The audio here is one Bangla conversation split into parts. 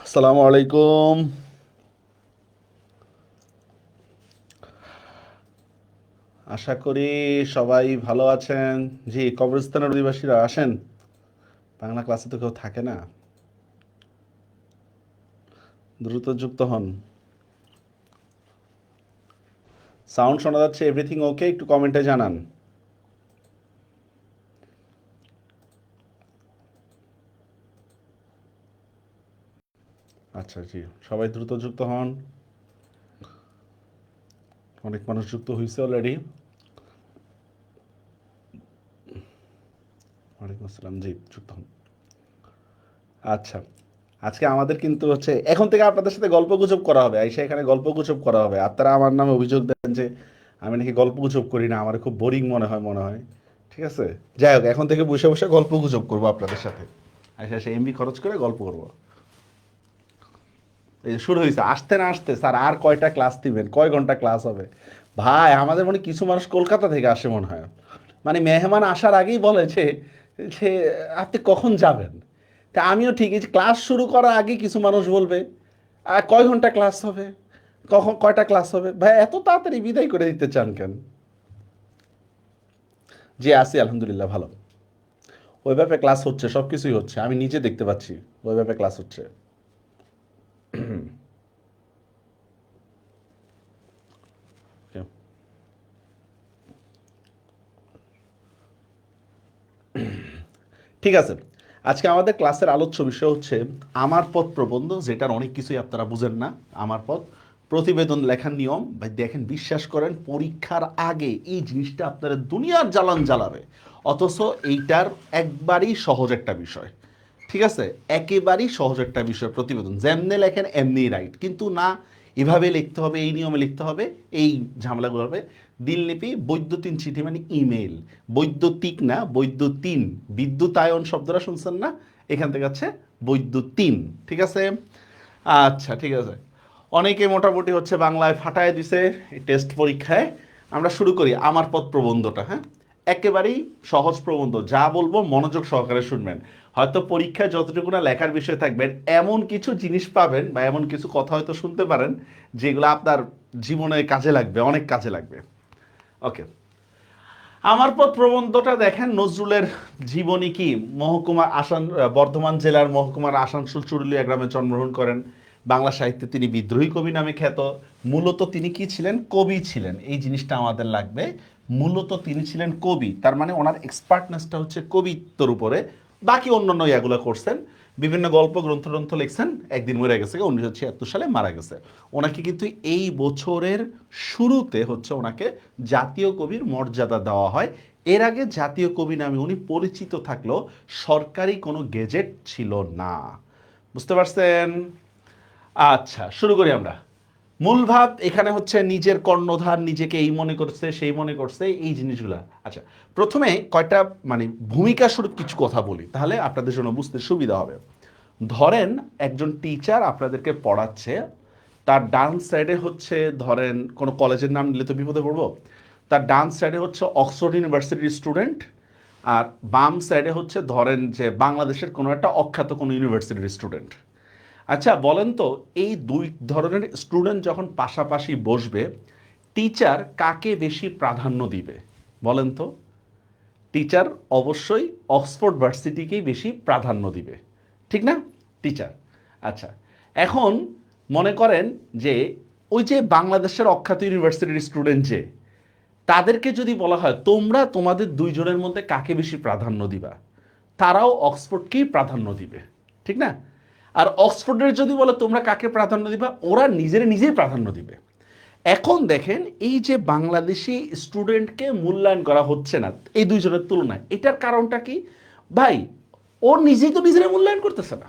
আসসালামু আলাইকুম। আশা করি সবাই ভালো আছেন। জি, কবরস্থানের অধিবাসীরা আসেন। বাংলা ক্লাসে তো কেউ থাকে না, দ্রুত যুক্ত হন। সাউন্ড শোনা যাচ্ছে? Everything okay? একটু কমেন্টে জানান। আচ্ছা, জি, সবাই দ্রুত যুক্ত হন। অনেক মানুষ যুক্ত হয়েছে অলরেডি। ওয়ালাইকুম আসসালাম। জি, যুক্ত হন। আচ্ছা, আজকে আমাদের কিন্তু হচ্ছে এখন থেকে আপনাদের সাথে গল্পগুজব করা হবে। আইসা এখানে গল্পগুজব করা হবে। আপনারা আমার নামে অভিযোগ দেন যে আমি নাকি গল্পগুজব করি না, আমার খুব বোরিং মনে হয়। ঠিক আছে? যাই হোক, এখন থেকে বসে বসে গল্পগুজব করবো আপনাদের সাথে। আইসা এসে এমবি খরচ করে গল্প করবো। এই যে শুরু হয়েছে, আসতে না আসতে স্যার আর কয়টা ক্লাস দিবেন, কয় ঘন্টা ক্লাস হবে? ভাই, আমাদের মনে হয় কিছু মানুষ কলকাতা থেকে আসে মনে হয়। মানে মেহমান আসার আগেই বলে যে যে আপনি কখন যাবেন। তা আমিও ঠিক, এই যে ক্লাস শুরু করার আগে কিছু মানুষ বলবে কয় ঘন্টা ক্লাস হবে, কখন কয়টা ক্লাস হবে। ভাই, এত তাড়াতাড়ি বিদায় করে দিতে চান কেন? জি, আছি আলহামদুলিল্লাহ, ভালো। ওইভাবে ক্লাস হচ্ছে, সব কিছুই হচ্ছে, আমি নিজে দেখতে পাচ্ছি। ওইভাবে ক্লাস হচ্ছে। Okay. ঠিক আছে, আজকে আমাদের ক্লাসের আলোচ্য বিষয় হচ্ছে আমার পথ প্রবন্ধ, যেটার অনেক কিছুই আপনারা বুঝেন না। আমার পথ প্রতিবেদন লেখার নিয়ম ভাই, দেখেন, বিশ্বাস করেন, পরীক্ষার আগে এই জিনিসটা আপনারা দুনিয়ার জ্বালান জ্বালাবে। অথচ এইটার একবারই সহজ একটা বিষয়। ঠিক আছে, একেবারেই সহজ একটা বিষয়। প্রতিবেদন যেমনি লেখেন এমনি রাইট, কিন্তু না, এভাবে লিখতে হবে, এই নিয়মে লিখতে হবে, এই ঝামেলাগুলো হবে। দিনলিপি, বৈদ্যুতিন চিঠি মানে ইমেল। বৈদ্যুতিক না, বৈদ্যুতিন। বিদ্যুতায়ন শব্দটা শুনছেন না? এখান থেকে আছে বৈদ্যুতিন। ঠিক আছে? আচ্ছা, ঠিক আছে। অনেকে মোটামুটি হচ্ছে বাংলায় ফাটায় দিছে এই টেস্ট পরীক্ষায়। আমরা শুরু করি আমার পথ প্রবন্ধটা। হ্যাঁ, একেবারেই সহজ প্রবন্ধ, যা বলবো মনোযোগ সহকারে শুনবেন। হয়তো পরীক্ষায় যতটুকু না লেখার বিষয় থাকবেন, এমন কিছু জিনিস পাবেন বা এমন কিছু কথা হয়তো শুনতে পারেন যেগুলো আপনার জীবনে কাজে লাগবে, অনেক কাজে লাগবে। ওকে, আমার পথ প্রবন্ধটা দেখেন, নজরুলের জীবনী। কি মহকুমা বর্ধমান জেলার মহকুমার আসানসোল চুরুলিয়া গ্রামে জন্মগ্রহণ করেন। বাংলা সাহিত্যে তিনি বিদ্রোহী কবি নামে খ্যাত। মূলত তিনি কি ছিলেন? কবি ছিলেন, এই জিনিসটা আমাদের লাগবে। মূলত তিনি ছিলেন কবি, তার মানে ওনার এক্সপার্টনেসটা হচ্ছে কবিত্বর উপরে। বাকি অন্যান্য ইয়াগুলো করছেন, বিভিন্ন গল্প গ্রন্থ গ্রন্থ লিখছেন। একদিন মরে গেছে, 1976 সালে মারা গেছে। ওনাকে কিন্তু এই বছরের শুরুতে হচ্ছে ওনাকে জাতীয় কবির মর্যাদা দেওয়া হয়। এর আগে জাতীয় কবি নামে উনি পরিচিত থাকলেও সরকারি কোনো গেজেট ছিল না। বুঝতে পারছেন? আচ্ছা, শুরু করি আমরা। মূল ভাব এখানে হচ্ছে নিজের কর্ণধার, নিজেকে এই মনে করছে, সেই মনে করছে, এই জিনিসগুলা। আচ্ছা, প্রথমে কয়টা মানে ভূমিকা স্বরূপ কিছু কথা বলি, তাহলে আপনাদের জন্য বুঝতে সুবিধা হবে। ধরেন একজন টিচার আপনাদেরকে পড়াচ্ছে, তার ডান সাইডে হচ্ছে, ধরেন কোনো কলেজের নাম নিলে তো বিপদে পড়বো। তার ডান সাইডে হচ্ছে অক্সফোর্ড ইউনিভার্সিটির স্টুডেন্ট, আর বাম সাইডে হচ্ছে ধরেন যে বাংলাদেশের কোনো একটা অখ্যাত কোনো ইউনিভার্সিটির স্টুডেন্ট। আচ্ছা বলেন তো, এই দুই ধরনের স্টুডেন্ট যখন পাশাপাশি বসবে, টিচার কাকে বেশি প্রাধান্য দিবে? বলেন তো। টিচার অবশ্যই অক্সফোর্ড ভার্সিটিকেই বেশি প্রাধান্য দিবে, ঠিক না? টিচার। আচ্ছা, এখন মনে করেন যে ওই যে বাংলাদেশের অখ্যাত ইউনিভার্সিটির স্টুডেন্ট, যে তাদেরকে যদি বলা হয় তোমরা তোমাদের দুইজনের মধ্যে কাকে বেশি প্রাধান্য দিবা, তারাও অক্সফোর্ডকেই প্রাধান্য দিবে, ঠিক না? আর অক্সফোর্ডের যদি বলে তোমরা কাকে প্রাধান্য দিবা, ওরা নিজেই প্রাধান্য দিবে। এখন দেখেন, এই যে বাংলাদেশি স্টুডেন্টকে মূল্যায়ন করা হচ্ছে না এই দুইজনের তুলনায়, এটার কারণটা কি? ভাই, ও নিজেই তো নিজেরা মূল্যায়ন করতেছে না।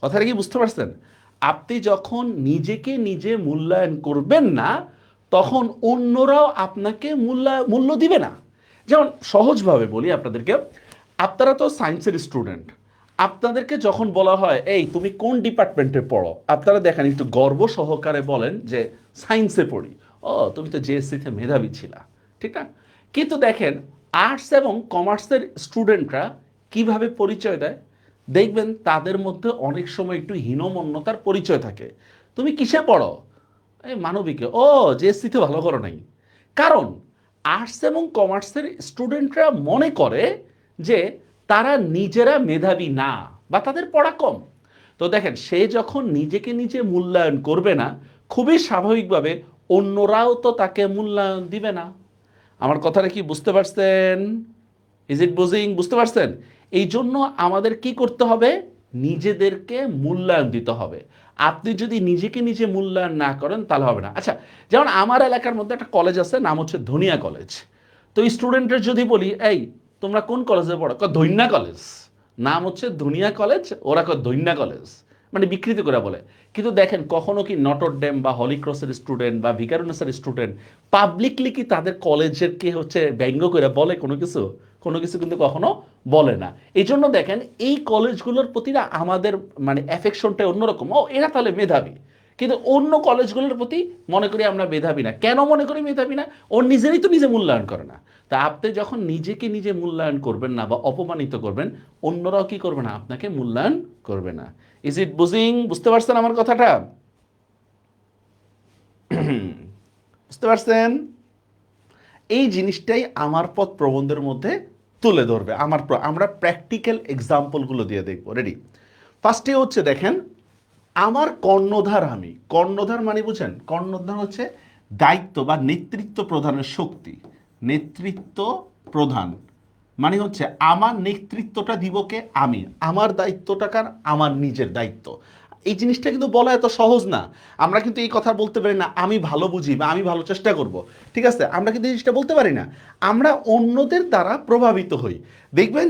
কথাটা কি বুঝতে পারছেন? আপনি যখন নিজেকে নিজে মূল্যায়ন করবেন না, তখন অন্যরাও আপনাকে মূল্য দিবে না। যেমন সহজভাবে বলি আপনাদেরকে, আপনারা তো সায়েন্সের স্টুডেন্ট। আপনাদেরকে যখন বলা হয় এই তুমি কোন ডিপার্টমেন্টে পড়ো, আপনারা দেখেন একটু গর্ব সহকারে বলেন যে সায়েন্সে পড়ি। ও, তুমি তো জেএসসিতে মেধাবী ছিলা, ঠিক না? কিন্তু দেখেন, আর্টস এবং কমার্সের স্টুডেন্টরা কিভাবে পরিচয় দেয়? দেখবেন তাদের মধ্যে অনেক সময় একটু হীনমন্যতার পরিচয় থাকে। তুমি কিসে পড়ো? এই মানবিকে। ও, জেএসসিতে ভালো করো নাই। কারণ আর্টস এবং কমার্সের স্টুডেন্টরা মনে করে যে তারা নিজেরা মেধাবী না বা তাদের পড়া কম। তো দেখেন, সে যখন নিজেকে নিজে মূল্যায়ন করবে না, খুবই স্বাভাবিকভাবে অন্যরাও তো তাকে মূল্যায়ন দিবে না। আমার কথাটা কি বুঝতে পারছেন? ইজ ইট বুঝিং? বুঝতে পারছেন? এই জন্য আমাদের কি করতে হবে? নিজেদেরকে মূল্যায়ন দিতে হবে। আপনি যদি নিজেকে নিজে মূল্যায়ন না করেন তাহলে হবে না। আচ্ছা, যেমন আমার এলাকার মধ্যে একটা কলেজ আছে, নাম হচ্ছে ধনিয়া কলেজ। তো স্টুডেন্টের যদি বলি, এই তোমরা কোন কলেজে পড়ো? ধন্যা কলেজ। নাম হচ্ছে ধনিয়া কলেজ, ওরা ধন্যা কলেজ, মানে বিকৃত করে বলে। কিন্তু দেখেন, কখনো কি নটর ডেম বা হলিক্রসের স্টুডেন্ট বা ভিকারুনসের স্টুডেন্ট পাবলিকলি কি তাদের কলেজের কে হচ্ছে ব্যঙ্গ করে বলে কোনো কিছু? কোনো কিছু কিন্তু কখনো বলে না। এই জন্য দেখেন, এই কলেজগুলোর প্রতি না আমাদের মানে অ্যাফেকশনটা অন্যরকম। ও, এরা তাহলে মেধাবী। কিন্তু অন্য কলেজগুলোর প্রতি মনে করি আমরা মেধাবী না। কেন মনে করি মেধাবী না? ওর নিজেরই তো নিজে মূল্যায়ন করে না। তা আপনি যখন নিজেকে নিজে মূল্যায়ন করবেন না বা অপমানিত করবেন, অন্যরাও কি করবে না? আপনাকে মূল্যায়ন করবে না। ইজ ইট বুঝিং? বুঝতে পারছেন আমার কথাটা? বুঝতে পারছেন? এই জিনিসটাই আমার পথ প্রবন্ধের মধ্যে তুলে ধরবে। আমরা প্র্যাকটিক্যাল এক্সাম্পলগুলো দিয়ে দেখবো। রেডি? ফার্স্টে হচ্ছে দেখেন, আমার কর্ণধার আমি। কর্ণধার মানে বুঝেন? কর্ণধার হচ্ছে দায়িত্ব বা নেতৃত্ব প্রধানের শক্তি। নেতৃত্ব প্রধান মানে হচ্ছে আমার নেতৃত্বটা দিব কে? আমি। আমার দায়িত্বটা কার? আমার নিজের দায়িত্ব। এই জিনিসটা কিন্তু বলা এত সহজ না। আমরা কিন্তু এই কথা বলতে পারি না আমি ভালো বুঝি বা আমি ভালো চেষ্টা করব। ঠিক আছে, আমরা কিন্তু এই জিনিসটা বলতে পারি না। আমরা অন্যদের দ্বারা প্রভাবিত হই। দেখবেন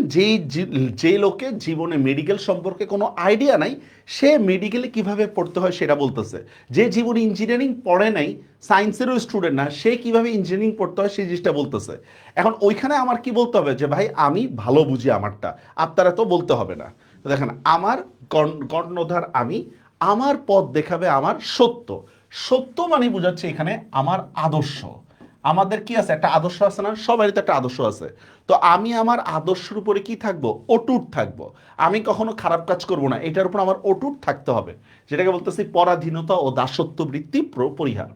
যে লোকের জীবনে মেডিকেল সম্পর্কে কোনো আইডিয়া নাই, সে মেডিকেলে কিভাবে পড়তে হয় সেটা বলতেছে। যে জীবনে ইঞ্জিনিয়ারিং পড়ে নাই, সায়েন্সেরও স্টুডেন্ট না, সে কিভাবে ইঞ্জিনিয়ারিং পড়তে হয় সেই জিনিসটা বলতেছে। এখন ওইখানে আমার কি বলতে হবে? যে ভাই আমি ভালো বুঝি আমারটা, আপনারা তো বলতে হবে না। তো দেখেন, আমার কর্ণধার আমি, আমার পথ দেখাবে আমার সত্য। সত্য মানে বোঝাচ্ছে এখানে আমার আদর্শ। আমাদের কি আছে? একটা আদর্শ আছে না? সবারই তো একটা আদর্শ আছে। তো আমি আমার আদর্শের উপরে কি থাকবো? অটুট থাকবো। আমি কখনো খারাপ কাজ করব না, এটার উপর আমার অটুট থাকতে হবে। যেটাকে বলতেছি পরাধীনতা ও দাসত্ব বৃত্তি পরিহার।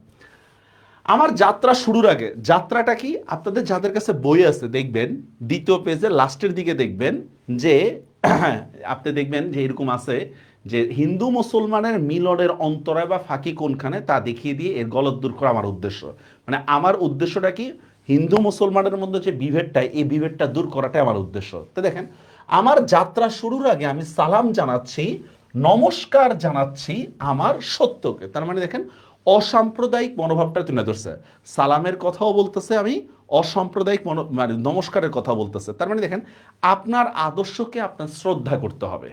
আমার যাত্রা শুরুর আগে, যাত্রাটা কি? আপনাদের যাদের কাছে বই আছে দেখবেন দ্বিতীয় পেজে লাস্টের দিকে দেখবেন যে আপনি দেখবেন যে এরকম আছে যে হিন্দু মুসলমানের মিলনের অন্তরায় বা ফাঁকি কোনখানে তা দেখিয়ে দিয়ে এর গলদ দূর করা আমার উদ্দেশ্য। মানে আমার উদ্দেশ্যটা কি? হিন্দু মুসলমানের মধ্যে যে বিভেদটা, এই বিভেদটা দূর করাটাই আমার উদ্দেশ্য। তো দেখেন, আমার যাত্রা শুরুর আগে আমি সালাম জানাচ্ছি, নমস্কার জানাচ্ছি আমার সত্যকে। তার মানে দেখেন, অসাম্প্রদায়িক মনোভাবটা তুলে ধরছে। সালামের কথাও বলতেছে আমি, অসাম্প্রদায়িক মানে নমস্কারের কথা বলতেছে। তার মানে দেখেন, আপনার আদর্শকে আপনার শ্রদ্ধা করতে হবে।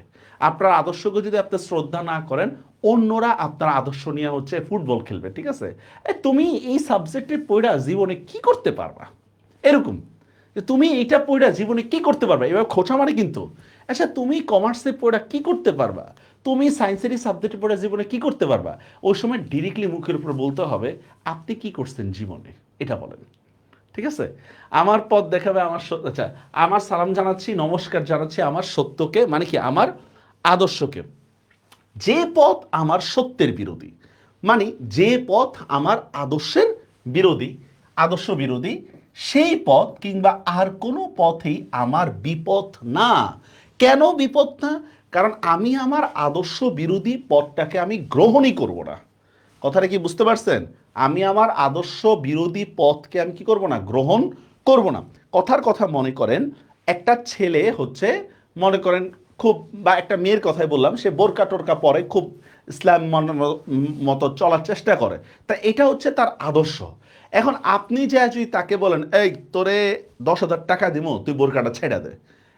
আপনার আদর্শকে যদি আপনি শ্রদ্ধা না করেন, অন্যরা আপনার আদর্শ নিয়ে হচ্ছে ফুটবল খেলবে। ঠিক আছে, তুমি এই সাবজেক্টে পড়া জীবনে কি করতে পারবা? এরকম যে তুমি এইটা পড়া জীবনে কি করতে পারবা, এবার খোঁচা মানে কিন্তু। আচ্ছা, তুমি কমার্সে পড়া কি করতে পারবা? তুমি সায়েন্সেরই সাবজেক্টে পড়া জীবনে কি করতে পারবা? ওই সময় ডিরেক্টলি মুখের উপর বলতে হবে আপনি কি করছেন জীবনে, এটা বলেন। ঠিক আছে, আমার পথ দেখাবে আমার আচ্ছা, আমার সালাম জানাচ্ছি, নমস্কার জানাচ্ছি আমার সত্যকে, মানে কি আমার আদর্শকে। যে পথ আমার সত্যের বিরোধী, মানে যে পথ আমার আদর্শের বিরোধী, আদর্শ বিরোধী, সেই পথ কিংবা আর কোনো পথেই আমার বিপথ না। কেন বিপথ না? কারণ আমি আমার আদর্শ বিরোধী পথটাকে আমি গ্রহণই করব না। কথাটা কি বুঝতে পারছেন? আমি আমার আদর্শ বিরোধী পথকে আমি কি করব না? গ্রহণ করব না। কথার কথা মনে করেন, একটা ছেলে হচ্ছে, মনে করেন খুব, বা একটা মেয়ের কথাই বললাম, সে বোরকা টোরকা পরে খুব ইসলাম মতো চলার চেষ্টা করে, তা এটা হচ্ছে তার আদর্শ। এখন আপনি যে যদি তাকে বলেন এই তোরে 10,000 টাকা দিব, তুই বোরকাটা ছেড়ে দে,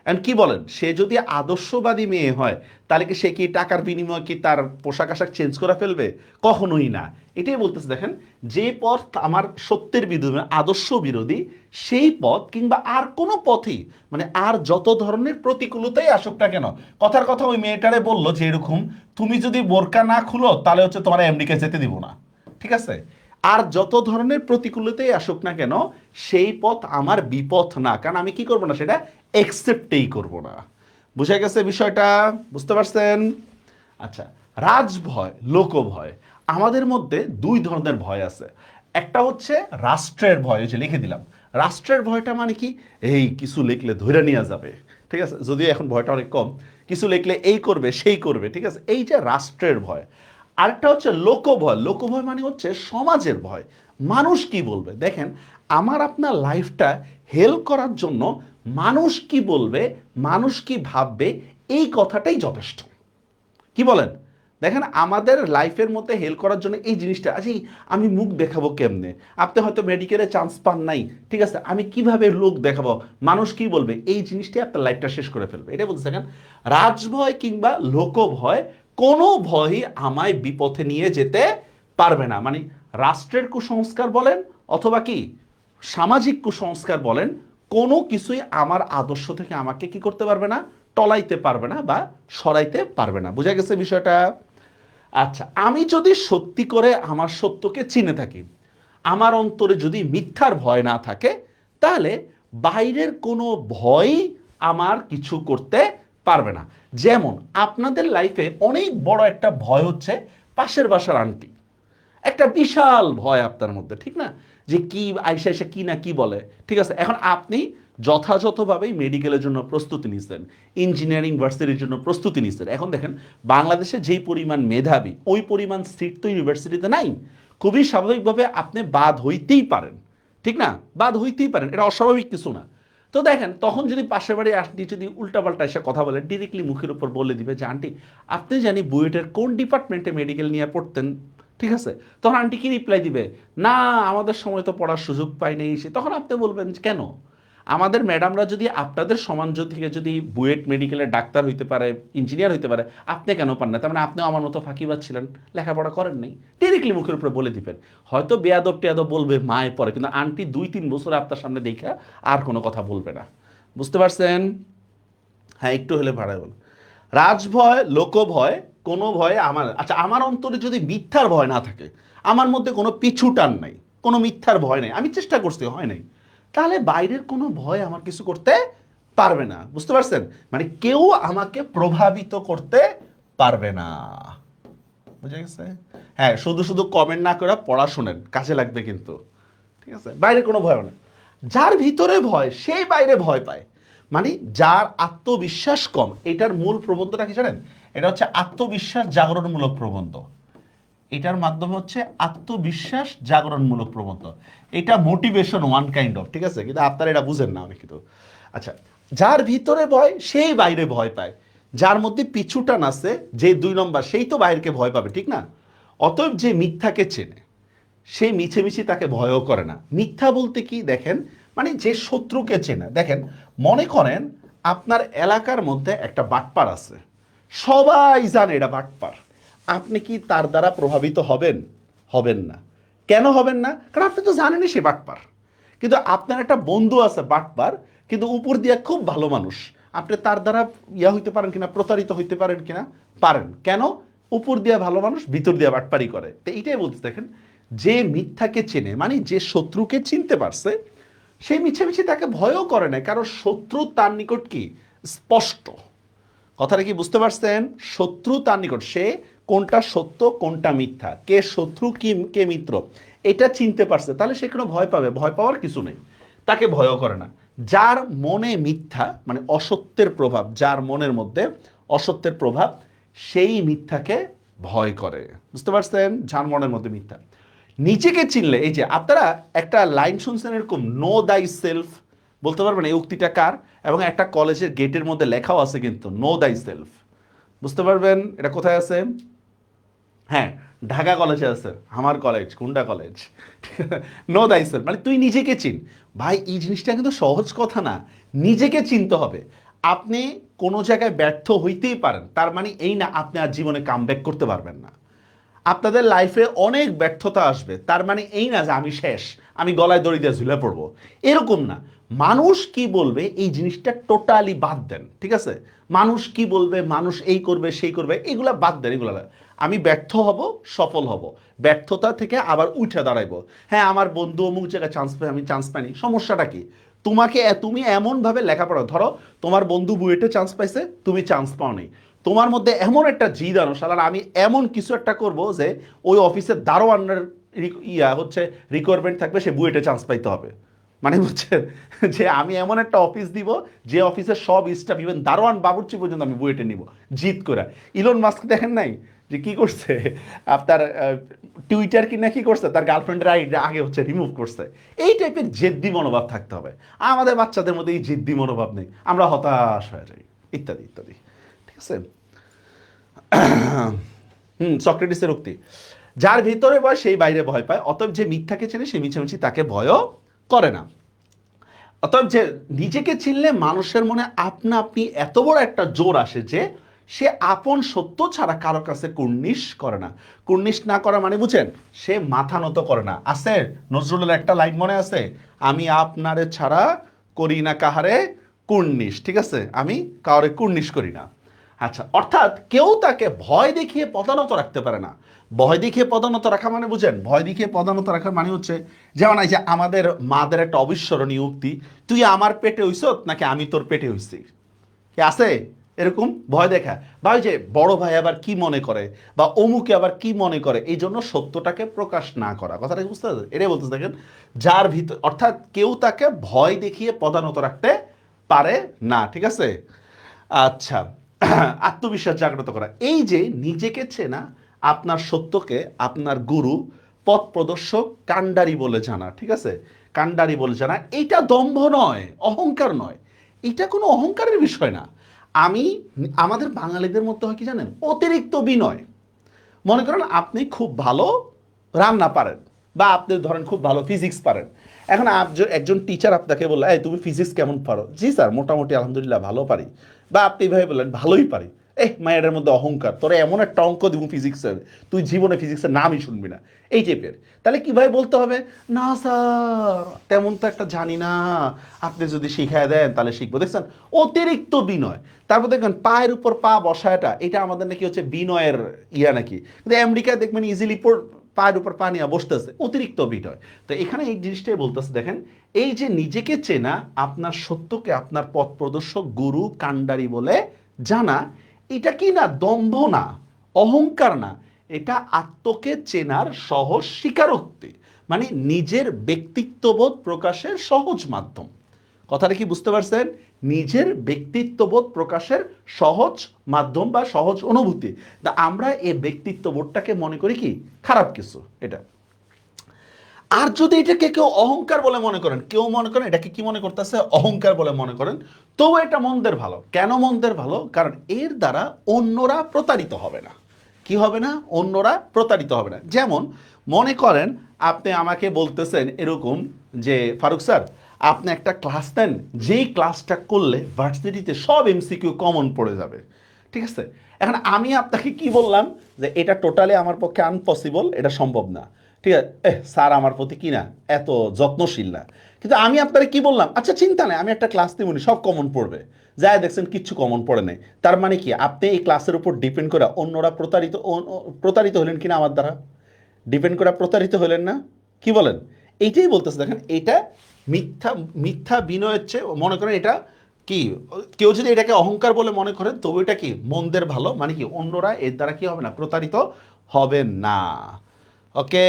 এন্ড কি বলেন? সে যদি আদর্শবাদী মেয়ে হয়, তাহলে কি সে কি টাকার বিনিময়ে কি তার পোশাক আশাক চেঞ্জ করে ফেলবে? কখনোই না। এটাই বলতেছে দেখেন, যে পথ আমার সত্যের বিরোধী, মানে আদর্শ বিরোধী, সেই পথ কিংবা আর কোনো পথই, মানে আর যত ধরনের প্রতিকূলতাই আসুক না কেন। কথার কথা ওই মেয়েটারে বললো যে এরকম, তুমি যদি বোরকা না খুলো তাহলে হচ্ছে তোমার আমেরিকা যেতে দিব না। ঠিক আছে, আর যত ধরনের প্রতিকূলতাই আসুক না কেন, সেই পথ আমার বিপথ না, কারণ আমি কি করব না? সেটা একসেপ্টেই করব না। বুঝে গেছে বিষয়টা? বুঝতে পারছেন? আচ্ছা, রাজভয়, লোকভয়, আমাদের মধ্যে দুই ধরনের ভয় আছে। একটা হচ্ছে রাষ্ট্রের ভয়, যে লিখে দিলাম। রাষ্ট্রের ভয়টা মানে কি, এই কিছু লিখলে ধরে নেওয়া যাবে, ঠিক আছে, যদিও এখন ভয়টা অনেক কম, কিছু লিখলে এই করবে সেই করবে, ঠিক আছে, এই যে রাষ্ট্রের ভয়। আরেকটা হচ্ছে লোকভয়। লোকভয় মানে হচ্ছে সমাজের ভয়, মানুষ কি বলবে। দেখেন, আমার আপনার লাইফটা হেল্প করার জন্য মানুষ কি বলবে, মানুষ কি ভাববে, এই কথাটাই যথেষ্ট। কি বলেন? দেখেন, আমাদের লাইফের মধ্যে হেল্প করার জন্য এই জিনিসটা, আচ্ছা আমি মুখ দেখাবো কেমনে, আপনি হয়তো মেডিকেলে চান্স পান নাই, ঠিক আছে, আমি কিভাবে লোক দেখাবো, মানুষ কি বলবে, এই জিনিসটাই আপনার লাইফটা শেষ করে ফেলবে। এটা বলতে দেখেন, রাজভয় কিংবা লোকভয় কোনো ভয়ই আমায় বিপথে নিয়ে যেতে পারবে না। মানে রাষ্ট্রের কুসংস্কার বলেন অথবা কি সামাজিক কুসংস্কার বলেন, কোনো কিছুই আমার আদর্শ থেকে আমাকে কি করতে পারবে না, টলাইতে পারবে না বা সরাইতে পারবে না। বুঝা গেছে বিষয়টা? আচ্ছা, আমি যদি সত্যি করে আমার সত্যকে চিনে থাকি, আমার অন্তরে যদি মিথ্যার ভয় না থাকে, তাহলে বাইরের কোনো ভয় আমার কিছু করতে পারবে না। যেমন আপনাদের লাইফে অনেক বড় একটা ভয় হচ্ছে পাশের বাসার আন্টি, একটা বিশাল ভয় আপনার মধ্যে, ঠিক না, যে কি আইসা এসে কি না কি বলে, ঠিক আছে। এখন আপনি যথাযথভাবেই মেডিকেলের জন্য প্রস্তুতি নিচ্ছেন, ইঞ্জিনিয়ারিং ভার্সিটির জন্য প্রস্তুতি নিচ্ছেন। এখন দেখেন, বাংলাদেশে যেই পরিমাণ মেধাবী, ওই পরিমাণ সিট তো ইউনিভার্সিটিতে নাই। খুবই স্বাভাবিকভাবে আপনি বাদ হইতেই পারেন, ঠিক না, বাদ হইতেই পারেন, এটা অস্বাভাবিক কিছু না। তো দেখেন, তখন যদি পাশের বাড়ি আন্টি যদি উল্টাপাল্টা এসে কথা বলে, ডিরেক্টলি মুখের উপর বলে দিবে যে আন্টি আপনি জানি বুয়েটের কোন ডিপার্টমেন্টে মেডিকেল নিয়ে পড়তেন, ঠিক আছে, তখন আন্টি কি রিপ্লাই দিবে, না আমাদের সময় তো পড়ার সুযোগ পাই নাই সে। তখন আপনি বলবেন কেন, আমাদের ম্যাডামরা যদি আপনাদের সমান থেকে যদি বুয়েট মেডিকেলের ডাক্তার হইতে পারে, ইঞ্জিনিয়ার হইতে পারে, আপনি কেন পান না? তার মানে আপনিও আমার মতো ফাঁকিবাজ ছিলেন, লেখাপড়া করেন নাই। ডিরেক্টলি মুখের উপরে বলে দিবেন। হয়তো বেয়াদব টেয়াদব বলবে মায়ে পরে, কিন্তু আন্টি 2-3 বছর আপনার সামনে দেখা আর কোনো কথা বলবে না। বুঝতে পারছেন? হ্যাঁ, একটু হলে ভাড়ায় বল। রাজভয়, লোকভয়, কোনো ভয়ে আমার, আচ্ছা আমার অন্তরে যদি মিথ্যার ভয় না থাকে, আমার মধ্যে কোনো পিছু টান নাই, কোনো মিথ্যার ভয় নেই, আমি চেষ্টা করছি হয় নাই, তাহলে বাইরের কোনো ভয় আমার কিছু করতে পারবে না। বুঝতে পারছেন? মানে কেউ আমাকে প্রভাবিত করতে পারবে না। বুঝে গেছে? হ্যাঁ, শুধু শুধু কমেন্ট না করে পড়া শোনেন, কাজে লাগবে কিন্তু, ঠিক আছে। বাইরে কোনো ভয় না, যার ভিতরে ভয় সেই বাইরে ভয় পায়। মানে যার আত্মবিশ্বাস কম, এটার মূল প্রবন্ধটা কি জানেন? এটা হচ্ছে আত্মবিশ্বাস জাগরণমূলক প্রবন্ধ। এটার মাধ্যমে হচ্ছে আত্মবিশ্বাস জাগরণমূলক প্রবন্ধ। এটা মোটিভেশন ওয়ান কাইন্ড অফ, ঠিক আছে, কিন্তু আপনারা এটা বুঝেন না অনেক কিন্তু। আচ্ছা, যার ভিতরে ভয় সেই বাইরে ভয় পায়, যার মধ্যে পিছুটান আছে, যে 2 নম্বর, সেই তো বাইরকে ভয় পাবে, ঠিক না। অতএব যে মিথ্যাকে চেনে, সেই মিছেমিছি তাকে ভয়ও করে না। মিথ্যা বলতে কি দেখেন, মানে যে শত্রুকে চেনে। দেখেন, মনে করেন আপনার এলাকার মধ্যে একটা বাটপার আছে, সবাই জানে এটা বাটপার, আপনি কি তার দ্বারা প্রভাবিত হবেন? হবেন না। কেন হবেন না? কারণ আপনি তো জানেনই সে বাটপার। কিন্তু আপনার একটা বন্ধু আছে বাটপার, কিন্তু উপর দিয়ে খুব ভালো মানুষ, আপনি তার দ্বারা হইতে পারেন কিনা, প্রতারিত হইতে পারেন কিনা? পারেন। কেন? উপর দিয়ে ভালো মানুষ, ভিতর দিয়ে বাটপারি করে। তো এইটাই বলতে দেখেন, যে মিথ্যাকে চেনে, মানে যে শত্রুকে চিনতে পারছে, সেই মিছামিছি তাকে ভয়ও করে না, কারণ শত্রু তার নিকট কি স্পষ্ট। কথাটা কি বুঝতে পারছেন? শত্রু তার নিকট, সে কোনটা সত্য কোনটা মিথ্যা, কে শত্রু কি কে মিত্র, এটা চিনতে পারছে, তাহলে সে কোনো ভয় পাবে, ভয় পাওয়ার কিছু নেই, তাকে ভয়ও করে না। যার মনে মিথ্যা, মানে অসত্যের প্রভাব, যার মনের মধ্যে অসত্যের প্রভাব, সেই মিথ্যাকে ভয় করে। বুঝতে পারছেন? যার মনের মধ্যে মিথ্যা। নিজেকে চিনলে, এই যে আপনারা একটা লাইন শুনছেন এরকম, নো দাই সেলফ, বলতে পারবেন এই উক্তিটা কার? এবং একটা কলেজের গেটের মধ্যে লেখাও আছে কিন্তু, নো দাই সেলফ। বুঝতে পারবেন এটা কোথায় আছে? হ্যাঁ, ঢাকা কলেজে আছে। আমার কলেজ কোনটা কলেজ? নো দাই সেলফ মানে তুই নিজেকে চিন। ভাই, এই জিনিসটা কিন্তু সহজ কথা না, নিজেকে চিনতে হবে। আপনি কোনো জায়গায় ব্যর্থ হইতেই পারেন, তার মানে এই না আপনি আর জীবনে কামব্যাক করতে পারবেন না। আপনাদের লাইফে অনেক ব্যর্থতা আসবে, তার মানে এই না যে আমি শেষ, আমি গলায় দড়ি দিয়ে ঝুলে পড়বো, এরকম না। মানুষ কি বলবে এই জিনিসটা টোটালি বাদ দেন, ঠিক আছে। মানুষ কি বলবে, মানুষ এই করবে সেই করবে, এগুলা বাদ দেন, এগুলা না। আমি ব্যর্থ হব, সফল হব, ব্যর্থতা থেকে আবার উঠে দাঁড়াইবো। হ্যাঁ, আমার বন্ধু অমুক জায়গায় চান্স পাই, আমি চান্স পাইনি, সমস্যাটা কি? তুমি এমন ভাবে লেখাপড়া, ধরো তোমার বন্ধু বুয়েটে চান্স পাইছে, তুমি চান্স পাও নাই, তোমার মধ্যে এমন একটা জিদ আনো শালা আমি এমন কিছু একটা করব যে ওই অফিসের দারোয়ানের হচ্ছে রিকোয়ারমেন্ট থাকবে, সে বুয়েটে চান্স পাইতে হবে। মানে বুঝছেন, যে আমি এমন একটা অফিস দিব যে অফিসের সব স্টাফ ইভেন দারোয়ান বাবুর্চি পর্যন্ত আমি বুয়েটে নিব জিদ করে। ইলন মাস্ক দেখেন নাই যে কি করছে, আপনার টুইটার কিনা কি করছে, তার গার্লফ্রেন্ডের আগে হচ্ছে রিমুভ করছে। এই টাইপের জেদ্দি মনোভাব থাকতে হবে। আমাদের বাচ্চাদের মধ্যে এই জেদ্দি মনোভাব নেই, আমরা হতাশ হয়ে যাই, ইত্যাদি ইত্যাদি। ঠিক আছে। সক্রেটিসের উক্তি, যার ভিতরে ভয় সেই বাইরে ভয় পায়, অতএব যে মিথ্যাকে চেনে সে মিছামিছি তাকে ভয়ও করে না। অতএব যে নিজেকে চিনলে মানুষের মনে আপনা আপনি এত বড় একটা জোর আসে যে সে আপন সত্য ছাড়া কারো কাছে কুর্নিশ করে না। কুর্নিশ না করা মানে বুঝেন, সে মাথা নত করে না। আছে নজরুলের একটা লাইন মনে আছে, আমি আপনারে ছাড়া করি না কাহারে কুর্নিশ। ঠিক আছে, আমি কাউরে কুর্নিশ করি না। আচ্ছা, অর্থাৎ কেউ তাকে ভয় দেখিয়ে পদানত রাখতে পারে না। ভয় দেখিয়ে পদানত রাখা মানে বুঝেন, ভয় দেখিয়ে পদানত রাখার মানে হচ্ছে, যেমন এই যে আমাদের মাদের একটা অবিস্মরণীয় উক্তি, তুই আমার পেটে হইছ নাকি আমি তোর পেটে হইছি। কি আছে এরকম ভয় দেখা, বা ওই যে বড় ভাই আবার কি মনে করে, বা অমুকে আবার কি মনে করে, এই জন্য সত্যটাকে প্রকাশ না করা। কথাটা কি বুঝতে পারছেন? এটাই বলতে দেখেন, যার ভিতর, অর্থাৎ কেউ তাকে ভয় দেখিয়ে পদানত রাখতে পারে না। ঠিক আছে। আচ্ছা, আত্মবিশ্বাস জাগ্রত করা, এই যে নিজেকে চেনা, আপনার সত্যকে আপনার গুরু, পথ প্রদর্শক, কাণ্ডারি বলে জানা। ঠিক আছে, কাণ্ডারি বলে জানা, এইটা দম্ভ নয়, অহংকার নয়, এটা কোনো অহংকারের বিষয় না। আমি, আমাদের বাঙালিদের মধ্যে হয় কি জানেন, অতিরিক্ত বিনয়। মনে করেন আপনি খুব ভালো রান্না পারেন, বা আপনি ধরেন খুব ভালো ফিজিক্স পারেন। এখন একজন টিচার আপনাকে বললো, এই তুমি ফিজিক্স কেমন পারো? জি স্যার, মোটামুটি আলহামদুলিল্লাহ ভালো পারি। বা আপনি ভাই বললেন ভালোই পারি, মায়ের মধ্যে অহংকার, তোরা এমন একটা অঙ্ক দিব ফিজিক্সের, তুই জীবনে ফিজিক্সের নামই শুনবি না, এই টাইপের। তাহলে কিভাবে বলতে হবে, না স্যার তেমন তো একটা জানি না, আপনি যদি শিখায় দেন তাহলে শিখবো। দেখছেন, অতিরিক্ত বিনয়। তারপর দেখবেন পায়ের উপর পা বসাটা, এটা আমাদের নাকি হচ্ছে বিনয়ের নাকি, কিন্তু আমেরিকায় দেখবেন ইজিলি পায়ের উপর পা নিয়ে বসতেছে, অতিরিক্ত বিনয়। তো এখানে এই জিনিসটাই বলতেছে, দেখেন এই যে নিজেকে চেনা, আপনার সত্যকে আপনার পথ প্রদর্শক, গুরু, কাণ্ডারি বলে জানা, এটা কি না দম্ভ না, অহংকার না, এটা আত্মকে চেনার সহজ স্বীকারোক্তি, মানে নিজের ব্যক্তিত্ববোধ প্রকাশের সহজ মাধ্যম। কথাটা কি বুঝতে পারছেন? নিজের ব্যক্তিত্ববোধ প্রকাশের সহজ মাধ্যম বা সহজ অনুভূতি। তা আমরা এই ব্যক্তিত্ববোধটাকে মনে করি কি খারাপ কিছু। এটা, আর যদি এটাকে কেউ অহংকার বলে মনে করেন, কেউ মনে করেন এটাকে কি মনে করতেছে, অহংকার বলে মনে করেন, তো এটা মন্দের ভালো। কেন মন্দের ভালো? কারণ এর দ্বারা অন্যরা প্রতারিত হবে না। কি হবে না? অন্যরা প্রতারিত হবে না। যেমন মনে করেন আপনি আমাকে বলতেছেন এরকম যে, ফারুক স্যার আপনি একটা ক্লাস নেন, যেই ক্লাসটা করলে ভার্সিটিতে সব এমসিকিউ কমন পড়ে যাবে। ঠিক আছে, এখন আমি আপনাকে কি বললাম, যে এটা টোটালি আমার পক্ষে আনপসিবল, এটা সম্ভব না। ঠিক আছে, স্যার আমার প্রতি কি না এত যত্নশীল না। কিন্তু আমি আপনারা কি বললাম, আচ্ছা চিন্তা নেই, আমি একটা ক্লাস দিব, সব কমন পড়বে। যাই দেখছেন কিচ্ছু কমন পড়ে নাই। তার মানে কি, আপনি এই ক্লাসের উপর ডিপেন্ড করে অন্যরা প্রতারিত হলেন কিনা আমার দ্বারা? ডিপেন্ড করে প্রতারিত হলেন না? কি বলেন? এইটাই বলতেছে, দেখেন এটা মিথ্যা, মিথ্যা বিনয়ের চেয়ে মনে করেন এটা কি, কেউ যদি এটাকে অহংকার বলে মনে করেন, তবু এটা কি মন্দের ভালো, মানে কি অন্যরা এর দ্বারা কি হবে না, প্রতারিত হবে না। ওকে,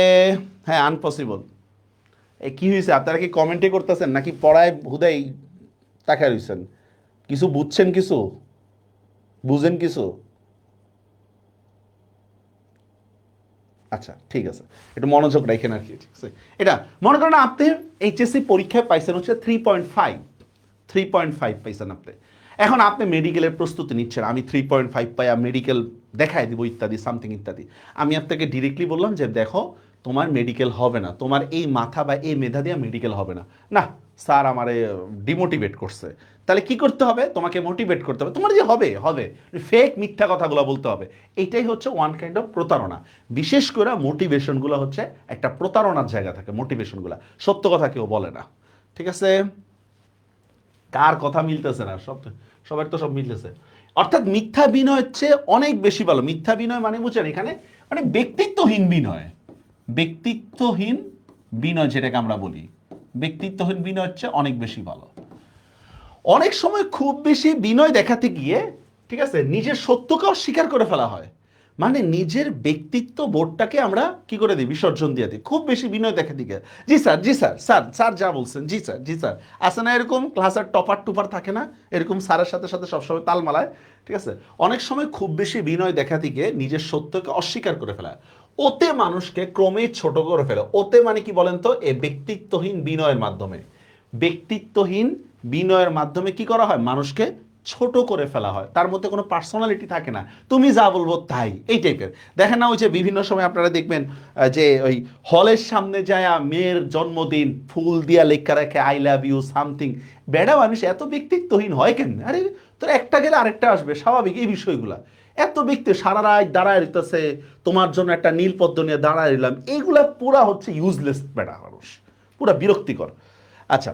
হ্যাঁ আনপসিবল। এই কি হয়েছে, আপনারা কি কমেন্টে করতেছেন নাকি পড়ায় হুদাই তাকায় রয়েছেন? কিছু বুঝছেন, কিছু বুঝেন কিছু? আচ্ছা ঠিক আছে, একটু মনোযোগ রাখেন আর কি। ঠিক আছে, এটা মনে করেন আপনি এইচএসসি পরীক্ষায় পাইছেন হচ্ছে 3.5, 3.5 পাইছেন আপনি। এখন আপনি মেডিকেলের প্রস্তুতি নিচ্ছেন, আমি 3.5 পাই, মেডিকেল দেখাই দিব ইত্যাদি সামথিং ইত্যাদি। আমি আপনাকে ডিরেক্টলি বললাম যে দেখো তোমার মেডিকেল হবে না, তোমার এই মাথা বা এই মেধা দিয়ে মেডিকেল হবে না। না স্যার আমারে ডিমোটিভেট করছে। তাহলে কি করতে হবে? তোমাকে মোটিভেট করতে হবে, তোমার যে হবে হবে, ফেক মিথ্যা কথাগুলো বলতে হবে। এইটাই হচ্ছে ওয়ান কাইন্ড অফ প্রতারণা। বিশেষ করে মোটিভেশনগুলো হচ্ছে একটা প্রতারণার জায়গা থাকে, মোটিভেশনগুলো সত্য কথা কেউ বলে না। ঠিক আছে, কার কথা মিলতেছে না? সবার তো সব মিলতেছে। অর্থাৎ মিথ্যা বিনয় হচ্ছে অনেক বেশি ভালো। মিথ্যা বিনয় মানে বুঝছেন এখানে, মানে ব্যক্তিত্বহীন বিনয়, ব্যক্তিত্বহীন বিনয় যেটাকে আমরা বলি, ব্যক্তিত্বহীন বিনয় হচ্ছে অনেক বেশি ভালো। অনেক সময় খুব বেশি বিনয় দেখাতে গিয়ে, ঠিক আছে, নিজের সত্যকে অস্বীকার করে ফেলা হয়। মানে নিজের ব্যক্তিত্ব বোধটাকে আমরা কি করে দিই, বিসর্জন দিয়ে দিই খুব বেশি বিনয় দেখাতে গিয়ে। জি স্যার, জি স্যার, স্যার স্যার যা বলছেন, জি স্যার, জি স্যার। আছে না এরকম ক্লাসের টপার টুপার থাকে না, এরকম স্যারের সাথে সাথে সবসময় তাল মালায়, ঠিক আছে। অনেক সময় খুব বেশি বিনয় দেখাতে গিয়ে নিজের সত্যকে অস্বীকার করে ফেলা, ওতে মানুষকে ক্রমেই ছোট করে ফেলে। ওতে মানে কি বলেন তো, এ ব্যক্তিত্বহীন বিনয়ের মাধ্যমে, ব্যক্তিত্বহীন বিনয়ের মাধ্যমে কি করা হয়, মানুষকে ছোট করে ফেলা হয়। তার মধ্যে কোনো পার্সোনালিটি থাকে না, তুমি যা বলবো তাই, এই টাইপের। দেখেন না ওই যে বিভিন্ন সময় আপনারা দেখবেন যে ওই হলের সামনে যায় মেয়ের জন্মদিন ফুল দিয়া লেখা রাখে আই লাভ ইউ সামথিং। বেড়া মানুষ এত ব্যক্তিত্বহীন হয় কেন? আরে তোর একটা গেলে আরেকটা আসবে, স্বাভাবিক এই বিষয়গুলা। এত ব্যক্তি সারা রাত দাঁড়ায় রইতেছে, তোমার জন্য একটা নীল পদ্ম নিয়ে দাঁড়ায় রইলাম, এইগুলা পুরা হচ্ছে ইউজলেস বেড়া মানুষ, পুরা বিরক্তিকর। আচ্ছা,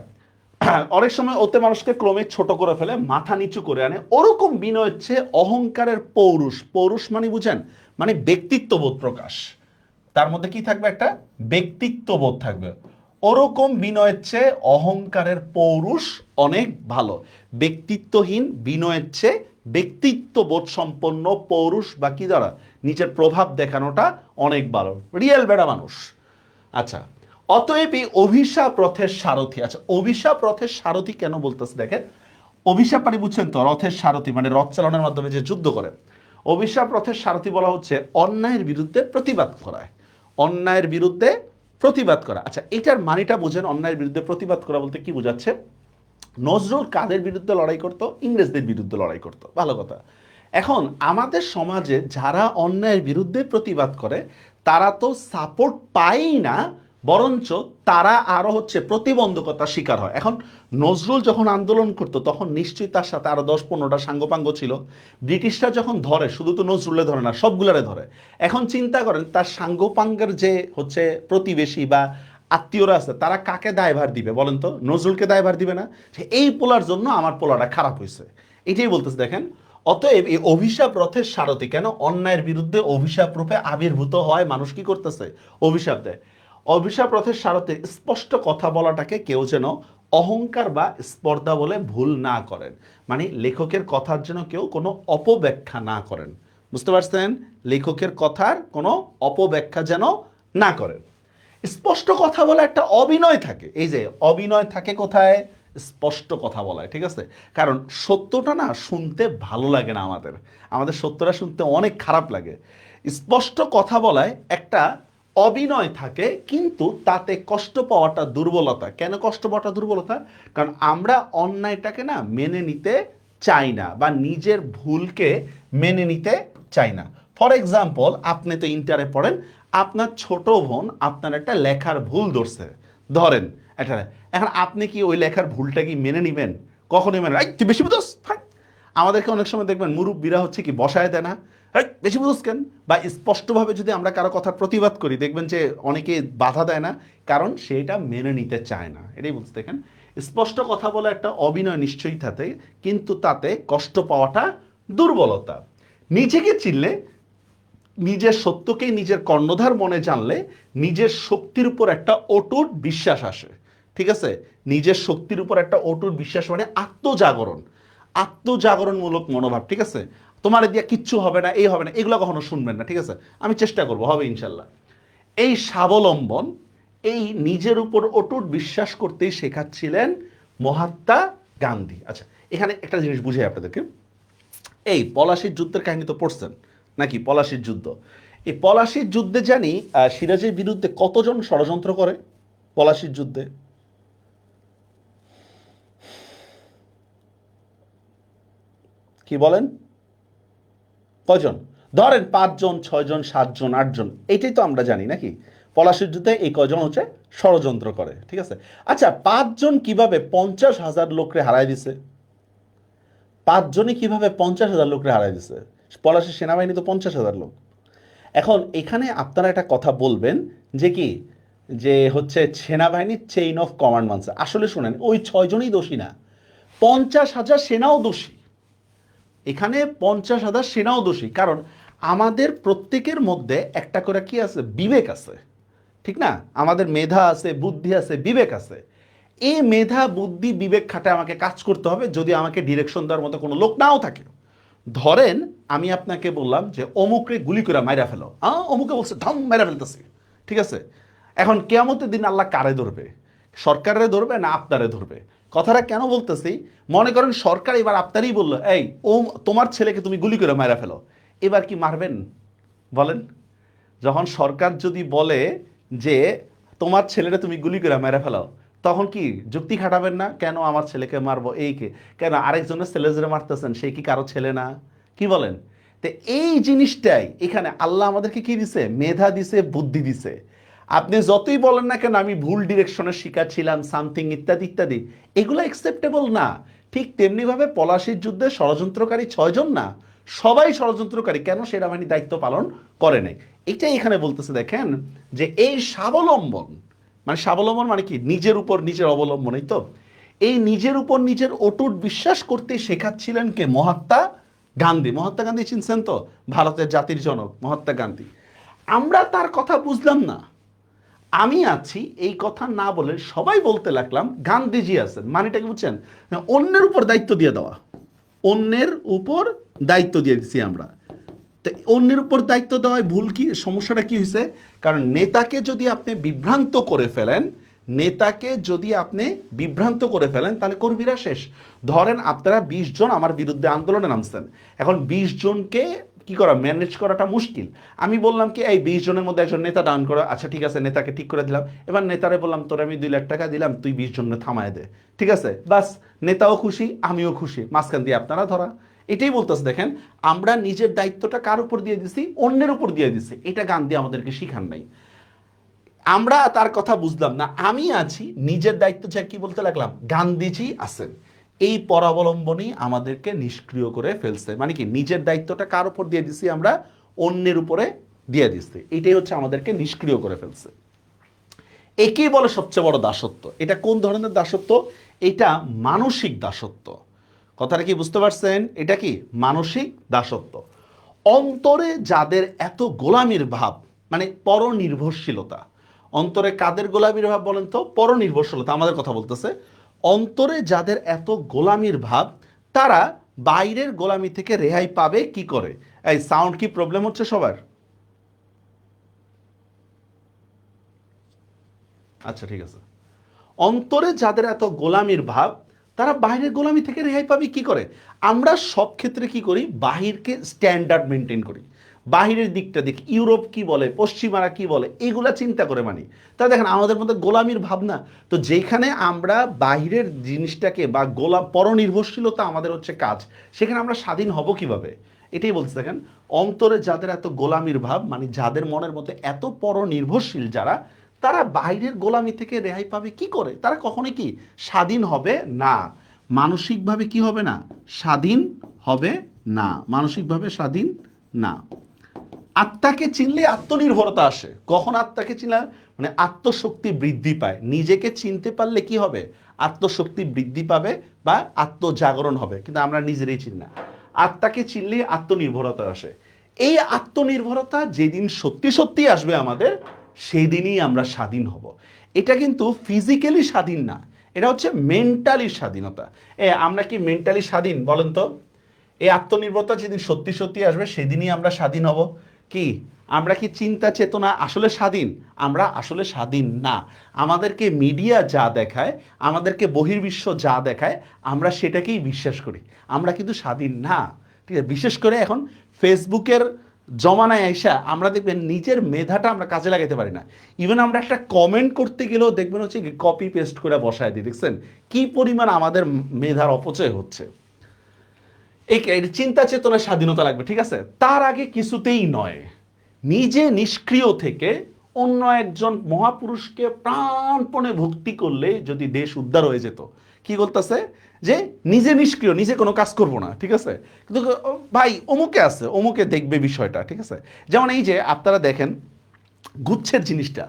অনেক সময় ওতে মানুষকে ক্রমে ছোট করে ফেলে, মাথা নিচু করে আনে। ওরকম বিনয় হচ্ছে অহংকারের পৌরুষ। পৌরুষ মানে বুঝেন, মানে ব্যক্তিত্ববোধ প্রকাশ, তার মধ্যে কি থাকবে, একটা ব্যক্তিত্ববোধ থাকবে। ওরকম বিনয়ের চেয়ে অহংকারের পৌরুষ অনেক ভালো। ব্যক্তিত্বহীন বিনয়ের চেয়ে ব্যক্তিত্ববোধ সম্পন্ন পৌরুষ বা কি দ্বারা নিজের প্রভাব দেখানোটা অনেক ভালো, রিয়েল বেড়া মানুষ। আচ্ছা, অতএব এই অভিশাপ রথের সারথি। আচ্ছা, অভিশাপ রথের সারথি কেন বলতেছে দেখেন, অভিশাপ মানে বুঝছেন তো, রথের সারথি মানে রথ চালানোর মাধ্যমে যে যুদ্ধ করে। অভিশাপ রথের সারথি বলা হচ্ছে অন্যায়ের বিরুদ্ধে প্রতিবাদ করায়, অন্যায়ের বিরুদ্ধে প্রতিবাদ করা। আচ্ছা, এটার মানেটা বুঝেন, অন্যায়ের বিরুদ্ধে প্রতিবাদ করা বলতে কি বোঝাচ্ছে। নজরুল কাদের বিরুদ্ধে লড়াই করত, ইংরেজদের বিরুদ্ধে লড়াই করত, ভালো কথা। এখন আমাদের সমাজে যারা অন্যায়ের বিরুদ্ধে প্রতিবাদ করে তারা তো সাপোর্ট পায়ই না, বরঞ্চ তারা আরো হচ্ছে প্রতিবন্ধকতার শিকার হয়। এখন নজরুল যখন আন্দোলন করতো তখন নিশ্চয়ই তার সাথে আরো 10-15টা সাঙ্গপাঙ্গ ছিল। ব্রিটিশরা যখন ধরে শুধু তো নজরুলে ধরে না, সবগুলারে ধরে। এখন চিন্তা করেন তার সাঙ্গপাঙ্গের যে হচ্ছে প্রতিবেশী বা আত্মীয়রা আছে, তারা কাকে দায়ভার দিবে বলেন তো? নজরুলকে দায়ভার দিবে না যে এই পোলার জন্য আমার পোলাটা খারাপ হয়েছে? এটাই বলতেছে দেখেন। অতএব এই অভিশাপ রথের সারথি কেন, অন্যায়ের বিরুদ্ধে অভিশাপ রূপে আবির্ভূত হয়, মানুষ কি করতেছে, অভিশাপ দেয়। অভিশাপ রথের সারথি স্পষ্ট কথা বলাটাকে কেউ যেন অহংকার বা স্পর্ধা বলে ভুল না করেন, মানে লেখকের কথার যেন কেউ কোনো অপব্যাখ্যা না করেন। বুঝতে পারছেন? লেখকের কথার কোনো অপব্যাখ্যা যেন না করেন। স্পষ্ট কথা বলে একটা অবিনয় থাকে, এই যে অবিনয় থাকে কোথায়, স্পষ্ট কথা বলায়, ঠিক আছে। কারণ সত্যটা না শুনতে ভালো লাগে না, আমাদের আমাদের সত্যটা শুনতে অনেক খারাপ লাগে। স্পষ্ট কথা বলায় একটা অবিনয় থাকে, কিন্তু তাতে কষ্ট পাওয়াটা দুর্বলতা। কেন কষ্ট পাওয়াটা দুর্বলতা? কারণ আমরা অন্যায়টাকে না মেনে নিতে চাই না, বা নিজের ভুলকে মেনে নিতে চাই না। ফর এক্সাম্পল, আপনি তো ইন্টারে পড়েন, আপনার ছোট বোন আপনার একটা লেখার ভুল ধরছে, ধরেন একটা। এখন আপনি কি ওই লেখার ভুলটা কি মেনে নিবেন? কখনোই মেনে, তুই বেশি বুঝোস। আমাদেরকে অনেক সময় দেখবেন মুরব্বীরা হচ্ছে কি বসায় দেয় না, বেশি বুঝোস কেন। বা স্পষ্টভাবে যদি আমরা কারো কথার প্রতিবাদ করি, দেখবেন যে অনেকে বাধা দেয় না, কারণ সেটা মেনে নিতে চায় না। এটাই বলতে দেখেন, স্পষ্ট কথা বলে একটা অভিনয় নিশ্চয়ই থাকে, কিন্তু তাতে কষ্ট পাওয়াটা দুর্বলতা। নিজেকে চিনলে, নিজের সত্যকে নিজের কর্ণধার মনে জানলে নিজের শক্তির উপর একটা অটুট বিশ্বাস আসে, ঠিক আছে। নিজের শক্তির উপর একটা অটুট বিশ্বাস মানে আত্মজাগরণ, আত্মজাগরণমূলক মনোভাব, ঠিক আছে। তোমার দিয়ে কিচ্ছু হবে না, এই হবে না, এগুলো কখনো শুনবেন না, ঠিক আছে। আমি চেষ্টা করব, হবে ইনশাল্লাহ। এই স্বাবলম্বন, এই নিজের উপর অটুট বিশ্বাস করতেই শেখাচ্ছিলেন মহাত্মা গান্ধী। আচ্ছা, এখানে একটা জিনিস বুঝাই আপনাদেরকে। এই পলাশির যুদ্ধের কাহিনী তো পড়ছেন নাকি? পলাশির যুদ্ধ, এই পলাশির যুদ্ধে জানি সিরাজের বিরুদ্ধে কতজন ষড়যন্ত্র করে পলাশির যুদ্ধে? কি বলেন? কজন? ধরেন 5 জন, 6 জন, 7 জন, 8 জন, এইটাই তো আমরা জানি নাকি। পলাশির যুদ্ধে এই কজন হচ্ছে ষড়যন্ত্র করে, ঠিক আছে। আচ্ছা, 5 জন কিভাবে 50,000 লোকরে হারাই দিছে? 5 জনই কিভাবে 50,000 লোকরে হারাই দিছে? পলাশির সেনাবাহিনী তো 50,000 লোক। এখন এখানে আপনারা একটা কথা বলবেন যে কি, যে হচ্ছে সেনাবাহিনীর চেইন অফ কমান্ড মানছে। আসলে শুনেন, ওই 6 জনই দোষী না, 50,000 সেনাও দোষী। এখানে 50,000 সেনাও দোষী, কারণ আমাদের প্রত্যেকের মধ্যে একটা করে কি আছে, বিবেক আছে, ঠিক না? আমাদের মেধা আছে, বুদ্ধি আছে, বিবেক আছে। এই মেধা বুদ্ধি বিবেক খাটে আমাকে কাজ করতে হবে, যদি আমাকে ডিরেকশন দেওয়ার মতো কোনো লোক নাও থাকে। ধরেন আমি আপনাকে বললাম যে অমুকরে গুলি করে মাইরা ফেলো, অমুকে বলছে ধম মাইরা ফেলতেছি, ঠিক আছে? এখন কিয়ামতের দিন আল্লাহ কারে ধরবে? সরকারে ধরবে না আপনারে ধরবে? কথাটা কেন বলতেছি, মনে করেন সরকার এবার আপনারই বললো, এই ও তোমার ছেলেকে তুমি গুলি করে মাইরা ফেলো, এবার কি মারবেন বলেন? যখন সরকার যদি বলে যে তোমার ছেলেটা তুমি গুলি করে মেরে ফেলাও, তখন কি যুক্তি খাটাবেন না? কেন আমার ছেলেকে মারবো? এইকে কেন আরেকজনের ছেলে যে মারতেছেন, সে কি কারো ছেলে না? কি বলেন? তো এই জিনিসটাই এখানে আল্লাহ আমাদেরকে কি দিছে? মেধা দিছে, বুদ্ধি দিছে। আপনি যতই বলেন না কেন আমি ভুল ডিরেকশনের শিকার ছিলাম, সামথিং ইত্যাদি ইত্যাদি, এগুলো অ্যাকসেপ্টেবল না। ঠিক তেমনিভাবে পলাশির যুদ্ধে ষড়যন্ত্রকারী 6 জন না, সবাই ষড়যন্ত্রকারী, কেন সেনাবাহিনী দায়িত্ব পালন করে নাই? এটাই এখানে বলতেছে, দেখেন যে এই স্বাবলম্বন, মানে স্বাবলম্বন মানে কি? নিজের উপর নিজের অবলম্বনই তো। এই নিজের উপর নিজের অটুট বিশ্বাস করতে শেখাচ্ছিলেন কে? মহাত্মা গান্ধী। মহাত্মা গান্ধী চিনছেন তো? ভারতের জাতির জনক মহাত্মা গান্ধী। আমরা তার কথা বুঝলাম না, আমি আছি এই কথা না বলে সবাই বলতে লাগলাম গান্ধীজি আছেন। মানেটা কি বুঝছেন? অন্যের উপর দায়িত্ব দিয়ে দেওয়া, অন্যের উপর দায়িত্ব দিয়ে দিচ্ছি আমরা। তো অন্যের উপর দায়িত্ব দেওয়ায় ভুল কি? সমস্যাটা কি হয়েছে? কারণ নেতাকে যদি আপনি বিভ্রান্ত করে ফেলেন, নেতাকে যদি আপনি বিভ্রান্ত করে ফেলেন, তাহলে কর্মীরা শেষ। ধরেন আপনারা 20 জন আমার বিরুদ্ধে আন্দোলনে নামছেন, এখন 20 জনকে কি করা, ম্যানেজ করাটা মুশকিল। আমি বললাম কি এই 20 জনের মধ্যে একজন নেতা ডাউন করো, আচ্ছা ঠিক আছে, নেতাকে ঠিক করে দিলাম। এবার নেতারে বললাম তোর আমি 2 লাখ টাকা দিলাম, তুই 20 জনে থামায় দে, ঠিক আছে? বাস, নেতাও খুশি, আমিও খুশি, মাঝখান দিয়ে আপনারা ধরা। এটাই বলতেছে, দেখেন আমরা নিজের দায়িত্বটা কার উপর দিয়ে দিছি? অন্যের উপর দিয়ে দিছি। এটা গান্ধী আমাদেরকে শিখান নাই, আমরা তার কথা বুঝলাম না। আমি আছি নিজের দায়িত্ব, যা কি বলতে লাগলাম, গান্ধীজি আছেন। এই পরাবলম্বনই আমাদেরকে নিষ্ক্রিয় করে ফেলছে। মানে কি, নিজের দায়িত্বটা কার উপর দিয়ে দিছি আমরা? অন্যের উপরে দিয়ে দিচ্ছি। এটাই হচ্ছে আমাদেরকে নিষ্ক্রিয় করে ফেলছে। একেই বলে সবচেয়ে বড় দাসত্ব। এটা কোন ধরনের দাসত্ব? এটা মানসিক দাসত্ব। কথাটা কি বুঝতে পারছেন? এটা কি মানসিক দাসত্ব। অন্তরে যাদের এত গোলামির ভাব, মানে পরনির্ভরশীলতা। অন্তরে কাদের গোলামির ভাব বলেন তো? পরনির্ভরশীলতা আমাদের কথা বলতেছে। অন্তরে যাদের এত গোলামির ভাব, তারা বাইরের গোলামি থেকে রেহাই পাবে কি করে? এই সাউন্ড কি প্রবলেম হচ্ছে সবার? আচ্ছা ঠিক আছে। অন্তরে যাদের এত গোলামির ভাব, তারা বাহিরের গোলামি থেকে রেহাই পাবে কি করে? আমরা সব ক্ষেত্রে কি করি? বাহিরকে স্ট্যান্ডার্ড মেনটেন করি, বাহিরের দিকটা দেখি, ইউরোপ কি বলে, পশ্চিমারা কি বলে, এগুলা চিন্তা করে মানি। তা দেখেন আমাদের মধ্যে গোলামির ভাবনা। তো যেখানে আমরা বাহিরের জিনিসটাকে বা পরনির্ভরশীলতা আমাদের হচ্ছে কাজ, সেখানে আমরা স্বাধীন হব কিভাবে? এটাই বলতে, দেখেন অন্তরে যাদের এত গোলামির ভাব, মানে যাদের মনের মধ্যে এত পরনির্ভরশীল যারা, তারা বাইরের গোলামি থেকে রেহাই পাবে কি করে? তারা কখনোই কি স্বাধীন হবে না। মানসিকভাবে কি হবে না? স্বাধীন হবে না, মানসিকভাবে স্বাধীন না। আত্মাকে চিনলে আত্মনির্ভরতা আসে। কখন আত্মাকে চিনলে? মানে আত্মশক্তি বৃদ্ধি পায়। নিজেকে চিনতে পারলে কি হবে? আত্মশক্তি বৃদ্ধি পাবে বা আত্মজাগরণ হবে। কিন্তু আমরা নিজেরাই চিনি না। আত্মাকে চিনলে আত্মনির্ভরতা আসে। এই আত্মনির্ভরতা যেদিন সত্যি সত্যি আসবে আমাদের, সেই দিনই আমরা স্বাধীন হব। এটা কিন্তু ফিজিক্যালি স্বাধীন না, এটা হচ্ছে মেন্টালি স্বাধীনতা। আমরা কি মেন্টালি স্বাধীন বলেন তো? এই আত্মনির্ভরতা যেদিন সত্যি সত্যি আসবে, সেদিনই আমরা স্বাধীন হব। কি আমরা কি চিন্তা চেতনা আসলে স্বাধীন? আমরা আসলে স্বাধীন না। আমাদেরকে মিডিয়া যা দেখায়, আমাদেরকে বহির্বিশ্ব যা দেখায়, আমরা সেটাকেই বিশ্বাস করি। আমরা কিন্তু স্বাধীন না, ঠিক আছে? বিশেষ করে এখন ফেসবুকের জমানায় আইসা আমরা দেখবেন নিজের মেধাটা আমরা কাজে লাগাতে পারি না। ইভেন আমরা একটা কমেন্ট করতে গেলেও দেখবেন হচ্ছে কপি পেস্ট করে বসায় দিই। দেখছেন কি পরিমাণ আমাদের মেধার অপচয় হচ্ছে? এই চিন্তা চেতনার স্বাধীনতা লাগবে, ঠিক আছে? তার আগে কিছুতেই নয়। নিজে নিষ্ক্রিয় থেকে অন্য একজন মহাপুরুষকে প্রাণপণে ভক্তি করলে যদি দেশ উদ্ধার হয়ে যেত। কি বলতেছে? যে নিজে নিষ্ক্রিয়, নিজে কোনো কাজ করব না, ঠিক আছে? কিন্তু ভাই অমুকে আছে, অমুকে দেখবে বিষয়টা, ঠিক আছে? যেমন এই যে আপনারা দেখেন গুচ্ছের জিনিসটা,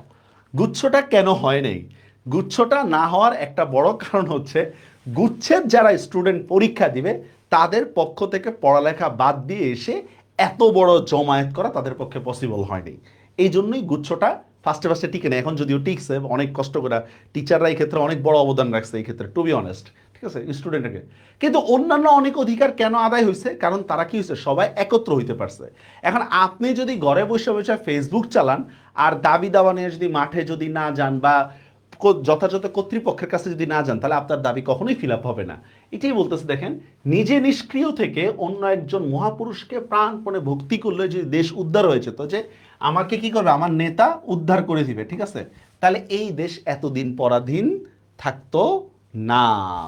গুচ্ছটা কেন হয় নাই? গুচ্ছটা না হওয়ার একটা বড় কারণ হচ্ছে, গুচ্ছের যারা স্টুডেন্ট পরীক্ষা দিবে, তাদের পক্ষ থেকে পড়ালেখা বাদ দিয়ে এসে এত বড় জমায়েত করা তাদের পক্ষে পসিবল হয়নি। এই জন্যই গুচ্ছটা ফার্স্টে ফার্স্টে টিকে না, এখন যদিও টিকছে অনেক কষ্ট করে, টিচাররা এই ক্ষেত্রে অনেক বড় অবদান রাখছে এই ক্ষেত্রে, টু বি অনেস্ট, ঠিক আছে, স্টুডেন্টকে। কিন্তু অন্যান্য অনেক অধিকার কেন আদায় হয়েছে? কারণ তারা কি হয়েছে, সবাই একত্র হইতে পারছে। এখন আপনি যদি ঘরে বসে বসে ফেসবুক চালান আর দাবি দাওয়া নিয়ে যদি মাঠে যদি না যান বা যথাযথ কর্তৃপক্ষের কাছে যদি না যান, তাহলে আপনার দাবি কখনোই ফিল আপ হবে না। এটাই বলতেছে, দেখেন, নিজে নিষ্ক্রিয় থেকে অন্য একজন মহাপুরুষকে প্রাণপণে ভক্তি করলে যে দেশ উদ্ধার হয়েছে, তো যে আমাকে কি করবে, আমার নেতা উদ্ধার করে দিবে, ঠিক আছে, তাহলে এই দেশ এতদিন পরাধীন থাকতো না।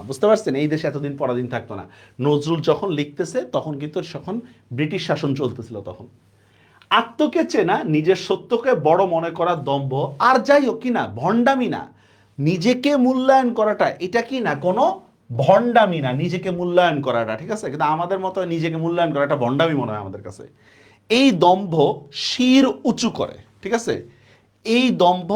বুঝতে পারছেন, এই দেশ এতদিন পরাধীন থাকতো না। নজরুল যখন লিখতেছে তখন কিন্তু তখন ব্রিটিশ শাসন চলতেছিল তখন। আত্মকে চেনা, নিজের সত্যকে বড় মনে করা দম্ভ, আর যাই হোক কি না, ভণ্ডামি না। নিজেকে মূল্যায়ন করাটা এটা কি না কোনো ভণ্ডামি না, নিজেকে মূল্যায়ন করাটা, ঠিক আছে, কিন্তু আমাদের মতো নিজেকে মূল্যায়ন করাটা ভণ্ডামি মনে হয় আমাদের কাছে। এই দম্ভ শির উঁচু করে, ঠিক আছে, এই দম্ভ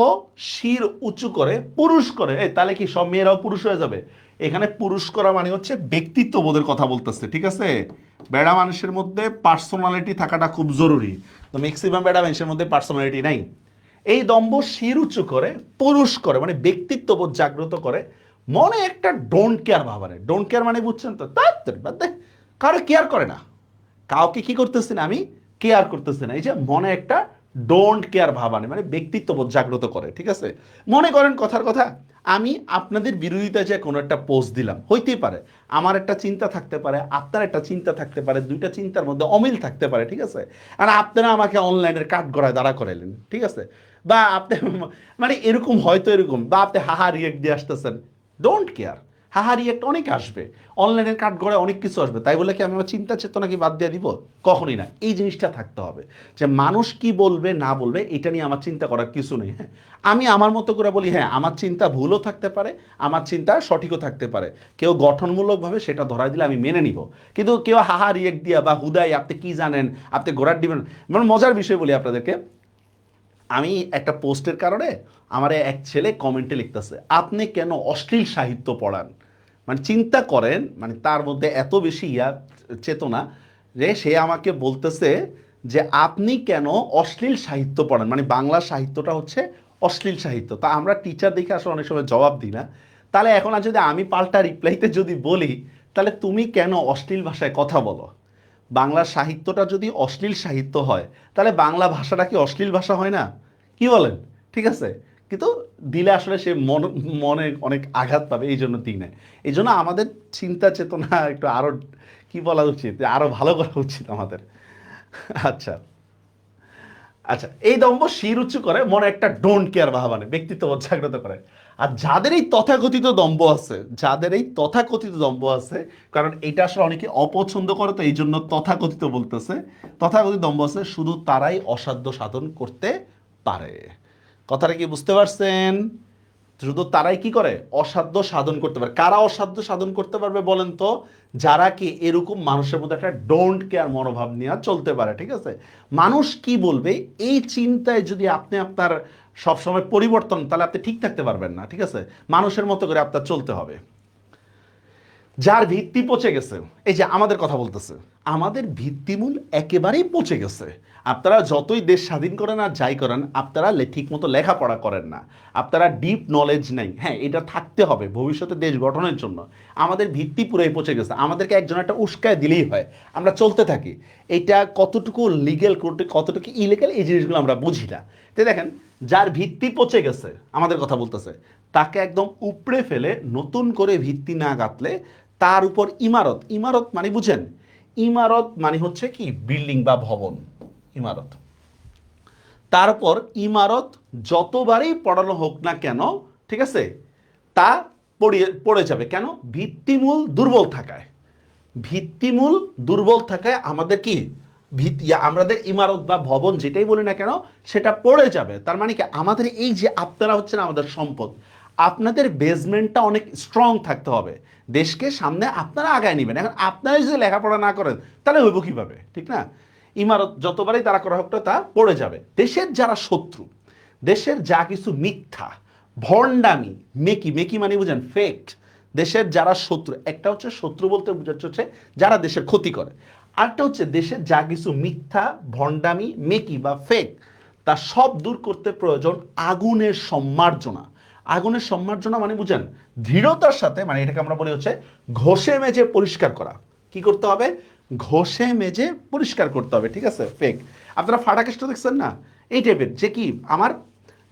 শির উঁচু করে পুরুষ করে। তাহলে কি সব মেয়েরাও পুরুষ হয়ে যাবে? এখানে পুরুষ করা মানে হচ্ছে ব্যক্তিত্ব বোধের কথা বলতেছে, ঠিক আছে। বেড়া মানুষের মধ্যে পার্সোনালিটি থাকাটা খুব জরুরি, তো ম্যাক্সিমাম বেড়া মানুষের মধ্যে পার্সোনালিটি নাই। এই দম্ভ শির উঁচু করে পুরুষ করে মানে ব্যক্তিত্ব বোধ জাগ্রত করে, মনে একটা ডোন্ট কেয়ার ভাব আনে। ডোন্ট কেয়ার মানে বুঝছেন তো, কারো কেয়ার করে না, কাউকে কি করতেছি না আমি, কেয়ার করতেছি না। এই যে মনে একটা ডোন্ট কেয়ার ভাব আনে মানে ব্যক্তিত্ববোধ জাগ্রত করে, ঠিক আছে। মনে করেন কথার কথা, আমি আপনাদের বিরোধিতায় যে কোনো একটা পোস্ট দিলাম, হইতেই পারে আমার একটা চিন্তা থাকতে পারে, আপনার একটা চিন্তা থাকতে পারে, দুইটা চিন্তার মধ্যে অমিল থাকতে পারে, ঠিক আছে। আর আপনারা আমাকে অনলাইনের কাঠ গড়ায় দাঁড়া করাইলেন, ঠিক আছে, বা আপনি মানে এরকম হয়তো এরকম, বা আপনি হাহা রিয়েক্ট দিয়ে আসতেছেন, ডোন্ট কেয়ার। হাহা রিয়েক্ট অনেক আসবে, অনলাইনের কাঠ গড়ায় অনেক কিছু আসবে, তাই বলে কি আমি আমার চিন্তা চেতনা কি বাদ দিয়ে দিব? কখনই না। এই জিনিসটা থাকতে হবে যে মানুষ কি বলবে না বলবে এটা নিয়ে আমার চিন্তা করার কিছু নেই। হ্যাঁ, আমি আমার মতো করে বলি, হ্যাঁ আমার চিন্তা ভুলও থাকতে পারে, আমার চিন্তা সঠিকও থাকতে পারে, কেউ গঠনমূলকভাবে সেটা ধরাই দিলে আমি মেনে নিব। কিন্তু কেউ হাহা রিয়েক্ট দিয়া বা হুদাই আপনি কি জানেন, আপনি ঘোরার দিবেন। মানে মজার বিষয় বলি আপনাদেরকে, আমি একটা পোস্টের কারণে আমার এক ছেলে কমেন্টে লিখতেছে, আপনি কেন অশ্লীল সাহিত্য পড়ান? মানে চিন্তা করেন, মানে তার মধ্যে এত বেশি চেতনা যে সে আমাকে বলতেছে যে আপনি কেন অশ্লীল সাহিত্য পড়ান, মানে বাংলা সাহিত্যটা হচ্ছে অশ্লীল সাহিত্য। তা আমরা টিচার দেখে আসলে অনেক সময় জবাব দিই না। তাহলে এখন আর যদি আমি পাল্টা রিপ্লাইতে যদি বলি, তাহলে তুমি কেন অশ্লীল ভাষায় কথা বলো? বাংলা সাহিত্যটা যদি অশ্লীল সাহিত্য হয়, তাহলে বাংলা ভাষাটা কি অশ্লীল ভাষা হয় না? কি বলেন? ঠিক আছে, কিন্তু দিলে আসলে সে মনে অনেক আঘাত পাবে, এই জন্য দিই না। এই জন্য আমাদের চিন্তা চেতনা একটু আরো কি বলা উচিত, আরো ভালো করা উচিত আমাদের। আচ্ছা, আচ্ছা, এই দম্ভ শির উঁচু করে মনে একটা ডোন্ট কেয়ার ভাব আনে, ব্যক্তিত্ব জাগ্রত করে। আর যাদের এই তথাকথিত দম্ভ আছে, যাদের এই তথাকথিত দম্ভ আছে, কারণ এটা আসলে অনেকে অপছন্দ করে, তো এই জন্য তথাকথিত বলতেছে, তথাকথিত দম্ভ আছে, শুধু তারাই অসাধ্য সাধন করতে পারে। কথাটা কি বুঝতে পারছেন? শুধু তারাই কি করে, অসাধ্য সাধন করতে পারে। কারা অসাধ্য সাধন করতে পারবে বলেন তো? যারা কি এরকম মানুষের মধ্যে একটা ডোন্ট কেয়ার মনোভাব নিয়ে চলতে পারে, ঠিক আছে। মানুষ কি বলবে এই চিন্তায় যদি আপনি আপনার সবসময় পরিবর্তন, তাহলে আপনি ঠিক থাকতে পারবেন না, ঠিক আছে। মানুষের মতো করে আপনার চলতে হবে। যার ভিত্তি পচে গেছে, এই যে আমাদের কথা বলতেছে, আমাদের ভিত্তিমূল একেবারেই পচে গেছে। আপনারা যতই দেশ স্বাধীন করেন আর যাই করেন, আপনারা ঠিক মতো লেখাপড়া করেন না, আপনারা ডিপ নলেজ নেই। হ্যাঁ, এটা থাকতে হবে ভবিষ্যতে দেশ গঠনের জন্য। আমাদের ভিত্তি পুরাই পচে গেছে, আমাদেরকে একজন একটা উস্কায় দিলেই হয়, আমরা চলতে থাকি। এটা কতটুকু লিগেল, কতটুকু ইলিগাল, এই জিনিসগুলো আমরা বুঝি না। তো দেখেন, যার ভিত্তি পচে গেছে, আমাদের কথা বলতেছে, তাকে একদম উপড়ে ফেলে নতুন করে ভিত্তি না গাঁথলে তার উপর ইমারত, ইমারত মানে বুঝেন, ইমারত মানে হচ্ছে কি বিল্ডিং বা ভবন, ইমারত। তারপর ইমারত যতবারই পড়ানো হোক না কেন, ঠিক আছে, তা পড়ে যাবে। কেন? ভিত্তিমূল দুর্বল থাকায়। ভিত্তিমূল দুর্বল থাকায় আমাদের কি আমাদের ইমারত বা ভবন যেটাই বলি না কেন সেটা পড়ে যাবে। তার মানে কি, আমাদের এই যে আপনারা হচ্ছেন আমাদের সম্পদ, আপনাদের বেসমেন্টটা অনেক স্ট্রং থাকতে হবে, দেশকে সামনে আপনারা আগায় নেবেন। এখন আপনারা যদি লেখাপড়া না করেন তাহলে হইব কিভাবে, ঠিক না? ইমারত যতবারই তারা করা হোক তা পড়ে যাবে। দেশের যারা শত্রু, দেশের যা কিছু মিথ্যা, ভণ্ডামি, মেকি, মেকি মানে বুঝেন ফেক, দেশের যারা শত্রু, একটা হচ্ছে শত্রু বলতে বোঝাচ্ছে হচ্ছে যারা দেশের ক্ষতি করে, আরেকটা হচ্ছে দেশের যা কিছু মিথ্যা, ভণ্ডামি, মেকি বা ফেক, তা সব দূর করতে প্রয়োজন আগুনের সম্মার্জনা। আগুনের সম্মার্জনা মানে বুঝেন দৃঢ়তার সাথে, মানে এটাকে আমরা বলি হচ্ছে ঘষে মেজে পরিষ্কার করা। কি করতে হবে? ঘষে মেজে পরিষ্কার করতে হবে, ঠিক আছে? ফেক আপনারা ফাটা কেষ্ট দেখছেন না, এই টাইপের যে কি আমার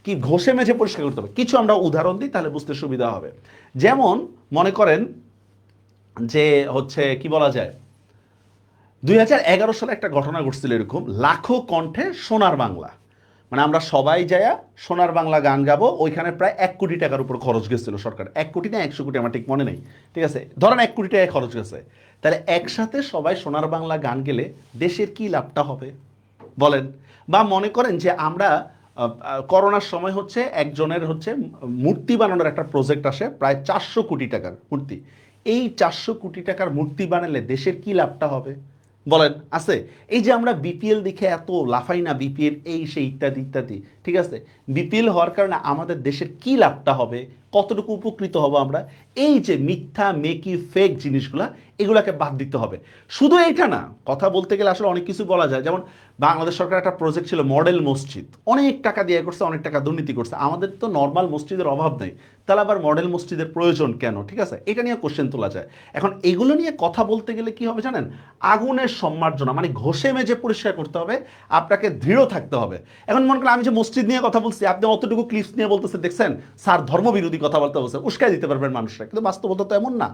কি ঘষে মেজে পরিষ্কার করতে হবে। কিছু আমরা উদাহরণ দিই তাহলে বুঝতে সুবিধা হবে। যেমন মনে করেন যে হচ্ছে কি বলা যায়, 2011 সালে একটা ঘটনা ঘটছিল এরকম, লাখো কণ্ঠে সোনার বাংলা, মানে আমরা সবাই যায়া সোনার বাংলা গান গাবো, ওইখানে প্রায় 1 কোটি টাকার উপর খরচ গেছিল সরকার, 1 কোটি না 100 কোটি আমার ঠিক মনে নেই, ঠিক আছে, ধরেন 1 কোটি টাকা খরচ গেছে। তাহলে একসাথে সবাই সোনার বাংলা গান গেলে দেশের কি লাভটা হবে বলেন? বা মনে করেন যে আমরা করোনার সময় হচ্ছে একজনের হচ্ছে মূর্তি বানানোর একটা প্রজেক্ট আসে, প্রায় 400 কোটি টাকার মূর্তি। এই 400 কোটি টাকার মূর্তি বানালে দেশের কি লাভটা হবে বলেন? আছে? এই যে আমরা বিপিএল দেখে এত লাফাই না, বিপিএল এই সেই ইত্যাদি ইত্যাদি, ঠিক আছে, বিপিএল হওয়ার কারণে আমাদের দেশের কি লাভটা হবে, কতটুকু উপকৃত হব আমরা, এই যে মিথ্যা মেকি ফেক জিনিসগুলা, এগুলাকে বাদ দিতে হবে। শুধু এইটা না, কথা বলতে গেলে আসলে অনেক কিছু বলা যায়। যেমন বাংলাদেশ সরকার একটা প্রজেক্ট ছিল মডেল মসজিদ, অনেক টাকা দিয়ে করছে, অনেক টাকা দুর্নীতি করছে। আমাদের তো নর্মাল মসজিদের অভাব নেই, তাহলে আবার মডেল মসজিদের প্রয়োজন কেন? ঠিক আছে, এটা নিয়ে কোশ্চেন তোলা যায়। এখন এগুলো নিয়ে কথা বলতে গেলে কি হবে জানেন? আগুনের সম্মার্জনা মানে ঘষে মেজে পরিষ্কার করতে হবে, আপনাকে দৃঢ় থাকতে হবে। এখন মনে করেন আমি যে মসজিদ নিয়ে কথা বলছি, আপনি অতটুকু ক্লিপস নিয়ে বলতেছেন, দেখছেন স্যার ধর্মবিরোধী কথা বলতে বলছে, উস্কাই দিতে পারবেন মানুষরা, কিন্তু বাস্তবতা তো এমন না।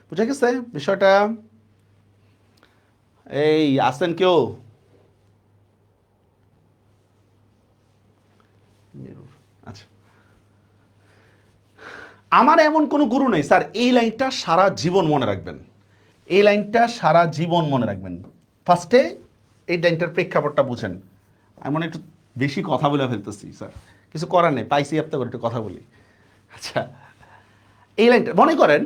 বুঝা গেছে বিষয়টা? এই আসেন কেউ? আচ্ছা, আমার এমন কোনো গুরু নেই স্যার, এই লাইনটা সারা জীবন মনে রাখবেন, এই লাইনটা সারা জীবন মনে রাখবেন। ফার্স্টে এই লাইনটার প্রেক্ষাপটটা বুঝেন। আমি মনে একটু বেশি কথা বলে ফেলতেছি স্যার, কিছু করার নেই, পাইছি আপনি করে একটু কথা বলি। আচ্ছা, এই লাইনটা মনে করেন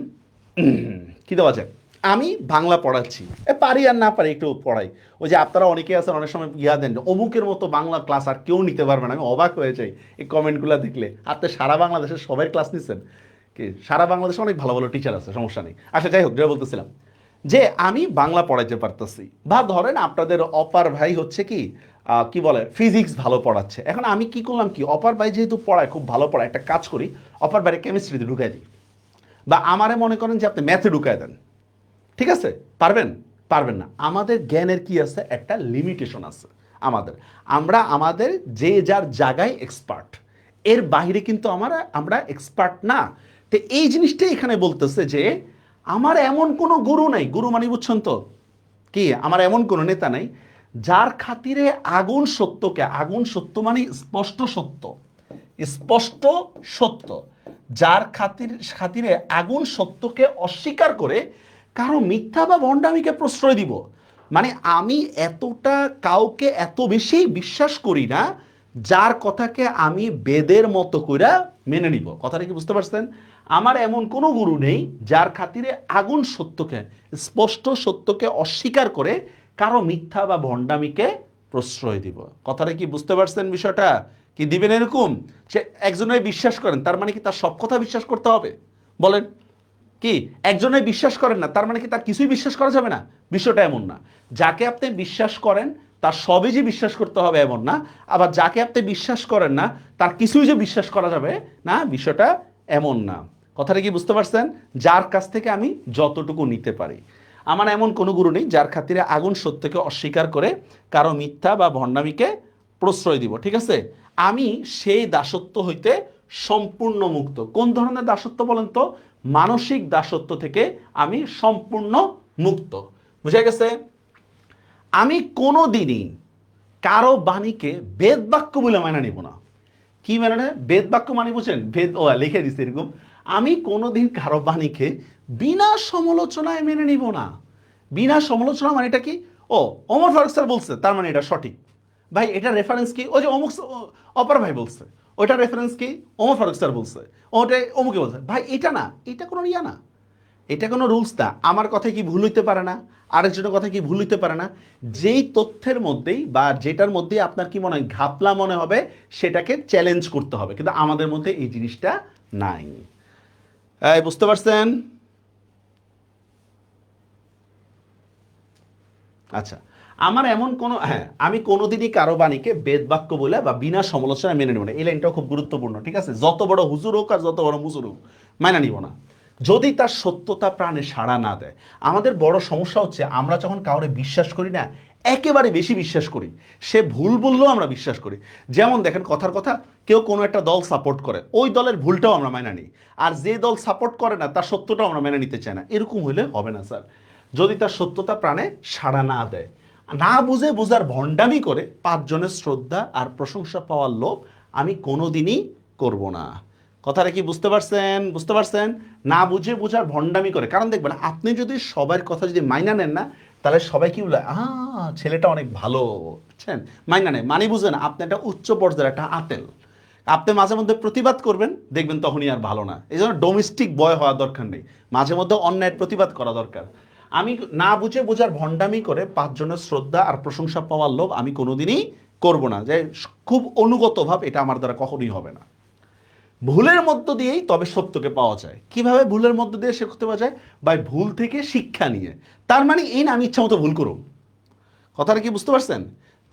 কি দেওয়া যায়, আমি বাংলা পড়াচ্ছি, পারি আর না পারি একটু পড়াই। ওই যে আপনারা অনেকে আছেন অনেক সময় ইয়া দেন, অমুকের মতো বাংলা ক্লাস আর কেউ নিতে পারবে না, আমি অবাক হয়ে যাই এই কমেন্টগুলো দেখলে। আপনি সারা বাংলাদেশের সবাই ক্লাস নিচ্ছেন কি? সারা বাংলাদেশে অনেক ভালো ভালো টিচার আছে, সমস্যা নেই। আচ্ছা যাই হোক, যেটা বলতেছিলাম যে আমি বাংলা পড়াইতে পারতেছি, বা ধরেন আপনাদের অপার ভাই হচ্ছে কি কি বলে ফিজিক্স ভালো পড়াচ্ছে। এখন আমি কি করলাম, কি অপার ভাই যেহেতু পড়ায় খুব ভালো পড়ায়, একটা কাজ করি, অপার ভাইরে কেমিস্ট্রিতে ঢুকাই দিই, বা আমারে মনে করেন যে আপনি ম্যাথে ঢুকায় দেন, ঠিক আছে? পারবেন? পারবেন না। আমাদের জ্ঞানের কি আছে, একটা লিমিটেশন আছে আমাদের। আমরা আমাদের যে যার জায়গায় এক্সপার্ট, এর বাইরে কিন্তু আমরা এক্সপার্ট না। তো এই জিনিসটাই এখানে বলতেছে যে আমার এমন কোনো গুরু নাই, গুরু মানে বুঝছেন তো কি, আমার এমন কোনো নেতা নাই যার খাতিরে আগুন সত্যকে, আগুন সত্য মানে স্পষ্ট সত্য, স্পষ্ট সত্য, যার খাতিরে আগুন সত্যকে অস্বীকার করে কারো মিথ্যা বা ভণ্ডামিকে প্রশ্রয় দিব। মানে আমি এতটা কাউকে এত বেশি বিশ্বাস করি না যার কথাকে আমি বেদের মতো কইরা মেনে নিব। কথাটা কি বুঝতে পারছেন? আমার এমন কোনো গুরু নেই যার খাতিরে আগুন সত্যকে, স্পষ্ট সত্যকে অস্বীকার করে কারো মিথ্যা বা ভণ্ডামিকে প্রশ্রয় দিব। কথাটা কি বুঝতে পারছেন বিষয়টা? কি দিবেন এরকম সে একজনের বিশ্বাস করেন তার মানে কি তার সব কথা বিশ্বাস করতে হবে বলেন? কি একজনে বিশ্বাস করেন না তার মানে কি তার কিছুই বিশ্বাস করা যাবে না? বিষয়টা এমন না। যাকে আপনি বিশ্বাস করেন তার সবই যে বিশ্বাস করতে হবে এমন না, আবার যাকে আপনি বিশ্বাস করেন না তার কিছুই যে বিশ্বাস করা যাবে না, বিষয়টা এমন না। কথাটা কি বুঝতে পারছেন? যার কাছ থেকে আমি যতটুকু নিতে পারি। আমার এমন কোনো গুরু নেই যার খাতিরে আগুন সত্যকে অস্বীকার করে কারো মিথ্যা বা ভণ্ডামিকে প্রশ্রয় দিব, ঠিক আছে? আমি সেই দাসত্ব হইতে সম্পূর্ণ মুক্ত। কোন ধরনের দাসত্ব বলেন তো? মানসিক দাসত্ব থেকে আমি সম্পূর্ণ মুক্ত। বুঝা গেছে? আমি কোনো দিনই কারো বাণীকে বেদ বাক্য বলে মানা নিব না। কি মানে না বেদ বাক্য মানে বুঝছেন? বেদ ও লিখে দিচ্ছে এরকম, আমি কোনোদিন কারো বাণীকে বিনা সমালোচনায় মেনে নিব না। বিনা সমালোচনা মানে এটা কি? ও ওমর ফারুক স্যার বলছে তার মানে এটা সঠিক। ভাই এটা রেফারেন্স কি? ওই যে অমুক অপর ভাই বলছে, ওইটা রেফারেন্স কি? ওমর ফারুক স্যার বলছে, ওটা অমুকে বলছে। ভাই এটা না, এটা কোনো ইয়া না, এটা কোনো রুলস না। আমার কথা কি ভুল হইতে পারে না? আরেকজনের কথা কি ভুল হইতে পারে না? যেই তথ্যের মধ্যেই বা যেটার মধ্যেই আপনার কি মনে হয় ঘাপলা মনে হবে, সেটাকে চ্যালেঞ্জ করতে হবে, কিন্তু আমাদের মধ্যে এই জিনিসটা নাই। এই বুঝতে পারছেন? আচ্ছা, আমার এমন কোনো, হ্যাঁ, আমি কোনোদিনই কারো বাণীকে বেদ বাক্য বলে বা বিনা সমালোচনায় মেনে নেব না। এই লাইনটাও খুব গুরুত্বপূর্ণ, ঠিক আছে? যত বড় হুজুর হোক আর যত বড় মুজুর হোক, মানা নিব না যদি তার সত্যতা প্রাণে সাড়া না দেয়। আমাদের বড় সমস্যা হচ্ছে আমরা যখন কাউরে বিশ্বাস করি না, একেবারে বেশি বিশ্বাস করি, সে ভুল বললেও আমরা বিশ্বাস করি। যেমন দেখেন, কথার কথা, কেউ কোনো একটা দল সাপোর্ট করে, ওই দলের ভুলটাও আমরা মানা নিই, আর যে দল সাপোর্ট করে না তার সত্যটাও আমরা মেনে নিতে চাই না। এরকম হইলে হবে না স্যার। যদি তার সত্যতা প্রাণে সাড়া না দেয়, না বুঝে বুঝার ভণ্ডামি করে পাঁচজনের শ্রদ্ধা আর প্রশংসা পাওয়ার লোভ আমি কোনোদিনই করব না। কথাটা কি বুঝতে পারছেন? বুঝতে পারছেন? না বুঝে বুঝার ভণ্ডামি করে। কারণ দেখবেন, আপনি যদি সবার কথা যদি মাইনা নেন না, তাহলে সবাই কি বলে, ছেলেটা অনেক ভালো, বুঝছেন? মাইনা নেয় মানে বুঝেন আপনি একটা উচ্চ পর্যায়ের একটা আতেল। আপনি মাঝে মধ্যে প্রতিবাদ করবেন, দেখবেন তখনই আর ভালো না। এই জন্য ডোমেস্টিক বয় হওয়ার দরকার নেই, মাঝে মধ্যে অন্যায়ের প্রতিবাদ করা দরকার। আমি না বুঝে বোঝার ভণ্ডামি করে পাঁচজনের শ্রদ্ধা আর প্রশংসা পাওয়ার লোভ আমি কোনোদিনই করব না। যে খুব অনুগত ভাব, এটা আমার দ্বারা কখনোই হবে না। ভুলের মধ্য দিয়েই তবে সত্যকে পাওয়া যায়। কিভাবে ভুলের মধ্য দিয়ে সে করতে পাওয়া যায়? ভাই, ভুল থেকে শিক্ষা নিয়ে। তার মানে এই না আমি ইচ্ছা মতো ভুল করব। কথাটা কি বুঝতে পারছেন?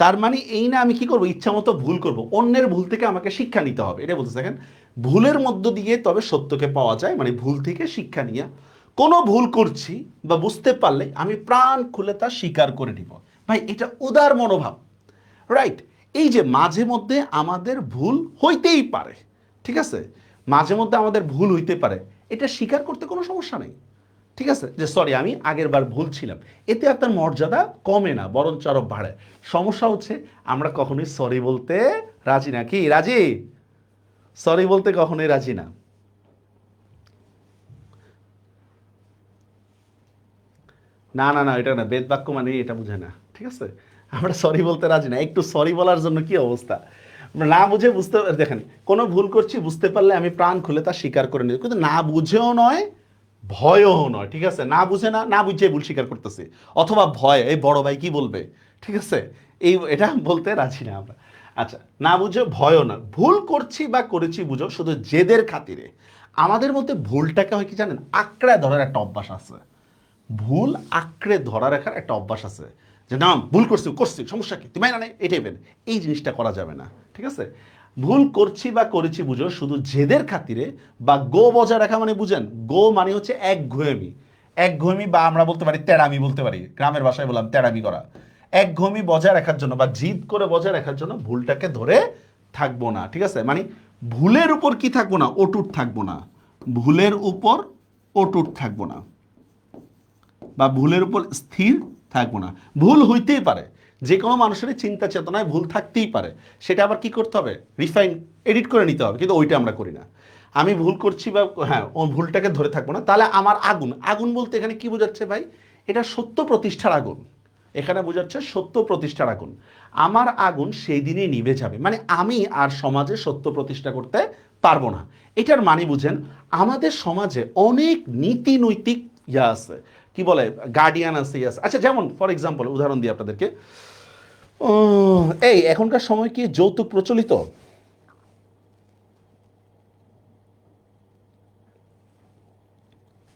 তার মানে এই না আমি কি করব, ইচ্ছা মতো ভুল করব। অন্যের ভুল থেকে আমাকে শিক্ষা নিতে হবে, এটা বলতে দেখেন। ভুলের মধ্য দিয়ে তবে সত্যকে পাওয়া যায়, মানে ভুল থেকে শিক্ষা নিয়ে কোনো ভুল করছি বা বুঝতে পারলে আমি প্রাণ খুলে তা স্বীকার করে নিব। ভাই, এটা উদার মনোভাব, রাইট? এই যে মাঝে মধ্যে আমাদের ভুল হইতেই পারে, ঠিক আছে, মাঝে মধ্যে আমাদের ভুল হইতে পারে, এটা স্বীকার করতে কোনো সমস্যা নেই। ঠিক আছে, যে সরি আমি আগের বার ভুল ছিলাম, এতে আপনার মর্যাদা কমে না, বরঞ্চ আরো বাড়ে। সমস্যা হচ্ছে আমরা কখনোই সরি বলতে রাজি না। কি রাজি? সরি বলতে কখনোই রাজি না। না না না, এটা না, বেদ বাক্য মানে এটা বুঝে না, ঠিক আছে? আমরা সরি বলতে রাজি না। একটু সরি বলার জন্য কি অবস্থা! না বুঝে বুঝতে, দেখেন, কোনো ভুল করছি বুঝতে পারলে আমি প্রাণ খুলে তা স্বীকার করে নিই, কিন্তু না বুঝেও নয়, ভয়ও নয়, ঠিক আছে? না বুঝে না, না বুঝে ভুল স্বীকার করতেছি, অথবা ভয়, এই বড় ভাই কি বলবে, ঠিক আছে, এই এটা বলতে রাজি না আমরা। আচ্ছা, না বুঝে ভয়ও না, ভুল করছি বা করেছি বুঝো শুধু জেদের খাতিরে। আমাদের মধ্যে ভুলটাকে হয় কি জানেন, আঁকড়ায় ধরার একটা অভ্যাস আছে। ভুল আঁকড়ে ধরা রাখার একটা অভ্যাস আছে, যে না ভুল করছি করছি, সমস্যা কি, তুমি না নেই, এটাই বেন। এই জিনিসটা করা যাবে না, ঠিক আছে? ভুল করছি বা করেছি বুঝো শুধু জেদের খাতিরে, বা গো বজায় রাখা মানে বুঝেন, গো মানে হচ্ছে একঘেয়েমি। একঘেয়েমি বা আমরা বলতে পারি তেড়ামি, বলতে পারি গ্রামের ভাষায় বললাম তেড়ামি করা। একঘেয়েমি বজায় রাখার জন্য বা জিদ করে বজায় রাখার জন্য ভুলটাকে ধরে থাকবো না, ঠিক আছে? মানে ভুলের উপর কি থাকবো না, অটুট থাকবো না। ভুলের উপর অটুট থাকবো না, বা ভুলের উপর স্থির থাকবো না। ভুল হইতেই পারে, যে কোনো মানুষেরই চিন্তা চেতনায় ভুল থাকতেই পারে। সেটা আবার কি করতে হবে, রিফাইন, এডিট করে নিতে হবে, কিন্তু ওইটা আমরা করি না। আমি ভুল করছি বা হ্যাঁ ও ভুলটাকে ধরে থাকবো না, তাহলে আমার আগুন, আগুন বলতে এখানে কি বোঝাচ্ছে ভাই? এটা সত্য প্রতিষ্ঠার আগুন। এখানে বোঝাচ্ছে সত্য প্রতিষ্ঠার আগুন। আমার আগুন সেই দিনই নিভে যাবে, মানে আমি আর সমাজে সত্য প্রতিষ্ঠা করতে পারবো না। এটার মানে বুঝেন, আমাদের সমাজে অনেক নীতি নৈতিক ইয়া আছে, কি বলে, গার্ডিয়ান আছে, ইয়াস। আচ্ছা, যেমন ফর এক্সাম্পল উদাহরণ দিই আপনাদেরকে। এই এখনকার সময় কি যৌতুক প্রচলিত?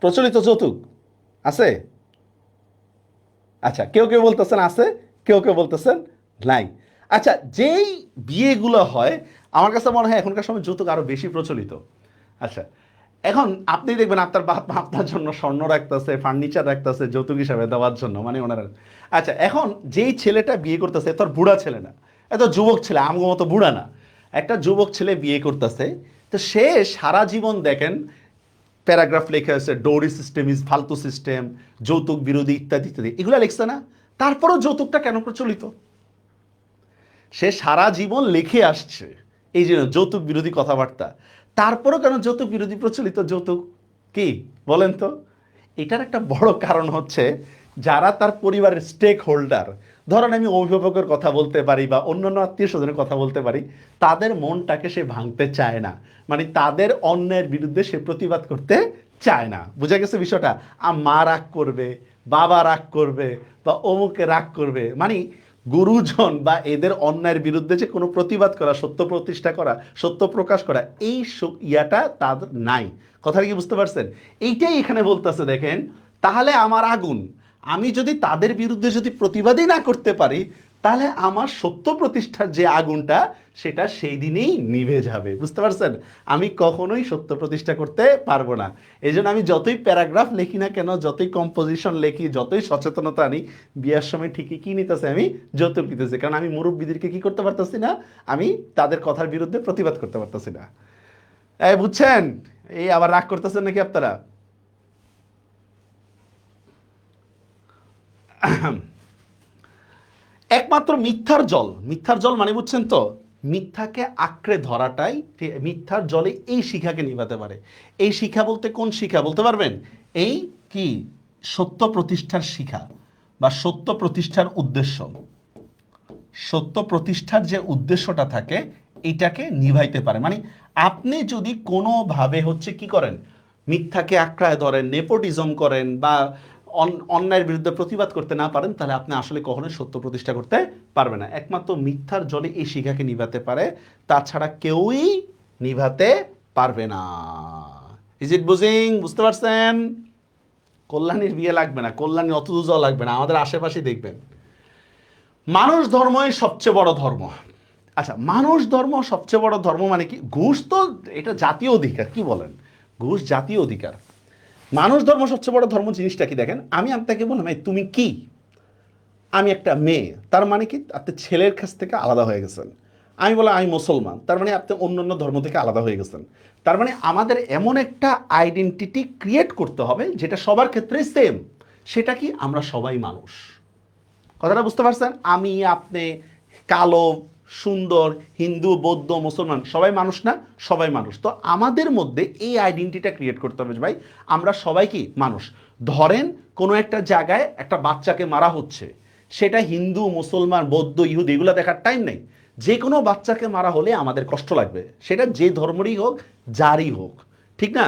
প্রচলিত যৌতুক আছে? আচ্ছা, কেউ কেউ বলতেছেন আছে, কেউ কেউ বলতেছেন নাই। আচ্ছা, যেই বিয়েগুলো হয়, আমার কাছে মনে হয় এখনকার সময় যৌতুক আরো বেশি প্রচলিত। আচ্ছা, এখন আপনি দেখবেন আপনার বাপ মা আপনার জন্য স্বর্ণ রাখতেছে, ফার্নিচার রাখতেছে যৌতুক হিসাবে দেওয়ার জন্য, মানে ওনারা। আচ্ছা, এখন যেই ছেলেটা বিয়ে করতেছে তোর বুড়া ছেলে না, এত যুবক ছেলে, আমগো মতো বুড়া না, একটা যুবক ছেলে বিয়ে করতেছে। তো সে সারা জীবন দেখেন প্যারাগ্রাফ লেখা আছে, ডোরি সিস্টেম ইজ ফালতু সিস্টেম, যৌতুক বিরোধী ইত্যাদি ইত্যাদি, এগুলো লিখছে না? তারপরেও যৌতুকটা কেন প্রচলিত? সে সারা জীবন লিখে আসছে এই যে যৌতুক বিরোধী কথাবার্তা, তারপরও কেন যৌতুক বিরোধী প্রচলিত যৌতুক? কি বলেন তো? এটার একটা বড় কারণ হচ্ছে, যারা তার পরিবারের স্টেক হোল্ডার, ধরেন আমি অভিভাবকের কথা বলতে পারি বা অন্যান্য আত্মীয় স্বজনের কথা বলতে পারি, তাদের মনটাকে সে ভাঙতে চায় না, মানে তাদের অন্যের বিরুদ্ধে সে প্রতিবাদ করতে চায় না। বুঝা গেছে বিষয়টা? মা রাগ করবে, বাবা রাগ করবে, বা অমুকে রাগ করবে, মানে গুরুজন বা এদের অন্যায়ের বিরুদ্ধে যে কোনো প্রতিবাদ করা, সত্য প্রতিষ্ঠা করা, সত্য প্রকাশ করা, এই ইয়াটা তাদের নাই। কথাটা কি বুঝতে পারছেন? এইটাই এখানে বলতেছে দেখেন। তাহলে আমার আগুন, আমি যদি তাদের বিরুদ্ধে যদি প্রতিবাদই না করতে পারি, তাহলে আমার সত্য প্রতিষ্ঠার যে আগুনটা সেটা সেই দিনেই নিভে যাবে। বুঝতে পারছেন? আমি কখনোই সত্য প্রতিষ্ঠা করতে পারবো না। এই জন্য আমি যতই প্যারাগ্রাফ লিখি না কেন, যতই কম্পোজিশন লিখি, যতই সচেতনতা আনি, বিয়ার সময় ঠিকই কি নিতেছে, আমি যৌতুক নিতেছি। কারণ আমি মুরব্বীদেরকে কি করতে পারতেছি না, আমি তাদের কথার বিরুদ্ধে প্রতিবাদ করতে পারতেছি না। এই বুঝছেন? এই আবার রাগ করতেছেন নাকি আপনারা? একমাত্র মিথ্যার জল মানে বুঝছেন তো, মিথ্যাকে আঁকড়ে ধরাটাই মিথ্যার জলে এই শিখাকে নিভাতে পারে। এই শিখা বলতে কোন শিখা বলতে পারবেন? এই কি সত্য প্রতিষ্ঠার শিখা বা সত্য প্রতিষ্ঠার উদ্দেশ্য, সত্য প্রতিষ্ঠার যে উদ্দেশ্যটা থাকে এটাকে নিভাইতে পারে। মানে আপনি যদি কোনোভাবে হচ্ছে কি করেন, মিথ্যাকে আঁকড়ায় ধরেন, নেপোটিজম করেন বা অন্যায়ের বিরুদ্ধে প্রতিবাদ করতে না পারেন, তাহলে আপনি আসলে কখনোই সত্য প্রতিষ্ঠা করতে পারবেন না। একমাত্র মিথ্যার জলে এই শিখাকে নিভাতে পারে, তাছাড়া কেউই নিভাতে পারবে না। ইজ ইট বুঝিং? বুঝতে পারছেন? কল্যাণীর বিয়ে লাগবে না, কল্যাণী অত দূর যাওয়া লাগবে না, আমাদের আশেপাশে দেখবেন মানুষ ধর্মই সবচেয়ে বড় ধর্ম। আচ্ছা, মানুষ ধর্ম সবচেয়ে বড় ধর্ম মানে কি? ঘুষ তো এটা জাতীয় অধিকার, কি বলেন? ঘুষ জাতীয় অধিকার। মানুষ ধর্ম সবচেয়ে বড় ধর্ম জিনিসটা কি দেখেন, আমি আপনাকে বললাম এই তুমি কি, আমি একটা মেয়ে, তার মানে কি আপনি ছেলের কাছ থেকে আলাদা হয়ে গেছেন। আমি বললাম আমি মুসলমান, তার মানে আপনি অন্য অন্য ধর্ম থেকে আলাদা হয়ে গেছেন। তার মানে আমাদের এমন একটা আইডেন্টিটি ক্রিয়েট করতে হবে যেটা সবার ক্ষেত্রে সেম। সেটা কি? আমরা সবাই মানুষ। কথাটা বুঝতে পারছেন? আমি, আপনি, কালো, সুন্দর, হিন্দু, বৌদ্ধ, মুসলমান, সবাই মানুষ না? সবাই মানুষ। তো আমাদের মধ্যে এই আইডেন্টিটিটা ক্রিয়েট করতে হবে যে ভাই আমরা সবাই কি মানুষ। ধরেন কোনো একটা জায়গায় একটা বাচ্চাকে মারা হচ্ছে, সেটা হিন্দু, মুসলমান, বৌদ্ধ, ইহুদি এগুলো দেখার টাইম নেই। যে কোনো বাচ্চাকে মারা হলে আমাদের কষ্ট লাগবে, সেটা যে ধর্মেরই হোক, যারই হোক, ঠিক না?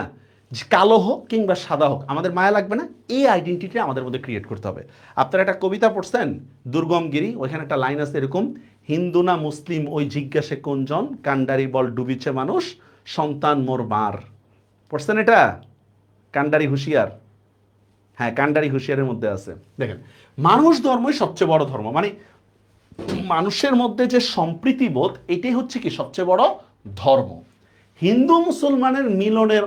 কালো হোক কিংবা সাদা হোক, আমাদের মায়া লাগবে না? এই আইডেন্টিটি আমাদের মধ্যে ক্রিয়েট করতে হবে। আপনারা একটা কবিতা পড়ছেন দুর্গমগিরি, ওইখানে একটা লাইন আছে এরকম, হিন্দু না মুসলিম ওই জিজ্ঞাসে কোনজন, কান্ডারি বল ডুবিছে মানুষ, সন্তান মোর মার। পড়ছেন এটা? কান্ডারি হুঁশিয়ার। হ্যাঁ, কান্ডারি হুঁশিয়ারের মধ্যে আছে। দেখেন, মানুষ ধর্মই সবচেয়ে বড় ধর্ম। মানে মানুষের মধ্যে যে সম্প্রীতিবোধ, এটাই হচ্ছে কি সবচেয়ে বড় ধর্ম। হিন্দু মুসলমানের মিলনের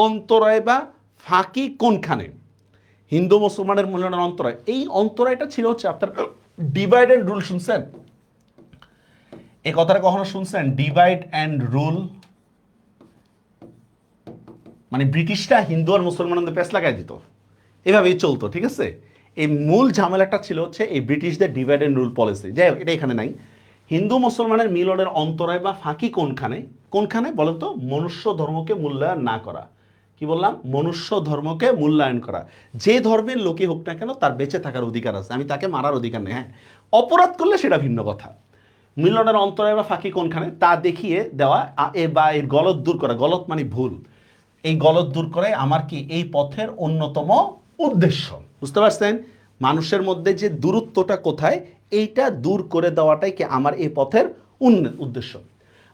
অন্তরায় বা ফাঁকি কোনখানে? হিন্দু মুসলমানের মিলনের অন্তরায়, এই অন্তরায়টা ছিল হচ্ছে আপনার ডিভাইড অ্যান্ড রুল। শুনছেন এই কথাটা কখনো? শুনছেন ডিভাইড অ্যান্ড রুল? মানে ব্রিটিশরা হিন্দু আর মুসলমানদের পেছ লাগাই দিত, এভাবেই চলতো, ঠিক আছে? এই মূল ঝামেলাটা ছিল হচ্ছে এই ব্রিটিশদের ডিভাইড অ্যান্ড রুল পলিসি। যাই হোক, এটা এখানে নাই। হিন্দু মুসলমানের মিলনের অন্তরায় বা ফাঁকি কোনখানে? কোনখানে বলেন তো? মনুষ্য ধর্মকে মূল্যায়ন না করা। কি বললাম? মনুষ্য ধর্মকে মূল্যায়ন করা। যে ধর্মের লোকই হোক না কেন তার বেঁচে থাকার অধিকার আছে, আমি তাকে মারার অধিকার নেই। হ্যাঁ, অপরাধ করলে সেটা ভিন্ন কথা। মিলনের অন্তরায় বা ফাঁকি কোনখানে তা দেখিয়ে দেওয়া, বা এর গলত দূর করা। গলত মানে ভুল। এই গলত দূর করে আমার কি এই পথের অন্যতম উদ্দেশ্য। বুঝতে পারছেন? মানুষের মধ্যে যে দূরত্বটা কোথায়, এইটা দূর করে দেওয়াটাই কি আমার এই পথের উদ্দেশ্য।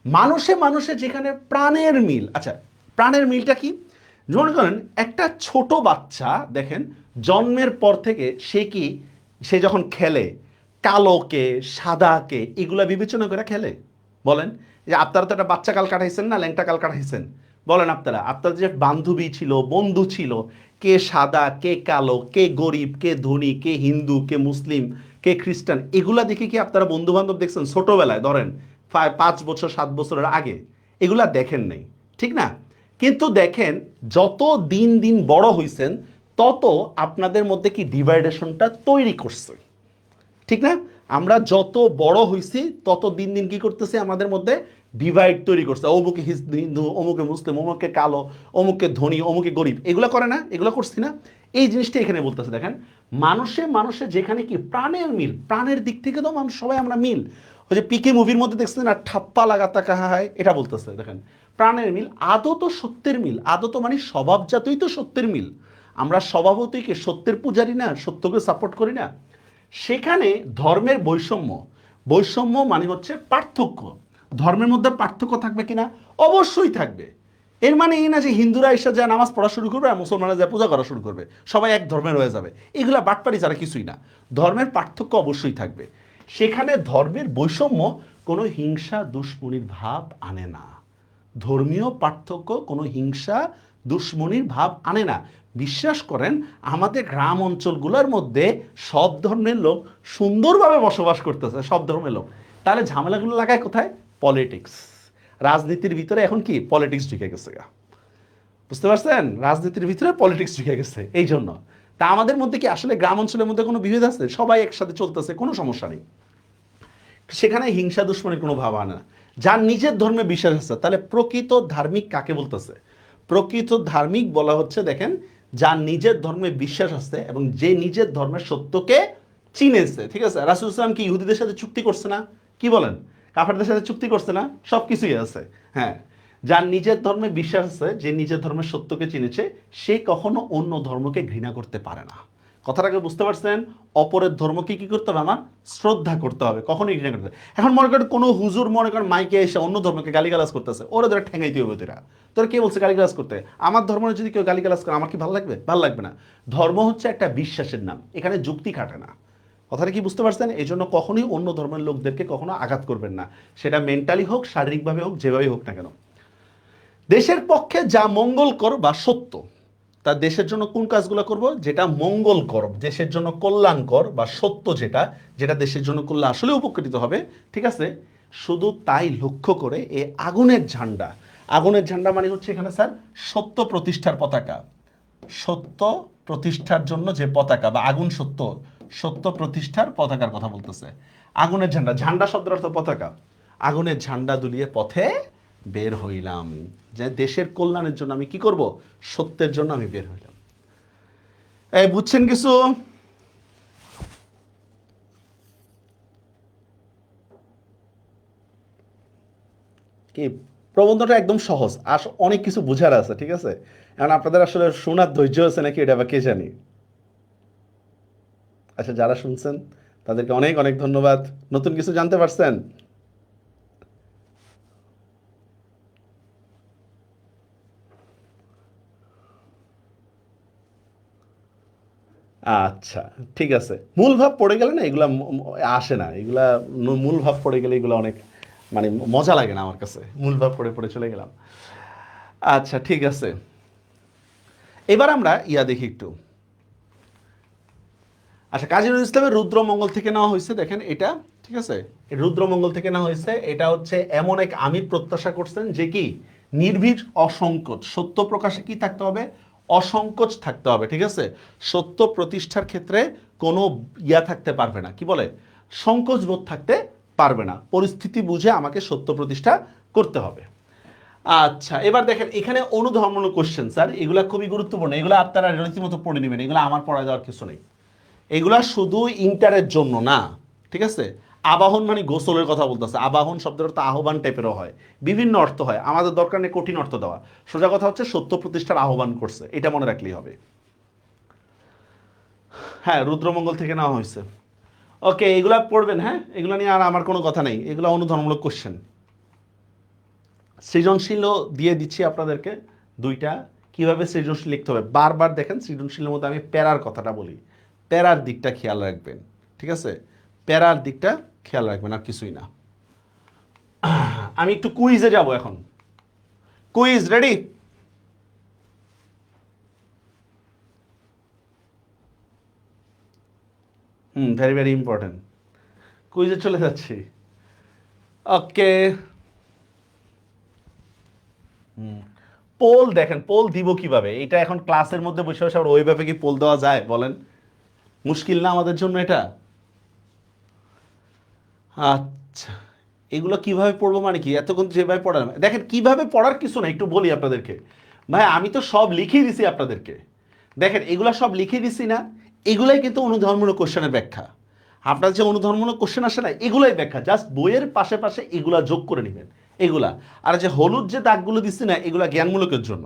মানুষে মানুষে যেখানে প্রাণের মিল। আচ্ছা, প্রাণের মিলটা কি? মনে করেন একটা ছোট বাচ্চা দেখেন, জন্মের পর থেকে সে যখন খেলে, কালোকে সাদাকে এগুলা বিবেচনা করে খেলে। বলেন, যে আপনারা তো একটা বাচ্চা কাল কাটাইছেন না, ল্যাংটা কাল কাটাইছেন? বলেন আপনারা, আপনাদের যে বান্ধবী ছিল, বন্ধু ছিল, কে সাদা, কে কালো, কে গরিব, কে ধনী, কে হিন্দু, কে মুসলিম, কে খ্রিস্টান, এগুলা দেখে কি আপনারা বন্ধু বান্ধব দেখছেন ছোটবেলায়? ধরেন 5 বছর 7 বছরের আগে এগুলা দেখেন নাই, ঠিক না? কিন্তু দেখেন, যত দিন দিন বড় হইছেন তত আপনাদের মধ্যে কি ডিভাইডেশনটা তৈরি করছে, ঠিক না? আমরা যত বড় হইছি তত দিন দিন কি করতেছে আমাদের মধ্যে ডিভাইড তৈরি করছে। অমুকে হিন্দু, অমুকে মুসলিম, অমুকে কালো, অমুকে ধনী, অমুকে গরিব, এগুলো করে না? এগুলো করছি না? এই জিনিসটা এখানে বলতেছে। দেখেন, মানুষে মানুষে যেখানে কি প্রাণের মিল, প্রাণের দিক থেকে তো মানুষ সবাই আমরা মিল। ওই যে পিকে মুভির মধ্যে দেখছেন না, ঠাপ্পা লাগাতা কাহা হয়, এটা বলতেছে। দেখেন, প্রাণের মিল আদৌ তো সত্যের মিল, আদৌ তো মানে স্বভাবজাতই তো সত্যের মিল। আমরা স্বভাবতই কি সত্যের পূজারি না? সত্যকে সাপোর্ট করি না? সেখানে ধর্মের বৈষম্য, বৈষম্য মানে হচ্ছে পার্থক্য। ধর্মের মধ্যে পার্থক্য থাকবে কিনা? অবশ্যই থাকবে। এর মানে এই না যে হিন্দুরা এসে যায় নামাজ পড়া শুরু করবে আর মুসলমানরা যায় পূজা করা শুরু করবে, সবাই এক ধর্মের হয়ে যাবে। এগুলা বাটপারি ছাড়া কিছুই না। ধর্মের পার্থক্য অবশ্যই থাকবে, সেখানে ধর্মের বৈষম্য কোনো হিংসা দুশ্মনির ভাব আনে না। ধর্মীয় পার্থক্য কোনো হিংসা দুশ্মনির ভাব আনে না। বিশ্বাস করেন আমাদের গ্রাম অঞ্চলগুলোর মধ্যে সব ধর্মের লোক সুন্দরভাবে বসবাস করতেছে, সব ধর্মের লোক। তাহলে ঝামেলাগুলো লাগায় কোথায়? পলিটিক্স। রাজনীতির ভিতরে এখন কি পলিটিক্স ঢুকে গেছে গা, বুঝতে পারছেন? রাজনীতির ভিতরে পলিটিক্স ঢুকে গেছে এই জন্য। তা আমাদের মধ্যে কি আসলে গ্রাম অঞ্চলের মধ্যে কোনো বিভেদ আছে? সবাই একসাথে চলতেছে, কোনো সমস্যা নেই। সেখানে হিংসা দুশ্মনের কোনো ভাব আনে না। যার নিজের ধর্মে বিশ্বাস আছে, তাহলে প্রকৃত ধার্মিক কাকে বলতেছে? প্রকৃত ধার্মিক বলা হচ্ছে, দেখেন, যার নিজের ধর্মে বিশ্বাস আছে এবং যে নিজের ধর্মের সত্যকে চিনেছে। ঠিক আছে, রাসূল ইসলাম কি ইহুদিদের সাথে চুক্তি করছে না? কি বলেন? কাফেরদের সাথে চুক্তি করছে না? সব কিছুই আছে। হ্যাঁ, যার নিজের ধর্মে বিশ্বাস আছে, যে নিজের ধর্মের সত্যকে চিনেছে, সে কখনো অন্য ধর্মকে ঘৃণা করতে পারে না। কথাটাকে বুঝতে পারছেন? অপরের ধর্মকে কি করতে হবে? আমার শ্রদ্ধা করতে হবে, কখনোই ঘৃণা করতে হবে। এখন মনে করেন কোনো হুজুর মনে করেন মাইকে এসে অন্য ধর্মকে গালিগালাজ করতেছে, ওরা ধরে ঠেঙাইতে হবে তোরা। তোরা কে বলছে গালিগালাজ করতে? আমার ধর্ম যদি কেউ গালিগালাজ করে আমার কি ভালো লাগবে? ভালো লাগবে না। ধর্ম হচ্ছে একটা বিশ্বাসের নাম, এখানে যুক্তি খাটে না। কথাটা কি বুঝতে পারছেন? এই জন্য কখনোই অন্য ধর্মের লোকদেরকে কখনো আঘাত করবেন না, সেটা মেন্টালি হোক, শারীরিকভাবে হোক, যেভাবেই হোক না কেন। দেশের পক্ষে যা মঙ্গলকর বা সত্য, তার দেশের জন্য কোন কাজগুলো করব? যেটা মঙ্গলকর, দেশের জন্য কল্যাণকর বা সত্য, যেটা যেটা দেশের জন্য করলে আসলে উপকৃত হবে, ঠিক আছে, শুধু তাই লক্ষ্য করে এই আগুনের ঝান্ডা। আগুনের ঝান্ডা মানে হচ্ছে এখানে স্যার সত্য প্রতিষ্ঠার পতাকা। সত্য প্রতিষ্ঠার জন্য যে পতাকা, বা আগুন সত্য, সত্য প্রতিষ্ঠার পতাকার কথা বলতেছে। আগুনের ঝান্ডা, ঝান্ডা শব্দের অর্থ পতাকা। আগুনের ঝান্ডা দুলিয়ে পথে বের হইলাম, যে দেশের কল্যাণের জন্য আমি কি করব? সত্যের জন্য আমি বের হইলাম। এই বুঝছেন কিছু? কি, প্রবন্ধটা একদম সহজ, আর অনেক কিছু বোঝার আছে, ঠিক আছে? এখন আপনাদের আসলে শোনার ধৈর্য আছে নাকি এটা বা কে জানি। আচ্ছা, যারা শুনছেন তাদেরকে অনেক অনেক ধন্যবাদ। নতুন কিছু জানতে পারছেন? আচ্ছা, ঠিক আছে। মূল ভাব পড়ে গেলে না এগুলা আসে না, এগুলা মূল ভাব পড়ে গেলে এগুলো অনেক মানে মজা লাগে না আমার কাছে, মূল ভাব পড়ে পড়ে চলে গেলাম। আচ্ছা, ঠিক আছে। এবার আমরা ইয়া দেখি একটু। আচ্ছা, কাজী নজরুল ইসলামের রুদ্রমঙ্গল থেকে নেওয়া হয়েছে, দেখেন এটা, ঠিক আছে, রুদ্রমঙ্গল থেকে নেওয়া হয়েছে। এটা হচ্ছে এমন এক আমির প্রত্যাশা করছেন যে কি নির্ভীক অসংকোচ, সত্য প্রকাশে কি থাকতে হবে? অসংকোচ থাকতে হবে, ঠিক আছে। সত্য প্রতিষ্ঠার ক্ষেত্রে কোনো ইয়া থাকতে পারবে না, কি বলে, সংকোচ বোধ থাকতে পারবে না। পরিস্থিতি বুঝে আমাকে সত্য প্রতিষ্ঠা করতে হবে। আচ্ছা, এবার দেখেন এখানে অনুধর্মমূলক কোশ্চেন স্যার, এগুলা খুবই গুরুত্বপূর্ণ, এগুলো আপনারা রীতিমতো পড়ে নেবেন, এগুলো আমার পড়া দেওয়ার কিছু নেই। এগুলা শুধু ইন্টারের জন্য না, ঠিক আছে। আবাহন মানে গোসলের কথা বলতেছে, আবাহন শব্দের অর্থ আহ্বান টাইপেরও হয়, বিভিন্ন অর্থ হয়, আমাদের দরকার নেই কঠিন অর্থ দেওয়া। সোজা কথা হচ্ছে সত্য প্রতিষ্ঠার আহ্বান করছে, এটা মনে রাখলেই হবে। হ্যাঁ, রুদ্রমঙ্গল থেকে নেওয়া হয়েছে। ওকে, এগুলা পড়বেন, হ্যাঁ, এগুলো নিয়ে আর আমার কোনো কথা নেই, এগুলো অনুধর্মমূলক কোশ্চেন। সৃজনশীলও দিয়ে দিচ্ছি আপনাদেরকে দুইটা, কিভাবে সৃজনশীল লিখতে হবে। বারবার দেখেন সৃজনশীলের মধ্যে আমি প্যারার কথাটা বলি, প্যারার দিকটা খেয়াল রাখবেন, ঠিক আছে। প্যারার দিকটা খেয়াল রাখবেন, আর কিছুই না। আমি একটু কুইজে যাব এখন। Quiz ready? Very very important. কুইজে চলে যাচ্ছি। ওকে। পোল দেখেন, পোল দিব কিভাবে? এটা এখন ক্লাসের মধ্যে বসে বসে আবার ওইভাবে কি পোল দেওয়া যায় বলেন? মুশকিল না আমাদের জন্য এটা? আচ্ছা, এগুলো কিভাবে পড়বো মানে কি? এতক্ষণ যেভাবে পড়ার, দেখেন কিভাবে পড়ার কিছু না, একটু বলি আপনাদেরকে। ভাই আমি তো সব লিখিয়ে দিছি আপনাদেরকে, দেখেন এগুলা সব লিখে দিছি না? এগুলাই কিন্তু অনুধর্মমূলক কোশ্চেনের ব্যাখ্যা। আপনার যে অনুধর্মমূলক কোশ্চেন আসে না, এগুলাই ব্যাখ্যা, জাস্ট বইয়ের পাশে পাশে এগুলা যোগ করে নেবেন, এগুলা। আর যে হলুদ যে দাগগুলো দিচ্ছি না, এগুলা জ্ঞানমূলকের জন্য।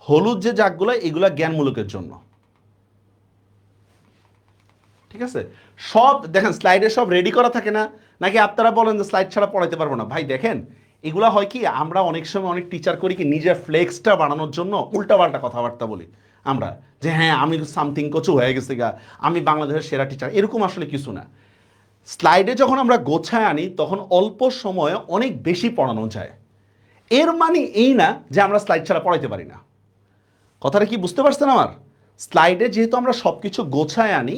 হলুদ যে দাগগুলো, এগুলা জ্ঞানমূলকের জন্য, ঠিক আছে। সব দেখেন স্লাইডে সব রেডি করা থাকে না? নাকি আপনারা বলেন যে স্লাইড ছাড়া পড়াইতে পারবো না? ভাই দেখেন, এগুলা হয় কি, আমরা অনেক সময় অনেক টিচার করি কি নিজের ফ্লেক্সটা বাড়ানোর জন্য উল্টাপাল্টা কথাবার্তা বলি আমরা, যে হ্যাঁ আমি সামথিং কিছু হয়ে গেছে গা, আমি বাংলাদেশের সেরা টিচার, এরকম আসলে কিছু না। স্লাইডে যখন আমরা গোছায় আনি তখন অল্প সময়ে অনেক বেশি পড়ানো যায়। এর মানে এই না যে আমরা স্লাইড ছাড়া পড়াইতে পারি না। কথাটা কি বুঝতে পারছেন আমার? স্লাইডে যেহেতু আমরা সব কিছু গোছায় আনি,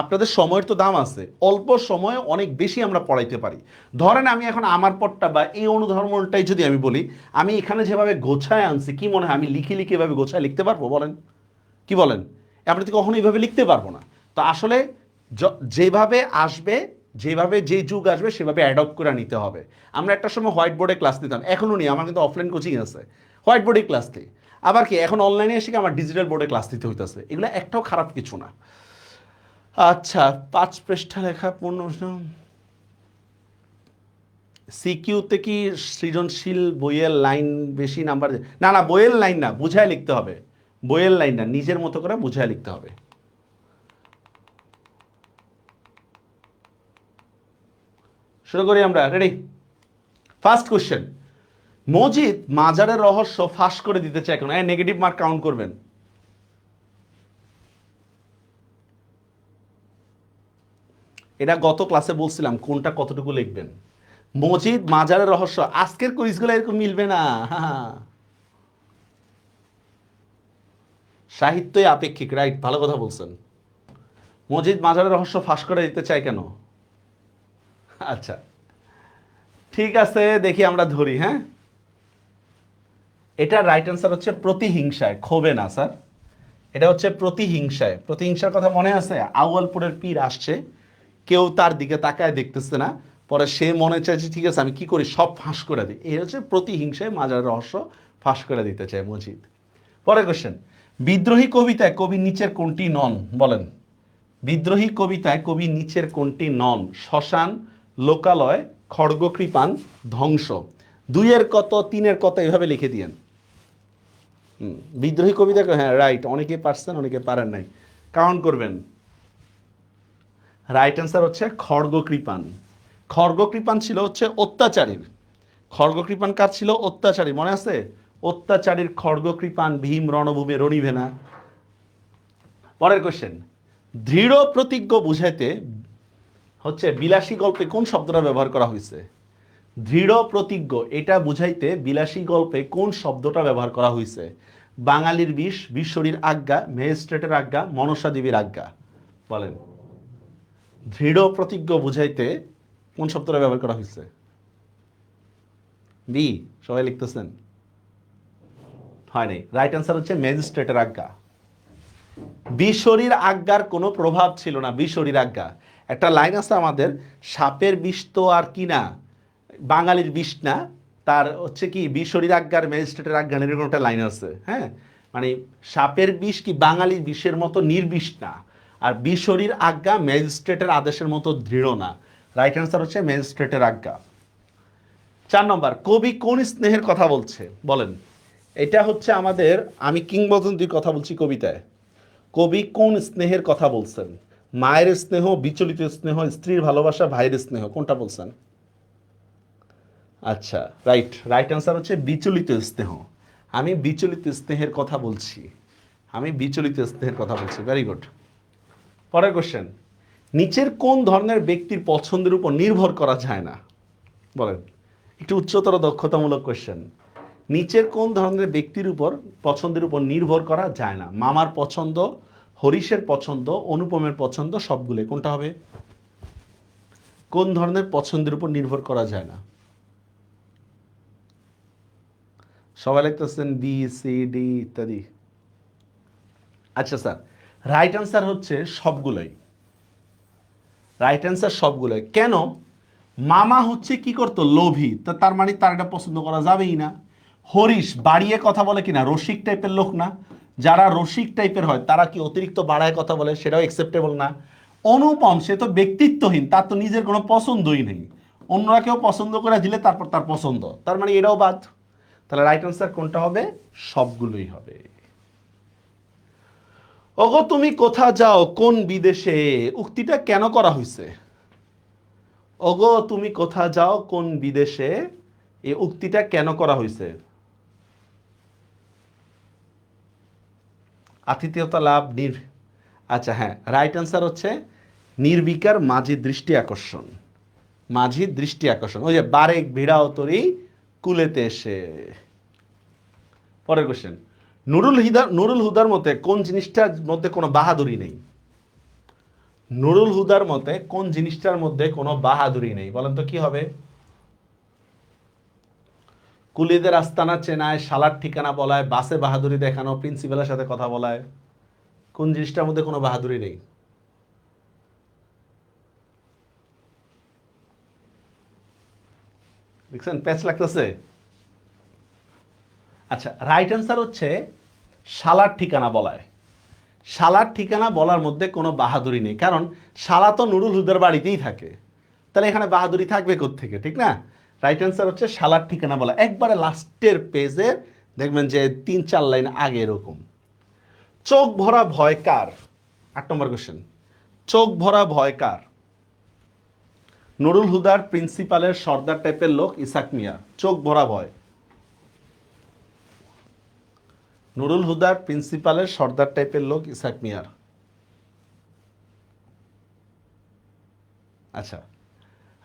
আপনাদের সময়ের তো দাম আছে, অল্প সময়ে অনেক বেশি আমরা পড়াইতে পারি। ধরেন আমি এখন আমার পটটা বা এই অনুধর্মটাই যদি আমি বলি, আমি এখানে যেভাবে গোছায় আনছি, কি মনে হয় আমি লিখে লিখে এভাবে গোছায় লিখতে পারবো বলেন? কি বলেন? আমরা তো কখনো এইভাবে লিখতে পারবো না। তো আসলে যেভাবে আসবে, যেভাবে যে যুগ আসবে সেভাবে অ্যাডপ্ট করে নিতে হবে। আমরা একটা সময় হোয়াইট বোর্ডে ক্লাস নিতাম, এখনও নিই, আমার কিন্তু অফলাইন কোচিং আছে, হোয়াইট বোর্ডে ক্লাস নিই। আবার কি এখন অনলাইনে এসে আমার ডিজিটাল বোর্ডে ক্লাস দিতে হইতেছে, এগুলো একটাও খারাপ কিছু না। আচ্ছা, 5 পৃষ্ঠা লেখা পূর্ণ সিকিউতে কি সৃজনশীল বইয়ের লাইন বেশি নাম্বার? না না, বইয়ের লাইন না, বুঝায় লিখতে হবে। বইয়ের লাইন না, নিজের মতো করে বুঝায় লিখতে হবে। শুরু করি আমরা, রেডি? ফার্স্ট কোশ্চেন, মজিদ মাজারের রহস্য ফাঁস করে দিতে চায় কেন? নেগেটিভ মার্ক কাউন্ট করবেন। এটা গত ক্লাসে বলছিলাম কোনটা কতটুকু লিখবেন। মজিদ মাজারের রহস্য, আজকের কুইজগুলো এরকম মিলবে না। সাহিত্যই আপেক্ষিক, রাইট, ভালো কথা বলছেন। মজিদ মাজারের রহস্য ফাঁস করে দিতে চায় কেন? আচ্ছা ঠিক আছে, দেখি আমরা ধরি। হ্যাঁ, এটা রাইট অ্যান্সার হচ্ছে প্রতিহিংসায়, ক্ষোভে না স্যার, এটা হচ্ছে প্রতিহিংসায়। প্রতিহিংসার কথা মনে আছে? আউয়ালপুরের পীর আসছে, কেউ তার দিকে তাকায় দেখতেছে না, পরে সে মনে চাইছে ঠিক আছে আমি কি করি, সব ফাঁস করে দিই। এই হচ্ছে প্রতিহিংসায় মাজার রহস্য ফাঁস করে দিতে চায় মজিদ। পরের কোশ্চেন, বিদ্রোহী কবিতায় কবি নিচের কোনটি নন? বলেন। বিদ্রোহী কবিতায় কবি নিচের কোনটি নন? শ্মশান, লোকালয়, খড়গকৃপান, ধ্বংস। 2-এর কত, 3-এর কত, এভাবে লিখে দিয়েন। বিদ্রোহী কবিতা, হ্যাঁ রাইট, অনেকে পারছেন অনেকে পারেন নাই, কাউন্ট করবেন। রাইট অ্যান্সার হচ্ছে খড়গকৃপান। খড়গকৃপান ছিল হচ্ছে অত্যাচারীর। খড়গকৃপান কার ছিল? অত্যাচারী, মনে আছে? অত্যাচারীর খড়গকৃপান ভীম রণভূমে রণিবে না। পরের কোশ্চেন, দৃঢ় প্রতিজ্ঞ বুঝাইতে হচ্ছে বিলাসী গল্পে কোন শব্দটা ব্যবহার করা হয়েছে? দৃঢ় প্রতিজ্ঞ এটা বুঝাইতে বিলাসী গল্পে কোন শব্দটা ব্যবহার করা হয়েছে? বাঙালির বিষ, বিশ্বরীর আজ্ঞা, ম্যাজিস্ট্রেটের আজ্ঞা, মনসা দেবীর আজ্ঞা। বলেন। দৃঢ় প্রতিজ্ঞ বুঝাইতে কোন শব্দটা ব্যবহার করা হয়েছে? বি, সবাই লিখতেছেন? হয় নাই, রাইট অ্যান্সার হচ্ছে ম্যাজিস্ট্রেটের আজ্ঞা। বিশ্বরীর আজ্ঞার কোনো প্রভাব ছিল না, বিশ্বরীর আজ্ঞা। একটা লাইন আছে আমাদের, সাপের বিষ তো আর কি না, বাঙালির বিষ না, তার হচ্ছে কি বিশ্বরীর আজ্ঞার ম্যাজিস্ট্রেটের আজ্ঞা, এরকম একটা লাইন আছে। হ্যাঁ, মানে সাপের বিষ কি বাঙালির বিষের মতো নির্বিষ না, আর বিশ্বরীর আজ্ঞা ম্যাজিস্ট্রেটের আদেশের মতো দৃঢ় না। রাইট অ্যান্সার হচ্ছে ম্যাজিস্ট্রেটের আজ্ঞা। 4 নম্বর, কবি কোন স্নেহের কথা বলছে? বলেন। এটা হচ্ছে আমাদের, আমি কিংবদন্তির কথা বলছি কবিতায়। কবি কোন স্নেহের কথা বলছেন? মায়ের স্নেহ, বিচলিত স্নেহ, স্ত্রীর ভালোবাসা, ভাইয়ের স্নেহ, কোনটা বলছেন? আচ্ছা রাইট, রাইট অ্যান্সার হচ্ছে বিচলিত স্নেহ। আমি বিচলিত স্নেহের কথা বলছি, আমি বিচলিত স্নেহের কথা বলছি। Very good. পরের কোশ্চেন, নিচের কোন ধরনের ব্যক্তির পছন্দের উপর নির্ভর করা যায় না? বলেন। একটু উচ্চতর দক্ষতামূলক কোশ্চেন। নিচের কোন ধরনের ব্যক্তির উপর পছন্দের উপর নির্ভর করা যায় না? মামার পছন্দ, হরিশের পছন্দ, অনুপমের পছন্দ, সবগুলো, কোনটা হবে? কোন ধরনের পছন্দের উপর নির্ভর করা যায় না? সবাই লিখতেছেন বি, সি, ডি ইত্যাদি। আচ্ছা স্যার, রাইট অ্যান্সার হচ্ছে সবগুলোই। রাইট অ্যান্সার সবগুলোই। কেন? মামা হচ্ছে কি করতো, লোভী, তো তার মানে তার এটা পছন্দ করা যাবেই না। হরিশ বাড়িয়ে কথা বলে কিনা, রসিক টাইপের লোক না, যারা রসিক টাইপের হয় তারা কি অতিরিক্ত বাড়ায় কথা বলে, সেটাও অ্যাকসেপ্টেবল না। অনুপম সে তো ব্যক্তিত্বহীন, তার তো নিজের কোনো পছন্দই নেই, অন্যরা কেউ পছন্দ করে দিলে তারপর তার পছন্দ, তার মানে এটাও বাদ। তাহলে রাইট অ্যান্সার কোনটা হবে? সবগুলোই হবে। ওগো তুমি কোথা যাও কোন বিদেশে, উক্তিটা কেন করা হয়েছে? ওগো তুমি কোথা যাও কোন বিদেশে, এই উক্তিটা কেন করা হয়েছে? আতিথেয়তা লাভ আচ্ছা হ্যাঁ, রাইট অ্যান্সার হচ্ছে নির্বিকার মাঝি দৃষ্টি আকর্ষণ। মাঝি দৃষ্টি আকর্ষণ, ওই যে বারেক ভিড়াও তরি কুলেতে এসে। পরের কোশ্চেন, নুরুল হুদার মতে কোন জিনিসটার মধ্যে কোনো বাহাদুরি নেই? নুরুল হুদার মতে কোন জিনিসটার মধ্যে কোনো বাহাদুরি নেই, বলেন তো কি হবে? কুলিদের আস্তানা চেনায়, শালার ঠিকানা বলায়, বাসে বাহাদুরি দেখানো, প্রিন্সিপালের সাথে কথা বলায়, কোন জিনিসটার মধ্যে কোনো বাহাদুরি নেই? দেখছেন প্যাচ লাগতেছে? আচ্ছা, রাইট অ্যান্সার হচ্ছে শালার ঠিকানা বলায়। শালার ঠিকানা বলার মধ্যে কোনো বাহাদুরি নেই, কারণ শালা তো নুরুল হুদার বাড়িতেই থাকে, তাহলে এখানে বাহাদুরি থাকবে কোত্থেকে, ঠিক না? রাইট অ্যান্সার হচ্ছে শালার ঠিকানা বলা, একবারে লাস্টের পেজে দেখবেন যে 3-4 লাইন আগে এরকম। চোখ ভরা ভয় কার? 8 নম্বর কোশ্চেন, চোখ ভরা ভয় কার? নুরুল হুদার, প্রিন্সিপালের, সর্দার টাইপের লোক, ইসাক মিয়া। চোখ ভরা ভয়, নুরুল হুদার, প্রিন্সিপালের, সর্দার টাইপের লোক, ইসাক মিয়ার। আচ্ছা,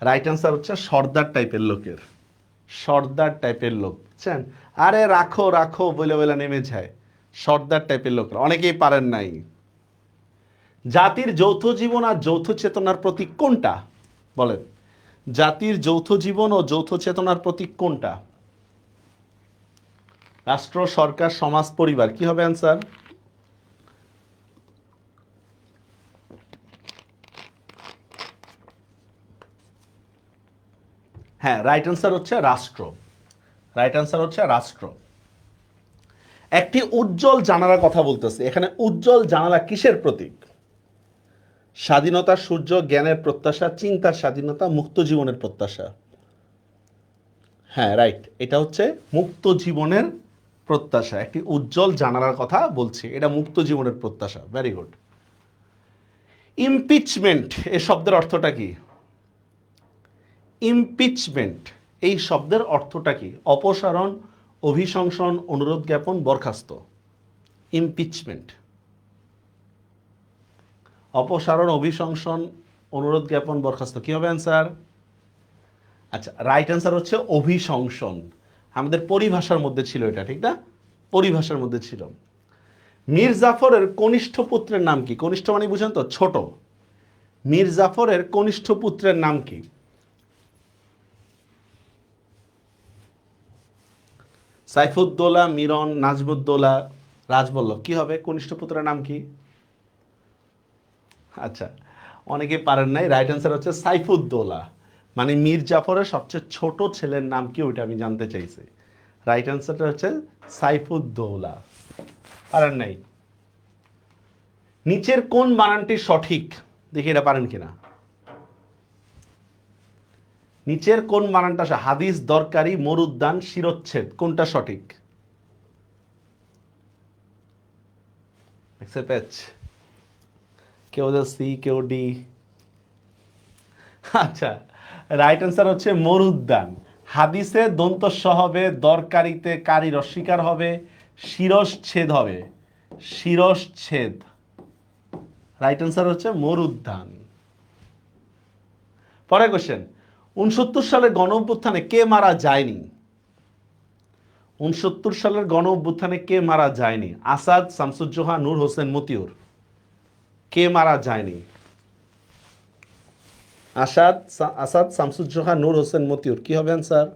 রাইট অ্যান্সার হচ্ছে সর্দার টাইপের লোকের। সর্দার টাইপের লোক, বুঝছেন? আরে রাখো রাখো বলে বলে নেমে যায়, সর্দার টাইপের লোক। অনেকেই পারেন নাই। জাতির যৌথ জীবন আর যৌথ চেতনার প্রতীক কোনটা? বলেন, জাতির যৌথ জীবন ও যৌথ চেতনার প্রতীক কোনটা? রাষ্ট্র, সরকার, সমাজ, পরিবার, কি হবে অ্যান্সার? হ্যাঁ, রাইট অ্যান্সার হচ্ছে রাষ্ট্র। রাইট অ্যান্সার হচ্ছে রাষ্ট্র। একটি উজ্জ্বল জানালার কথা বলতেছে, এখানে উজ্জ্বল জানালা কিসের প্রতীক? স্বাধীনতার সূর্য, জ্ঞানের প্রত্যাশা, চিন্তার স্বাধীনতা, মুক্ত জীবনের প্রত্যাশা। হ্যাঁ রাইট, এটা হচ্ছে মুক্ত জীবনের প্রত্যাশা। একটি উজ্জ্বল জানালার কথা বলছি, এটা মুক্ত জীবনের প্রত্যাশা। Very good. ইমপিচমেন্ট এই শব্দের অর্থটা কি? ইমপিচমেন্ট এই শব্দের অর্থটা কি? অপসারণ, অভিশংসন, অনুরোধ জ্ঞাপন, বরখাস্ত। ইমপিচমেন্ট, অপসারণ, অভিশংসন, অনুরোধ জ্ঞাপন, বরখাস্ত, কি হবে অ্যান্সার? আচ্ছা, রাইট অ্যান্সার হচ্ছে অভিশংসন। আমাদের পরিভাষার মধ্যে ছিল এটা, ঠিক না? পরিভাষার মধ্যে ছিল। মীর জাফরের কনিষ্ঠ পুত্রের নাম কি? কনিষ্ঠ মানে বুঝেন তো, ছোট। মীর জাফরের কনিষ্ঠ পুত্রের নাম কি? সাইফুদ্দৌলা, মিরন, নাজমুদ্দৌলা, রাজবল্লভ, কি হবে? কনিষ্ঠ পুত্রের নাম কি? আচ্ছা, অনেকে পারেন নাই, রাইট অ্যান্সার হচ্ছে সাইফুদ্দৌলা। মানে মীর জাফরের সবচেয়ে ছোট ছেলের নাম কি, ওইটা আমি জানতে চাইছি। রাইট অ্যান্সারটা হচ্ছে সাইফুদ্দৌলা। পারেন নাই? নিচের কোন বানানটি সঠিক? দেখি এটা পারেন কিনা। নিচের কোন বানানটা? হাদিস, দরকারি, মরুদ্যান, শিরচ্ছেদ, কোনটা সঠিক? কেউ সি, কেউ ডি। আচ্ছা, রাইট অ্যান্সার হচ্ছে মরুদ্যান। হাদিসে দন্তস্ব হবে, দরকারিতে কারির অস্বীকার হবে, শিরশ্ছেদ হবে, শিরশ্ছেদ। রাইট অ্যান্সার হচ্ছে মরুদ্যান। পরের কোশ্চেন, 69 সালের গণ অভ্যুত্থানে কে মারা যায়নি? 69 সালের গণ অভ্যুত্থানে কে মারা যায়নি? আসাদ, শামসুজ্জোহা, নূর হোসেন, মতিউর, কে মারা যায়নি? আসাদ, শামসুজ্জোহা, নূর হোসেন, মতিউর, কি হবে অ্যান্সার?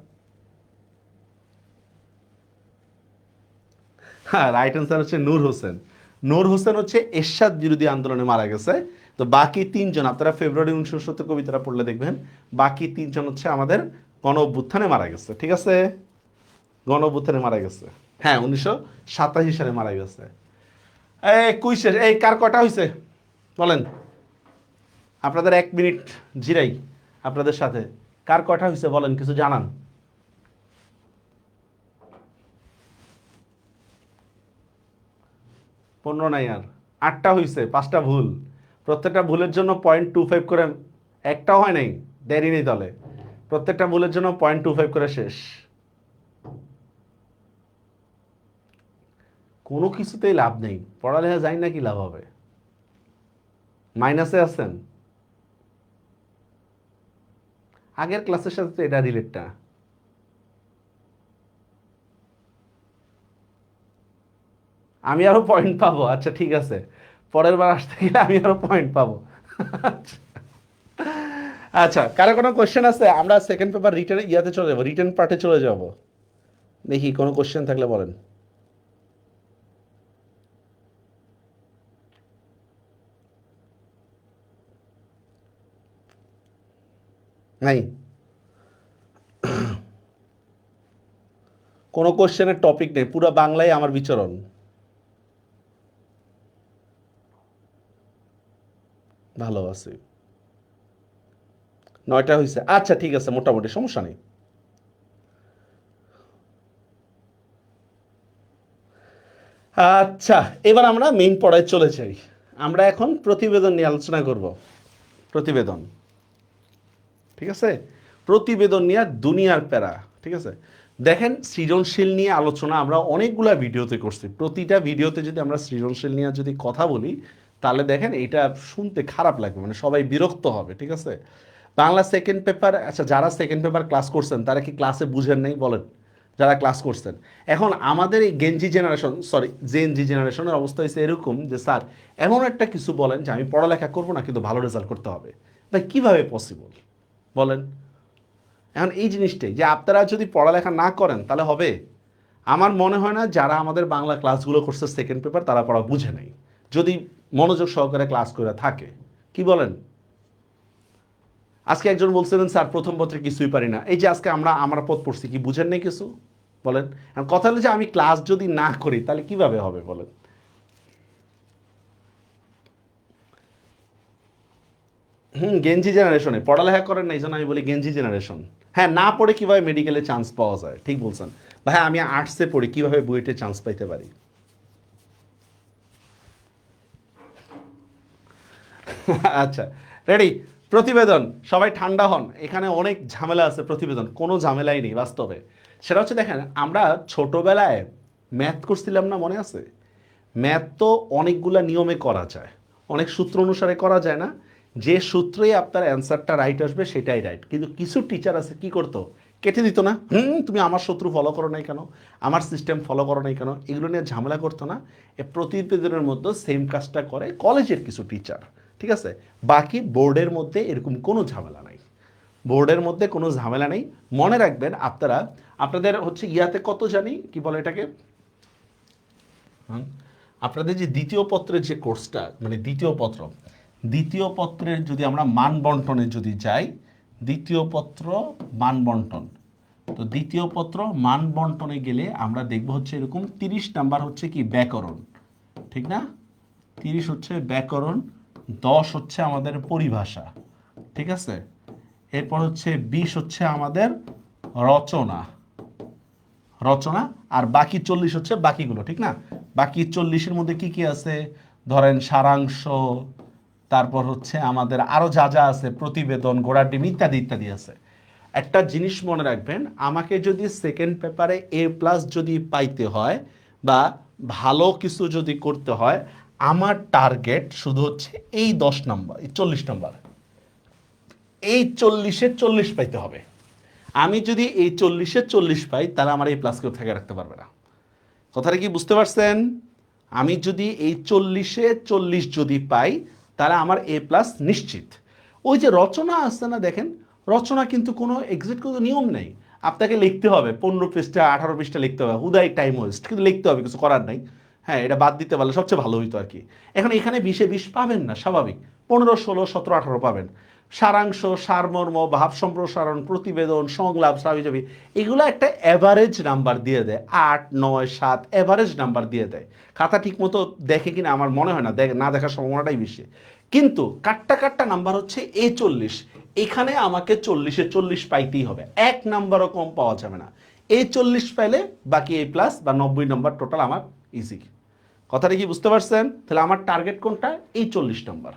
হ্যাঁ, রাইট অ্যান্সার হচ্ছে নূর হোসেন। নূর হোসেন হচ্ছে এরশাদ বিরোধী আন্দোলনে মারা গেছে। তো বাকি 3 জন, আপনারা ফেব্রুয়ারি 1970 কবিতাটা পড়লে দেখবেন, বাকি 3 জন হচ্ছে আমাদের গণ অভ্যুত্থানে মারা গেছে, ঠিক আছে? গণ অভ্যুত্থানে মারা গেছে। হ্যাঁ, 1987 সালে মারা গেছে। এই কুইশের এই কার কটা হয়েছে বলেন? আপনাদের 1 মিনিট জিরাই আপনাদের সাথে। কার কটা হয়েছে বলেন, কিছু জানান। 15 নাই আর, 8টা হয়েছে, 5টা ভুল। প্রত্যেকটা ভুলের জন্য 0.25 করে, একটাও হয় নাই, দেরি নেই তাহলে। প্রত্যেকটা ভুলের জন্য 0.25 করে শেষ। কোনো কিছুতেই লাভ নেই, পড়ালেখা যাই না কি লাভ হবে? মাইনাসে আছেন? আগের ক্লাসের সাথে তো এটা রিলেট না। আমি আরো পয়েন্ট পাবো, আচ্ছা ঠিক আছে, পরের বার আসতে গেলে আমি আরো পয়েন্ট পাবো। আচ্ছা, কারো কোনো কোশ্চেন আছে? আমরা সেকেন্ড পেপার রিটেন ইয়াতে চলে যাবো, রিটেন পার্টে চলে যাব। দেখি কোনো কোশ্চেন থাকলে বলেন। নাই? কোনো কোশ্চেনের টপিক নেই, পুরো বাংলায় আমার বিচরণ। ভালো আছে, 9টা হয়েছে, আচ্ছা ঠিক আছে, মোটামুটি সমস্যা নেই। আচ্ছা, এবার আমরা মেইন পড়ায় চলে যাই। আমরা এখন প্রতিবেদন নিয়ে আলোচনা করব। প্রতিবেদন, ঠিক আছে? প্রতিবেদন নিয়ে দুনিয়ার প্যারা, ঠিক আছে? দেখেন, সৃজনশীল নিয়ে আলোচনা আমরা অনেকগুলা ভিডিওতে করছি। প্রতিটা ভিডিওতে যদি আমরা সৃজনশীল নিয়ে যদি কথা বলি, তাহলে দেখেন এটা শুনতে খারাপ লাগবে, মানে সবাই বিরক্ত হবে, ঠিক আছে? বাংলা সেকেন্ড পেপার, আচ্ছা যারা সেকেন্ড পেপার ক্লাস করছেন তারা কি ক্লাসে বুঝেন নাই বলেন? যারা ক্লাস করছেন, এখন আমাদের এই গেঞ্জি জেনারেশন, সরি জেনজি জেনারেশনের অবস্থা হয়েছে এরকম যে স্যার এমন একটা কিছু বলেন যে আমি পড়ালেখা করবো না কিন্তু ভালো রেজাল্ট করতে হবে। ভাই কিভাবে পসিবল বলেন? এখন এই জিনিসটাই যে আপনারা যদি পড়ালেখা না করেন তাহলে হবে? আমার মনে হয় না যারা আমাদের বাংলা ক্লাসগুলো করছে সেকেন্ড পেপার তারা পড়া বুঝে নাই, যদি মনোযোগ সহকারে ক্লাস করে থাকে। কি বলেন? আজকে একজন বলছিলেন স্যার প্রথম পত্রে কিছুই পারি না, এই যে আজকে আমরা আমার পথ পড়ছি, কি বুঝেন নাই কিছু বলেন? এখন কথা হলো যে আমি ক্লাস যদি না করি তাহলে কিভাবে হবে বলেন? গেঞ্জি জেনারেশনে পড়ালেখা করেন না, এই জন্য আমি বলি গেঞ্জি জেনারেশন। হ্যাঁ, না পড়ে কিভাবে মেডিকেলে চান্স পাওয়া যায়, ঠিক বলছেন। ভাই আমি আর্টসে পড়ি, কিভাবে বুয়েটে চান্স পাইতে পারি? আচ্ছা, রেডি? প্রতিবেদন, সবাই ঠান্ডা হন, এখানে অনেক ঝামেলা আছে। প্রতিবেদন কোনো ঝামেলাই নেই বাস্তবে। সেটা হচ্ছে দেখেন, আমরা ছোটবেলায় ম্যাথ করছিলাম না, মনে আছে? ম্যাথ তো অনেকগুলা নিয়মে করা যায়, অনেক সূত্র অনুসারে করা যায় না? যে সূত্রেই আপনার অ্যান্সারটা রাইট আসবে সেটাই রাইট, কিন্তু কিছু টিচার আছে কি করতো, কেটে দিত না, তুমি আমার সূত্র ফলো করো নাই কেন, আমার সিস্টেম ফলো করো নাই কেন, এগুলো নিয়ে ঝামেলা করতো না? এ প্রতিবেদনের মধ্যে সেম কাজটা করে কলেজের কিছু টিচার, ঠিক আছে? বাকি বোর্ডের মধ্যে এরকম কোনো ঝামেলা নাই, বোর্ডের মধ্যে কোনো ঝামেলা নেই। মনে রাখবেন আপনারা, আপনাদের হচ্ছে ইয়াতে কত জানি কি বলে এটাকে, হুম, আপনাদের যে দ্বিতীয় পত্রের যে কোর্সটা, মানে দ্বিতীয় পত্র, দ্বিতীয় পত্রের যদি আমরা মান বন্টনে যদি যাই, দ্বিতীয় পত্র মান বন্টন, তো দ্বিতীয় পত্র মান বন্টনে গেলে আমরা দেখব হচ্ছে এরকম 30 নাম্বার হচ্ছে কি ব্যাকরণ, ঠিক না? 30 হচ্ছে ব্যাকরণ, 10 হচ্ছে আমাদের পরিভাষা, ঠিক আছে? এরপর হচ্ছে 20 হচ্ছে আমাদের রচনা, রচনা, আর বাকি 40 হচ্ছে বাকিগুলো, ঠিক না? বাকি 40-এর মধ্যে কি কি আছে, ধরেন সারাংশ, তারপর হচ্ছে আমাদের আরো যা যা আছে, প্রতিবেদন, গোড়ার ডিম ইত্যাদি ইত্যাদি আছে। একটা জিনিস মনে রাখবেন, আমাকে যদি সেকেন্ড পেপারে A+ যদি পাইতে হয় বা ভালো কিছু যদি করতে হয়, আমার টার্গেট শুধু হচ্ছে এই 10 নাম্বার, এই 40 নাম্বার, এই 40-এ 40 পাইতে হবে। আমি যদি এই 40-এ 40 পাই তাহলে আমার A+ কেউ থেকে রাখতে পারবে না। কথাটা কি বুঝতে পারছেন? আমি যদি এই 40-এ 40 যদি পাই তাহলে আমার A+ নিশ্চিত। ওই যে রচনা আসছে না, দেখেন রচনা কিন্তু কোনো এক্সাক্ট কোনো নিয়ম নেই, আপনাকে লিখতে হবে 15 পৃষ্ঠা 18 পৃষ্ঠা লিখতে হবে, হুদাই টাইম ওয়েস্ট, কিন্তু লিখতে হবে, কিছু করার নাই। হ্যাঁ, এটা বাদ দিতে পারলে সবচেয়ে ভালো হইতো আর কি। এখন এখানে 20-এ 20 পাবেন না, স্বাভাবিক। 15, 16, 17, 18 পাবেন। সারাংশ, সারমর্ম, ভাব সম্প্রসারণ, প্রতিবেদন, সংলাপ, সাবিজাবি, এগুলো একটা অ্যাভারেজ নাম্বার দিয়ে দেয়, 8, 9, 7 অ্যাভারেজ নাম্বার দিয়ে দেয়। খাতা ঠিক মতো দেখে কিনা আমার মনে হয় না, না দেখার সম্ভাবনাটাই বেশি। কিন্তু কাট্টা কাট্টা নাম্বার হচ্ছে A40, এখানে আমাকে 40-এ 40 পাইতেই হবে, 1 নাম্বারও কম পাওয়া যাবে না। A40 পাইলে বাকি A+ বা 90 নাম্বার টোটাল আমার ইজি। কথাটা কি বুঝতে পারছেন? তাহলে আমার টার্গেট কোনটা, এই 40 নাম্বার।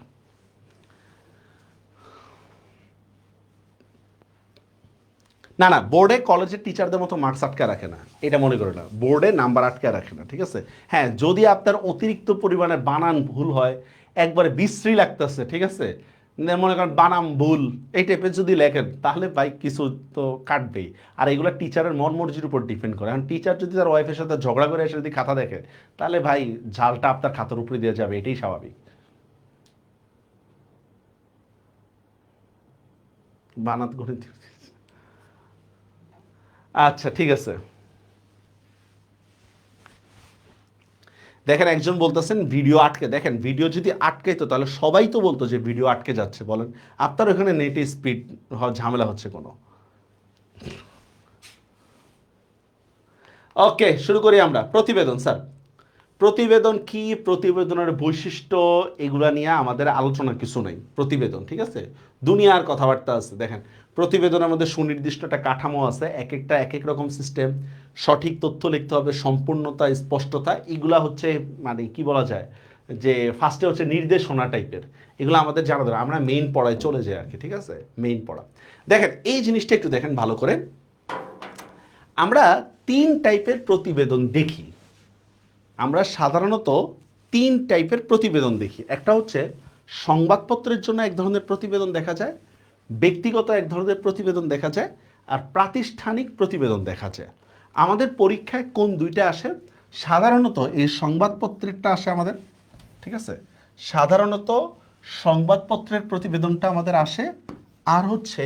না না, বোর্ডে কলেজের টিচারদের মতো মার্কস আটকে রাখে না, এটা মনে করে না, বোর্ডে নাম্বার আটকে রাখে না, ঠিক আছে। হ্যাঁ, যদি আপনার অতিরিক্ত পরিমাণে বানান ভুল হয়, একবারে বিশ্রী লাগতেছে, ঠিক আছে, মনে করেন বানাম ভুল এই টাইপের যদি লেখেন, তাহলে ভাই কিছু তো কাটবেই। আর এগুলো টিচারের মন মর্জির উপর ডিপেন্ড করে। এখন টিচার যদি তার ওয়াইফের সাথে ঝগড়া করে এসে যদি খাতা দেখে, তাহলে ভাই ঝালটা আপনার খাতার উপরে দিয়ে যাবে, এটাই স্বাভাবিক। বানাত গণিত। আচ্ছা ঠিক আছে। দেখেন একজন বলতেছেন ভিডিও আটকে, দেখেন ভিডিও যদি আটকাইতো তাহলে সবাই তো বলতো যে ভিডিও আটকে যাচ্ছে, বলেন আপনার ওখানে নেটে স্পিড ঝামেলা হচ্ছে কোনো। ওকে, শুরু করি আমরা। প্রতিবেদন স্যার, প্রতিবেদন কি, প্রতিবেদনের বৈশিষ্ট্য, এগুলা নিয়ে আমাদের আলোচনার কিছু নেই। প্রতিবেদন ঠিক আছে, দুনিয়ার কথাবার্তা আছে। দেখেন প্রতিবেদনের মধ্যে সুনির্দিষ্ট একটা কাঠামো আছে, এক একটা এক এক রকম সিস্টেম, সঠিক তথ্য লিখতে হবে, সম্পূর্ণতা, স্পষ্টতা, এগুলা হচ্ছে মানে কি বলা যায় যে ফার্স্টে হচ্ছে নির্দেশনা টাইপের, এগুলো আমাদের জানা দরকার। আমরা মেইন পড়ায় চলে যাই আর কি, ঠিক আছে, মেইন পড়া। দেখেন এই জিনিসটা একটু দেখেন ভালো করে। আমরা তিন টাইপের প্রতিবেদন দেখি, আমরা সাধারণত তিন টাইপের প্রতিবেদন দেখি। একটা হচ্ছে সংবাদপত্রের জন্য এক ধরনের প্রতিবেদন দেখা যায়, ব্যক্তিগত এক ধরনের প্রতিবেদন দেখা যায়, আর প্রাতিষ্ঠানিক প্রতিবেদন দেখা যায়। আমাদের পরীক্ষায় কোন দুইটা আসে? সাধারণত এই সংবাদপত্রেরটা আসে আমাদের, ঠিক আছে, সাধারণত সংবাদপত্রের প্রতিবেদনটা আমাদের আসে, আর হচ্ছে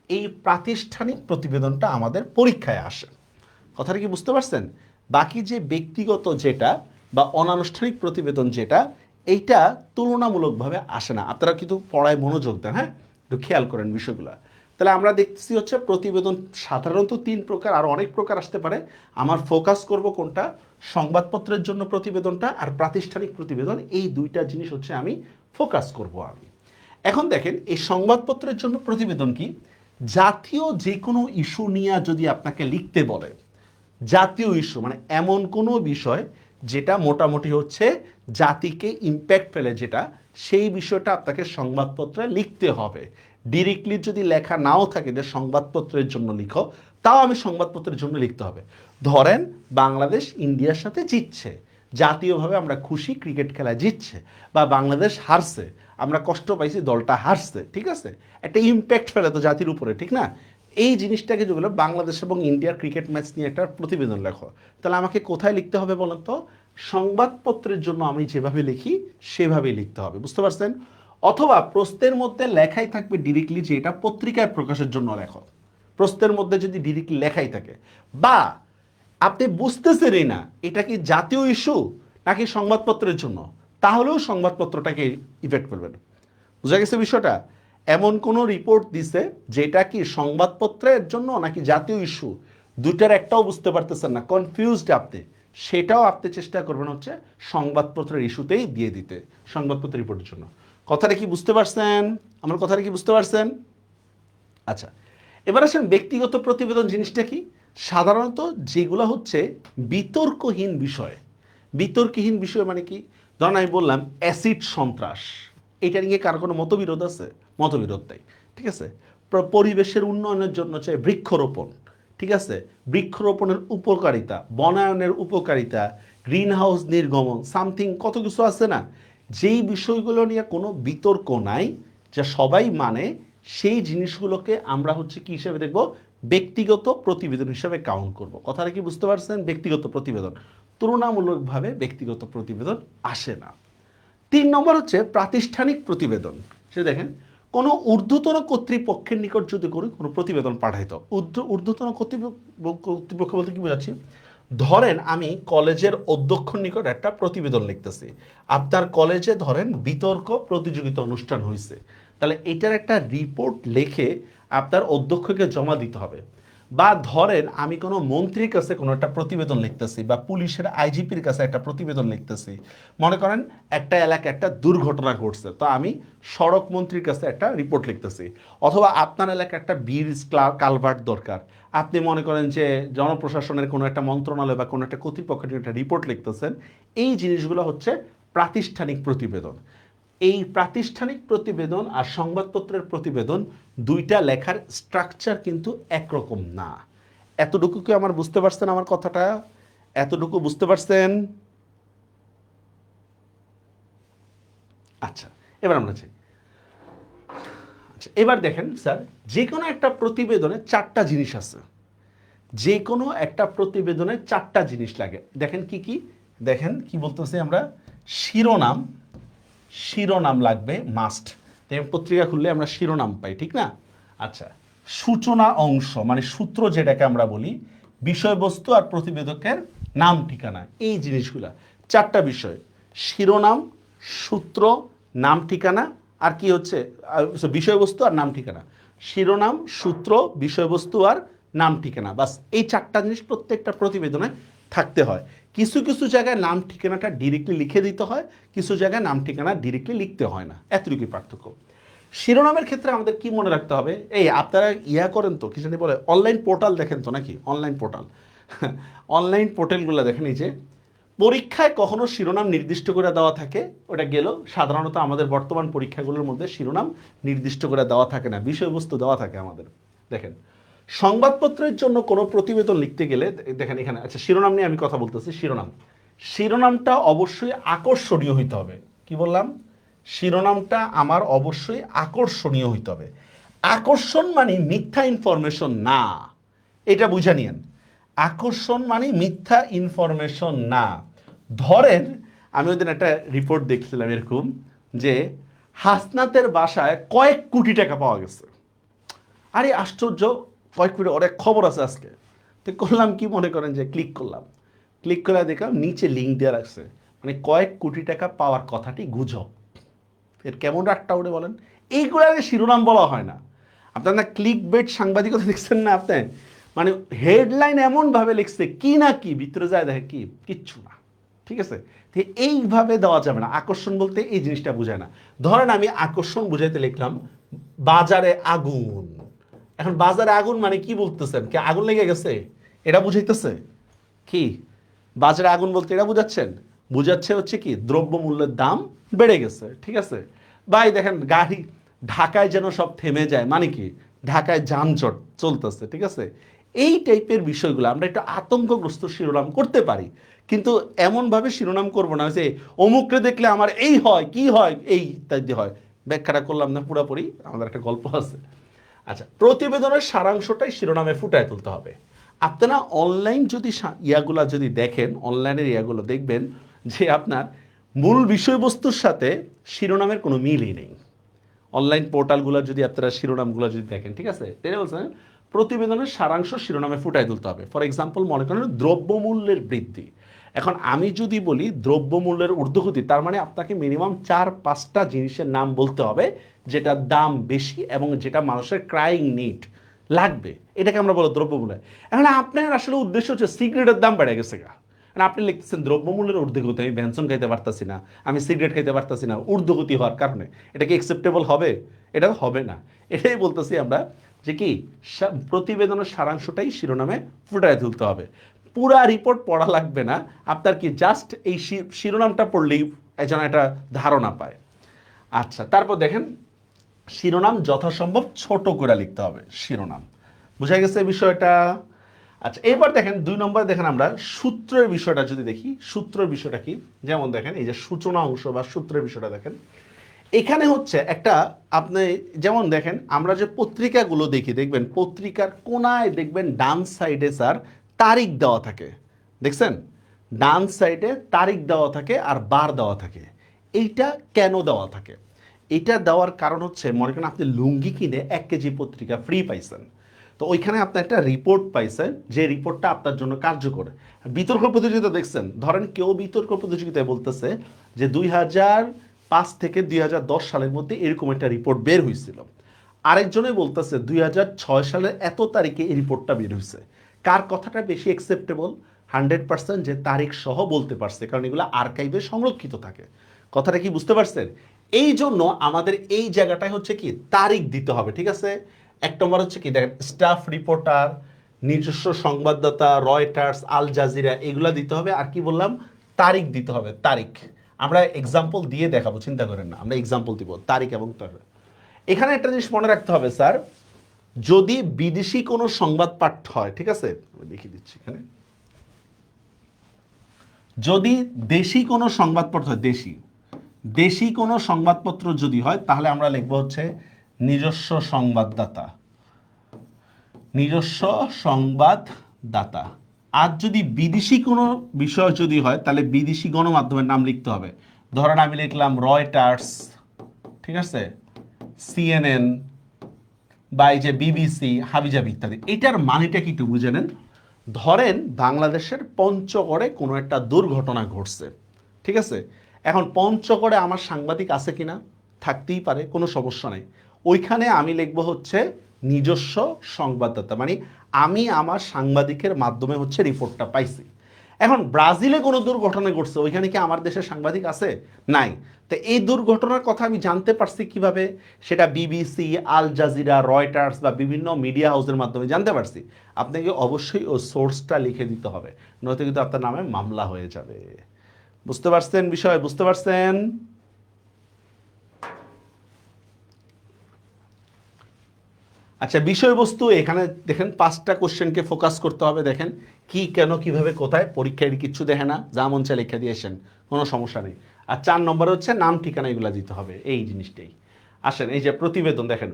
এই প্রাতিষ্ঠানিক প্রতিবেদনটা আমাদের পরীক্ষায় আসে। কথাটা কি বুঝতে পারছেন? বাকি যে ব্যক্তিগত যেটা বা অনানুষ্ঠানিক প্রতিবেদন যেটা, এইটা তুলনামূলকভাবে আসে না। আপনারা কিন্তু পড়ায় মনোযোগ দেন, হ্যাঁ, একটু খেয়াল করেন বিষয়গুলো। তাহলে আমরা দেখতেছি হচ্ছে প্রতিবেদন সাধারণত তিন প্রকার, আর অনেক প্রকার আসতে পারে। আমার ফোকাস করব কোনটা, সংবাদপত্রের জন্য প্রতিবেদনটা আর প্রাতিষ্ঠানিক প্রতিবেদন, এই দুইটা জিনিস হচ্ছে আমি ফোকাস করব আমি। এখন দেখেন এই সংবাদপত্রের জন্য প্রতিবেদন কি, জাতীয় যে কোনো ইস্যু নিয়ে যদি আপনাকে লিখতে বলে, জাতীয় ইস্যু মানে এমন কোনো বিষয় যেটা মোটামুটি হচ্ছে জাতিকে ইম্প্যাক্ট ফেলে, যেটা সেই বিষয়টা আপনাকে সংবাদপত্রে লিখতে হবে। ডিরেক্টলি যদি লেখা নাও থাকে যে সংবাদপত্রের জন্য লিখো, তাও আমি সংবাদপত্রের জন্য লিখতে হবে। ধরেন বাংলাদেশ ইন্ডিয়ার সাথে জিতছে, জাতীয়ভাবে আমরা খুশি, ক্রিকেট খেলা জিতছে, বা বাংলাদেশ হারছে, আমরা কষ্ট পাইছি, দলটা হারছে, ঠিক আছে, একটা ইম্প্যাক্ট ফেলে তো জাতির উপরে, ঠিক না? এই জিনিসটাকে যেগুলো বাংলাদেশ এবং ইন্ডিয়ার ক্রিকেট ম্যাচ নিয়ে একটা প্রতিবেদন লেখো, তাহলে আমাকে কোথায় লিখতে হবে বলেন তো? সংবাদপত্রের জন্য আমি যেভাবে লিখি সেভাবেই লিখতে হবে, বুঝতে পারছেন? অথবা প্রশ্নের মধ্যে লেখাই থাকবে ডিরেক্টলি যে এটা পত্রিকায় প্রকাশের জন্য লেখো, প্রশ্নের মধ্যে যদি ডিরেক্টলি লেখাই থাকে, বা আপনি বুঝতেছেনই না এটা কি জাতীয় ইস্যু নাকি সংবাদপত্রের জন্য, তাহলেও সংবাদপত্রটাকে ইফেক্ট করবেন। বুঝা গেছে বিষয়টা? এমন কোনো রিপোর্ট দিছে যেটা কি সংবাদপত্রের জন্য নাকি জাতীয় ইস্যু, দুটার একটাও বুঝতে পারতেছেন না, কনফিউজড আপনি, সেটাও আপনি চেষ্টা করবেন হচ্ছে সংবাদপত্রের ইস্যুতেই দিয়ে দিতে, সংবাদপত্র রিপোর্টের জন্য। কথাটা কি বুঝতে পারছেন? আমার কথাটা কি বুঝতে পারছেন? আচ্ছা, এবার আসেন ব্যক্তিগত প্রতিবেদন জিনিসটা কি। সাধারণত যেগুলো হচ্ছে বিতর্কহীন বিষয়, বিতর্কহীন বিষয় মানে কি, ধরুন আমি বললাম অ্যাসিড সন্ত্রাস, এটা নিয়ে কার কোনো মতবিরোধ আছে? মতবিরোধ নাই, ঠিক আছে। পরিবেশের উন্নয়নের জন্য চাই বৃক্ষরোপণ, ঠিক আছে, বৃক্ষরোপণের উপকারিতা, বনায়নের উপকারিতা, গ্রিন হাউস নির্গমন, সামথিং কত কিছু আছে না, যেই বিষয়গুলো নিয়ে কোনো বিতর্ক নাই, যা সবাই মানে, সেই জিনিসগুলোকে আমরা হচ্ছে কি হিসেবে দেখব, ব্যক্তিগত প্রতিবেদন হিসেবে কাউন্ট করব। কথাটা কি বুঝতে পারছেন? ব্যক্তিগত প্রতিবেদন, তুলনামূলকভাবে ব্যক্তিগত প্রতিবেদন আসে না। 3 নম্বর হচ্ছে প্রাতিষ্ঠানিক প্রতিবেদন। সে দেখেন কোনো ঊর্ধ্বতন কর্তৃপক্ষের নিকট যদি কোনো প্রতিবেদন পাঠাইতো, ঊর্ধ্বতন কর্তৃপক্ষ বলতে কি বোঝাচ্ছি, ধরেন আমি কলেজের অধ্যক্ষর নিকট একটা প্রতিবেদন লিখতেছি, আপনার কলেজে ধরেন বিতর্ক প্রতিযোগিতা অনুষ্ঠান হয়েছে, তাহলে এটার একটা রিপোর্ট লিখে আপনার অধ্যক্ষকে জমা দিতে হবে। বা ধরেন আমি কোনো মন্ত্রীর কাছে কোনো একটা প্রতিবেদন লিখতেছি, বা পুলিশের আইজিপির কাছে একটা প্রতিবেদন লিখতেছি, মনে করেন একটা এলাকায় একটা দুর্ঘটনা ঘটছে, তো আমি সড়ক মন্ত্রীর কাছে একটা রিপোর্ট লিখতেছি। অথবা আপনার এলাকায় একটা ব্রিজ কালভার্ট দরকার, আপনি মনে করেন যে জনপ্রশাসনের কোনো একটা মন্ত্রণালয় বা কোনো একটা কর্তৃপক্ষের একটা রিপোর্ট লিখতেছেন। এই জিনিসগুলো হচ্ছে প্রাতিষ্ঠানিক প্রতিবেদন। এই প্রাতিষ্ঠানিক প্রতিবেদন আর সংবাদপত্রের প্রতিবেদন দুইটা লেখার স্ট্রাকচার কিন্তু একরকম না। এতটুকু কি আমার বুঝতে পারছেন আমার কথাটা? এতটুকু বুঝতে পারছেন? আচ্ছা, এবার আমরা চাই। আচ্ছা, এবার দেখেন স্যার, যে কোনো একটা প্রতিবেদনে চারটা জিনিস আছে। যে কোনো একটা প্রতিবেদনে চারটা জিনিস লাগে। দেখেন কি কি? দেখেন কি বলতেছি আমরা, শিরোনাম, শিরোনাম লাগবে মাস্ট। পত্রিকা খুললে আমরা শিরোনাম পাই, ঠিক না? আচ্ছা, সূচনা অংশ মানে সূত্র যেটাকে আমরা বলি, বিষয়বস্তু আর প্রতিবেদকের নাম ঠিকানা, এই জিনিসগুলা চারটা বিষয়: শিরোনাম, সূত্র, নাম ঠিকানা, আর কি হচ্ছে বিষয়বস্তু আর নাম ঠিকানা। শিরোনাম, সূত্র, বিষয়বস্তু আর নাম ঠিকানা, বাস এই চারটা জিনিস প্রত্যেকটা প্রতিবেদনে থাকতে হয়। কিছু কিছু জায়গায় নাম ঠিকানাটা ডিরেক্টলি লিখে দিতে হয়, কিছু জায়গায় নাম ঠিকানা ডিরেক্টলি লিখতে হয় না, এতটুকুই পার্থক্য। শিরোনামের ক্ষেত্রে আমাদের কি মনে রাখতে হবে, এই আপনারা ইয়া করেন তো, কি জানি বলে, অনলাইন পোর্টাল দেখেন তো নাকি? অনলাইন পোর্টাল অনলাইন পোর্টালগুলো দেখেন, এই যে পরীক্ষায় কখনো শিরোনাম নির্দিষ্ট করে দেওয়া থাকে, ওটা গেল। সাধারণত আমাদের বর্তমান পরীক্ষাগুলোর মধ্যে শিরোনাম নির্দিষ্ট করে দেওয়া থাকে না, বিষয়বস্তু দেওয়া থাকে আমাদের। দেখেন, সংবাদপত্রের জন্য কোনো প্রতিবেদন লিখতে গেলে দেখেন এখানে, আচ্ছা শিরোনাম নিয়ে আমি কথা বলতেছি। শিরোনাম, শিরোনামটা অবশ্যই আকর্ষণীয় হইতে হবে। কি বললাম? শিরোনামটা আমার অবশ্যই আকর্ষণীয় হইতে হবে। আকর্ষণ মানে মিথ্যা ইনফরমেশন না, এটা বুঝে নিয়েন। আকর্ষণ মানে মিথ্যা ইনফরমেশন না। ধরেন আমি ওই দিন একটা রিপোর্ট দেখছিলাম এরকম, যে হাসনাতের বাসায় কয়েক কোটি টাকা পাওয়া গেছে। আরে আশ্চর্য, কয়েক কোটি, অনেক খবর আছে আজকে। তো করলাম কি, মনে করেন যে ক্লিক করলাম, ক্লিক করে দেখলাম নিচে লিঙ্ক দেওয়া রাখছে, মানে কয়েক কোটি টাকা পাওয়ার কথাটি গুজব। এর কেমন রাগটা উঠে বলেন? এইগুলাকে শিরোনাম বলা হয় না। আপনার না ক্লিক বেট সাংবাদিকতা দেখছেন না আপনি? মানে হেডলাইন এমনভাবে লিখছে কি না কি, ভিতরে যায় দেখে কি, কিচ্ছু না। ঠিক আছে? তো এইভাবে দেওয়া যাবে না। আকর্ষণ বলতে এই জিনিসটা বোঝায় না। ধরেন আমি আকর্ষণ বুঝাইতে লিখলাম বাজারে আগুন। এখন বাজারে আগুন মানে কি বলতেছেন? কি আগুন লেগে গেছে এটা বুঝাইতেছে? কি বাজারে আগুন বলতে এটা বুঝাচ্ছেন? বুঝাচ্ছে হচ্ছে কি, দ্রব্যমূল্যের দাম বেড়ে গেছে। ঠিক আছে ভাই, দেখেন গাড়ি ঢাকায় যেন সব থেমে যায়, মানে কি ঢাকায় যানজট চলতেছে। ঠিক আছে, এই টাইপের বিষয়গুলো আমরা একটু আতঙ্কগ্রস্ত শিরোনাম করতে পারি, কিন্তু এমনভাবে শিরোনাম করব না যে অমুকরে দেখলে আমার এই হয়, কি হয়, এই ইত্যাদি হয়। ব্যাখ্যাটা করলাম না পুরোপুরি? আমাদের একটা গল্প আছে। আচ্ছা, প্রতিবেদনের সারাংশটাই শিরোনামে ফুটায় তুলতে হবে। আপনারা অনলাইন যদি ইয়াগুলা যদি দেখেন, অনলাইনের ইয়াগুলো দেখবেন যে আপনার মূল বিষয়বস্তুর সাথে শিরোনামের কোনো মিলই নেই। অনলাইন পোর্টালগুলো যদি আপনারা শিরোনামগুলো যদি দেখেন, ঠিক আছে, তাই বলছেন প্রতিবেদনের সারাংশ শিরোনামে ফুটায় তুলতে হবে। ফর এক্সাম্পল মনে করেন দ্রব্যমূল্যের বৃদ্ধি। এখন আমি যদি বলি দ্রব্যমূল্যের ঊর্ধ্বগতি, তার মানে আপনাকে মিনিমাম 4-5টা জিনিসের নাম বলতে হবে যেটার দাম বেশি এবং যেটা মানুষের ক্রাইং নিড লাগবে, এটাকে আমরা বলো দ্রব্যমূল্য। এখন আপনার আসলে উদ্দেশ্য হচ্ছে সিগারেটের দাম বেড়ে গেছে গা, আপনি লিখতেছেন দ্রব্যমূল্যের ঊর্ধ্বগতি, আমি ব্যঞ্জন খাইতে পারতাছি না, আমি সিগারেট খাইতে পারতাছি না ঊর্ধ্বগতি হওয়ার কারণে, এটা কি অ্যাকসেপ্টেবল হবে? এটা হবে না। এটাই বলতেছি আমরা যে কি, প্রতিবেদনের সারাংশটাই শিরোনামে ফুটায় তুলতে হবে। পুরা রিপোর্ট পড়া লাগবে না আপনার, কি জাস্ট এই শিরোনামটা পড়লেই যেন একটা ধারণা পায়। আচ্ছা, তারপর দেখেন শিরোনাম যথাসম্ভব ছোট করে লিখতে হবে। শিরোনাম বুঝা গেছে বিষয়টা? আচ্ছা, এবার দেখেন 2 নম্বর, দেখেন আমরা সূত্রের বিষয়টা যদি দেখি, সূত্রের বিষয়টা কি, যেমন দেখেন এই যে সূচনা অংশ বা সূত্রের বিষয়টা দেখেন, এখানে হচ্ছে একটা, আপনি যেমন দেখেন আমরা যে পত্রিকাগুলো দেখি, দেখবেন পত্রিকার কোনায় দেখবেন ডান সাইডে স্যার তারিখ দেওয়া থাকে, দেখছেন? ডান সাইডে তারিখ দেওয়া থাকে আর বার দেওয়া থাকে। এইটা কেন দেওয়া থাকে? এটা দেওয়ার কারণ হচ্ছে, মনে করেন আপনি লুঙ্গি কিনে 1 কেজি পত্রিকা ফ্রি পাইছেন, তো ওইখানে আপনি একটা রিপোর্ট পাইছেন, যে রিপোর্টটা আপনার জন্য কার্যকর। বিতর্ক প্রতিযোগিতা দেখছেন, ধরেন কেউ বিতর্ক প্রতিযোগিতায় বলতেছে যে 2005 থেকে 2010 সালের মধ্যে এরকম একটা রিপোর্ট বের হয়েছিল, আরেকজনে বলতেছে 2006 সালের এত তারিখে এই রিপোর্টটা বের হয়েছে। কার কথাটা বেশি অ্যাকসেপ্টেবল? 100% যে তারিখ সহ বলতে পারছে, কারণ এগুলো আর্কাইভে সংরক্ষিত থাকে। কথাটা কি বুঝতে পারছেন? এই জন্য আমাদের এই জায়গাটায় হচ্ছে কি তারিখ দিতে হবে। ঠিক আছে, 1 নম্বর হচ্ছে কি দেখেন, স্টাফ রিপোর্টার, নিজস্ব সংবাদদাতা, রয়টার্স, আল জাজিরা, এগুলা দিতে হবে। আর কি বললাম? তারিখ দিতে হবে, তারিখ। আমরা এক্সাম্পল দিয়ে দেখাবো, চিন্তা করেন না, আমরা এক্সাম্পল দিব তারিখ এবং তারিখ। এখানে একটা জিনিস মনে রাখতে হবে স্যার, যদি বিদেশি কোনো সংবাদ পাঠ হয়, ঠিক আছে, আমি দেখিয়ে দিচ্ছি এখানে, যদি দেশি কোনো সংবাদপত্র হয়, দেশি কোনো সংবাদপত্র যদি হয়, তাহলে আমরা লিখবো হচ্ছে নিজস্ব সংবাদদাতা, নিজস্ব সংবাদদাতা। আর যদি বিদেশি কোনো বিষয় যদি হয়, তাহলে বিদেশি গণমাধ্যমের নাম লিখতে হবে। ধরেন আমি লিখলাম রয়টার্স, ঠিক আছে, সিএনএন, বা এই যে বিবিসি, হাবিজাবি ইত্যাদি। এটার মানেটা কি একটু বুঝে নেন। ধরেন বাংলাদেশের পঞ্চগড়ে কোনো একটা দুর্ঘটনা ঘটছে, ঠিক আছে, এখন পঞ্চগড়ে আমার সাংবাদিক আছে কিনা, থাকতেই পারে, কোনো সমস্যা নেই। ওইখানে আমি লিখবো হচ্ছে নিজস্ব সংবাদদাতা, মানে আমি আমার সাংবাদিকের মাধ্যমে হচ্ছে রিপোর্টটা পাইছি। এখন ব্রাজিলে কোনো দুর্ঘটনা ঘটছে, ওইখানে কি আমার দেশের সাংবাদিক আছে? নাই। তো এই দুর্ঘটনার কথা আমি জানতে পারছি কিভাবে? সেটা বিবিসি, আল জাজিরা, রয়টার্স বা বিভিন্ন মিডিয়া হাউসের মাধ্যমে জানতে পারছি। আপনাকে অবশ্যই ও সোর্সটা লিখে দিতে হবে, নয়তো কিন্তু আপনার নামে মামলা হয়ে যাবে। বুঝতে পারছেন বিষয়? বুঝতে পারছেন? আচ্ছা, বিষয়বস্তু এখানে দেখেন 5টা কোশ্চেনকে ফোকাস করতে হবে। দেখেন কি, কেন, কিভাবে, কোথায়, পরীক্ষায় কিচ্ছু দেখে না, যা মন চায় লিখে দিয়েছেন, কোনো সমস্যা নেই। আর 4 নম্বরে হচ্ছে নাম ঠিকানা, এগুলো দিতে হবে, এই জিনিসটাই। আসেন এই যে প্রতিবেদন, দেখেন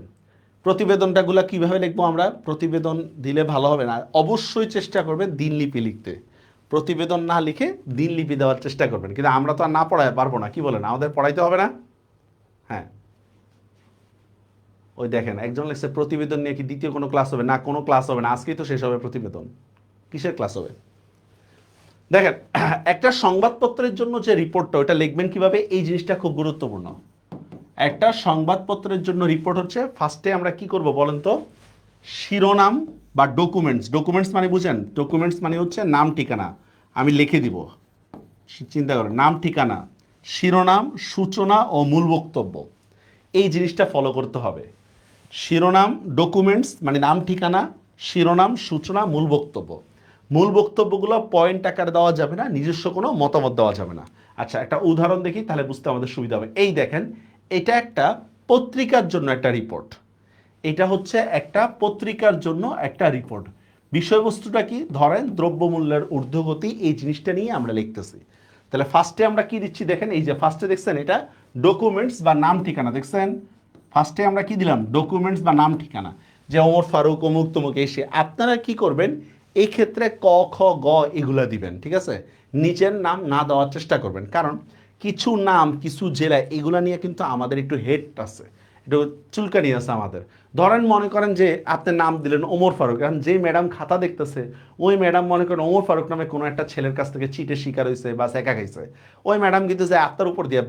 প্রতিবেদনটাগুলো কিভাবে লিখবো আমরা। প্রতিবেদন দিলে ভালো হবে না, অবশ্যই চেষ্টা করবেন দিনলিপি লিখতে। প্রতিবেদন না লিখে দিনলিপি দেওয়ার চেষ্টা করবেন, কিন্তু আমরা তো আর না পড়ায় পারবো না, কি বলেন, আমাদের পড়াইতে হবে না? হ্যাঁ, ওই দেখেন একজন লিখছে প্রতিবেদন নিয়ে কি দ্বিতীয় কোনো ক্লাস হবে? না, কোনো ক্লাস হবে না, আজকেই তো শেষ হবে প্রতিবেদন, কিসের ক্লাস হবে? দেখেন একটা সংবাদপত্রের জন্য যে রিপোর্টটা, ওটা লিখবেন কিভাবে, এই জিনিসটা খুব গুরুত্বপূর্ণ। একটা সংবাদপত্রের জন্য রিপোর্ট হচ্ছে, ফার্স্টে আমরা কি করব বলেন তো, শিরোনাম বা ডকুমেন্টস, ডকুমেন্টস মানে বুঝেন, ডকুমেন্টস মানে হচ্ছে নাম ঠিকানা, আমি লিখে দিব, চিন্তা করেন, নাম ঠিকানা, শিরোনাম, সূচনা ও মূল বক্তব্য, এই জিনিসটা ফলো করতে হবে। শিরোনাম, ডকুমেন্টস মানে নাম ঠিকানা, শিরোনাম, সূচনা, মূল বক্তব্য। মূল বক্তব্যগুলো পয়েন্ট আকারে দেওয়া যাবে না, নিজস্ব কোনো মতামত দেওয়া যাবে না। আচ্ছা, একটা উদাহরণ দেখি, তাহলে বুঝতে আমাদের সুবিধা হবে। এই দেখেন, এটা একটা পত্রিকার জন্য একটা রিপোর্ট, এটা হচ্ছে একটা পত্রিকার জন্য একটা রিপোর্ট। বিষয়বস্তুটা কি, ধরেন দ্রব্যমূল্যের ঊর্ধ্বগতি, এই জিনিসটা নিয়ে আমরা লিখতেছি। তাহলে ফার্স্টে আমরা কি দিচ্ছি, দেখেন এই যে ফার্স্টে দেখছেন এটা ডকুমেন্টস বা নাম ঠিকানা, দেখছেন ফার্স্টে আমরা কি দিলাম, ডকুমেন্টস বা নাম ঠিকানা, যে ওমর ফারুক অমুক তমুক এসে। আপনারা কি করবেন এই ক্ষেত্রে, ক খ গ এগুলা দিবেন, ঠিক আছে, নিচের নাম না দেওয়ার চেষ্টা করবেন, কারণ কিছু নাম, কিছু জেলা, এগুলা নিয়ে কিন্তু আমাদের একটু হেড আছে, একটু চুলকানি আছে আমাদের। ধরেন মনে করেন যে আপনি নাম দিলেন ওমর ফারুক, এখন যে ম্যাডাম খাতা দেখতেছে, ওই ম্যাডাম মনে করেন ওমর ফারুক নামে কোনো একটা ছেলের কাছ থেকে চিটের শিকার হয়েছে বা একা খাইছে, ওই ম্যাডাম কিন্তু যে আপনার উপর দিয়ে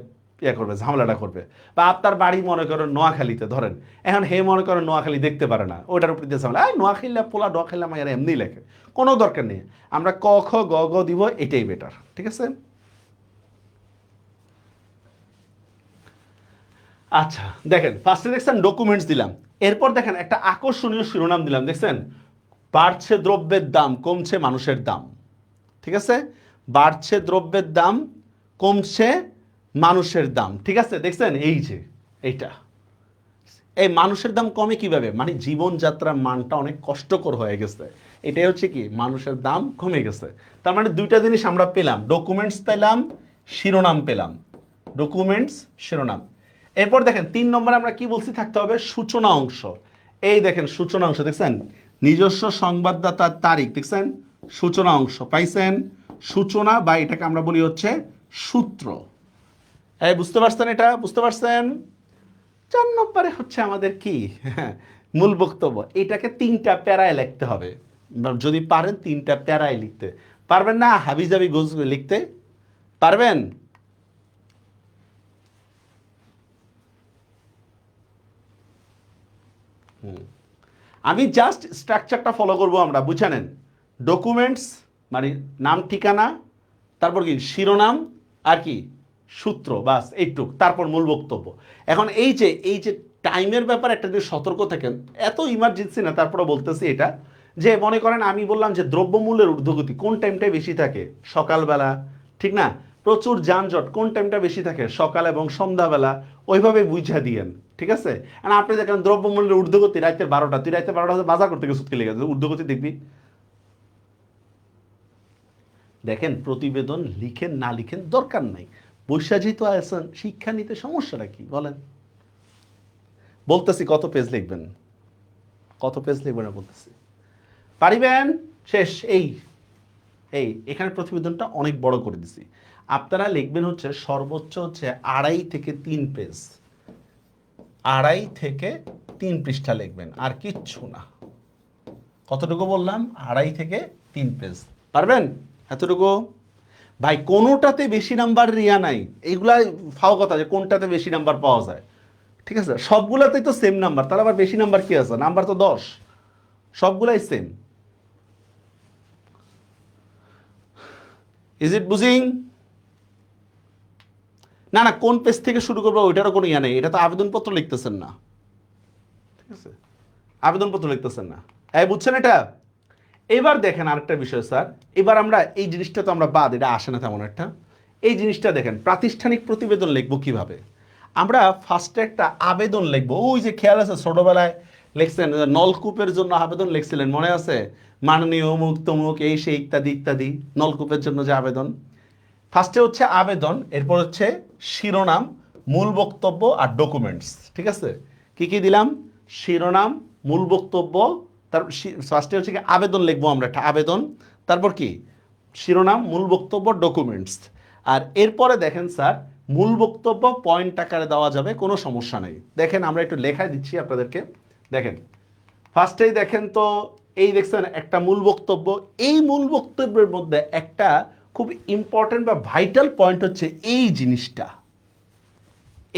ইয়ে করবে, ঝামেলাটা করবে। বা আপনার বাড়ি মনে করেন নোয়াখালীতে, ধরেন এখন হে মনে করেন নোয়াখালী দেখতে পারে না, ওইটার উপর দিয়ে ঝামেলা, নোয়াখালীলা পোলা নোয়াখালীলা মায়ের এমনি লেখে, কোনো দরকার নেই। আমরা ক খ গ গ দিব, এটাই বেটার, ঠিক আছে। আচ্ছা দেখেন, ফার্স্টে দেখছেন ডকুমেন্টস দিলাম, এরপর দেখেন একটা আকর্ষণীয় শিরোনাম দিলাম, দেখছেন বাড়ছে দ্রব্যের দাম, কমছে মানুষের দাম, ঠিক আছে, বাড়ছে দ্রব্যের দাম, কমছে মানুষের দাম, ঠিক আছে, দেখছেন এই যে এইটা, এই মানুষের দাম কমে কিভাবে, মানে জীবনযাত্রার মানটা অনেক কষ্টকর হয়ে গেছে, এটাই হচ্ছে কি মানুষের দাম কমে গেছে। তার মানে দুইটা জিনিস আমরা পেলাম, ডকুমেন্টস পেলাম, শিরোনাম পেলাম, ডকুমেন্টস, শিরোনাম। এরপর দেখেন 3 নম্বরে আমরা কি বলছি, থাকতে হবে সূচনা অংশ। এই দেখেন সূচনা অংশ, দেখছেন নিজস্ব সংবাদদাতার তারিখ, দেখছেন সূচনা অংশ পাইছেন, সূচনা বা এটাকে আমরা বলি হচ্ছে সূত্র। এই বুঝতে পারছেন, এটা বুঝতে পারছেন? 4 নম্বরে হচ্ছে আমাদের কি, মূল বক্তব্য, এটাকে 3টা প্যারায় লিখতে হবে। যদি পারেন 3টা প্যারায় লিখতে পারবেন, না হাবিজাবি গোজ লিখতে পারবেন? আমি জাস্ট স্ট্রাকচারটা ফলো করব, আমরা বুঝে নেন, ডকুমেন্টস মানে নাম ঠিকানা, তারপর কি শিরোনাম, আর কি সূত্র, বাস এইটুক, তারপর মূল বক্তব্য। এখন এই যে টাইমের ব্যাপারে একটা যদি সতর্ক থাকেন, এত ইমার্জেন্সি না, তারপরে বলতেছি এটা, যে মনে করেন আমি বললাম যে দ্রব্যমূল্যের ঊর্ধ্বগতি কোন টাইমটাই বেশি থাকে, সকালবেলা, ঠিক না, প্রচুর যানজট, কোন টাইমটা বেশি থাকে? সকাল এবং সন্ধ্যাবেলা, ওইভাবে বুঝা দিয়েন, ঠিক আছে? আর আপনি দেখেন দ্রব্যমূল্যের ঊর্ধ্বগতি রাতের 12টা, তুই রাতের 12টা বাজার করতে গেছিস কি লেগে ঊর্ধ্বগতি দেখবি? দেখেন প্রতিবেদন লিখেন না লিখেন দরকার নাই, বৈশা যেহেতু আছেন শিক্ষা নিতে সমস্যাটা কি বলেন? বলতেছি কত পেজ লিখবেন, কত পেজ লিখবেন বলতেছি, পারিবেন? শেষ। এই এই এখানে প্রতিবেদনটা অনেক বড় করে দিছি, আপনারা লিখবেন হচ্ছে সর্বোচ্চ হচ্ছে 2.5 থেকে 3 পেজ, 2.5 থেকে 3 পৃষ্ঠা লিখবেন, আর কিচ্ছু না। কতটুকু বললাম? 2.5 থেকে 3 পেজ। পারবেন এতটুকু? ভাই কোনোটাতে বেশি নাম্বার রিয়া নাই, এইগুলা ফাও কথা যে কোনটাতে বেশি নাম্বার পাওয়া যায়, ঠিক আছে? সবগুলাতেই তো সেম নাম্বার, তাহলে আবার বেশি নাম্বার কি আছে? নাম্বার তো 10, সবগুলাই সেম। Is it বুঝিং? না না, কোন পেজ থেকে শুরু করবো ওইটারও কোনো ইয়া নেই, এটা তো আবেদনপত্র লিখতেছেন না, ঠিক আছে? আবেদনপত্র লিখতেছেন না, এই বুঝছেন এটা? এবার দেখেন আরেকটা বিষয় স্যার, এবার আমরা এই জিনিসটা তো আমরা বাদ, এটা আসে না তেমন একটা। এই জিনিসটা দেখেন, প্রাতিষ্ঠানিক প্রতিবেদন লিখবো কিভাবে? আমরা ফার্স্টে একটা আবেদন লিখবো, ওই যে খেয়াল আছে ছোটবেলায় লিখছেন নলকূপের জন্য আবেদন লিখছিলেন, মনে আছে? মাননীয় অমুক তমুক এই সেই ইত্যাদি ইত্যাদি, নলকূপের জন্য যে আবেদন। ফার্স্টে হচ্ছে আবেদন, এরপর হচ্ছে শিরোনাম, মূল বক্তব্য আর ডকুমেন্টস, ঠিক আছে? কি কি দিলাম? শিরোনাম, মূল বক্তব্য, তার ফার্স্টে হচ্ছে কি আবেদন লিখবো আমরা একটা আবেদন, তারপর কি শিরোনাম, মূল বক্তব্য, ডকুমেন্টস। আর এরপরে দেখেন স্যার, মূল বক্তব্য পয়েন্ট আকারে দেওয়া যাবে, কোনো সমস্যা নেই। দেখেন আমরা একটু লেখায় দিচ্ছি আপনাদেরকে, দেখেন ফার্স্টেই দেখেন তো, এই দেখছেন একটা মূল বক্তব্য, এই মূল বক্তব্যের মধ্যে একটা খুব ইম্পর্টেন্ট বা ভাইটাল পয়েন্ট হচ্ছে এই জিনিসটা,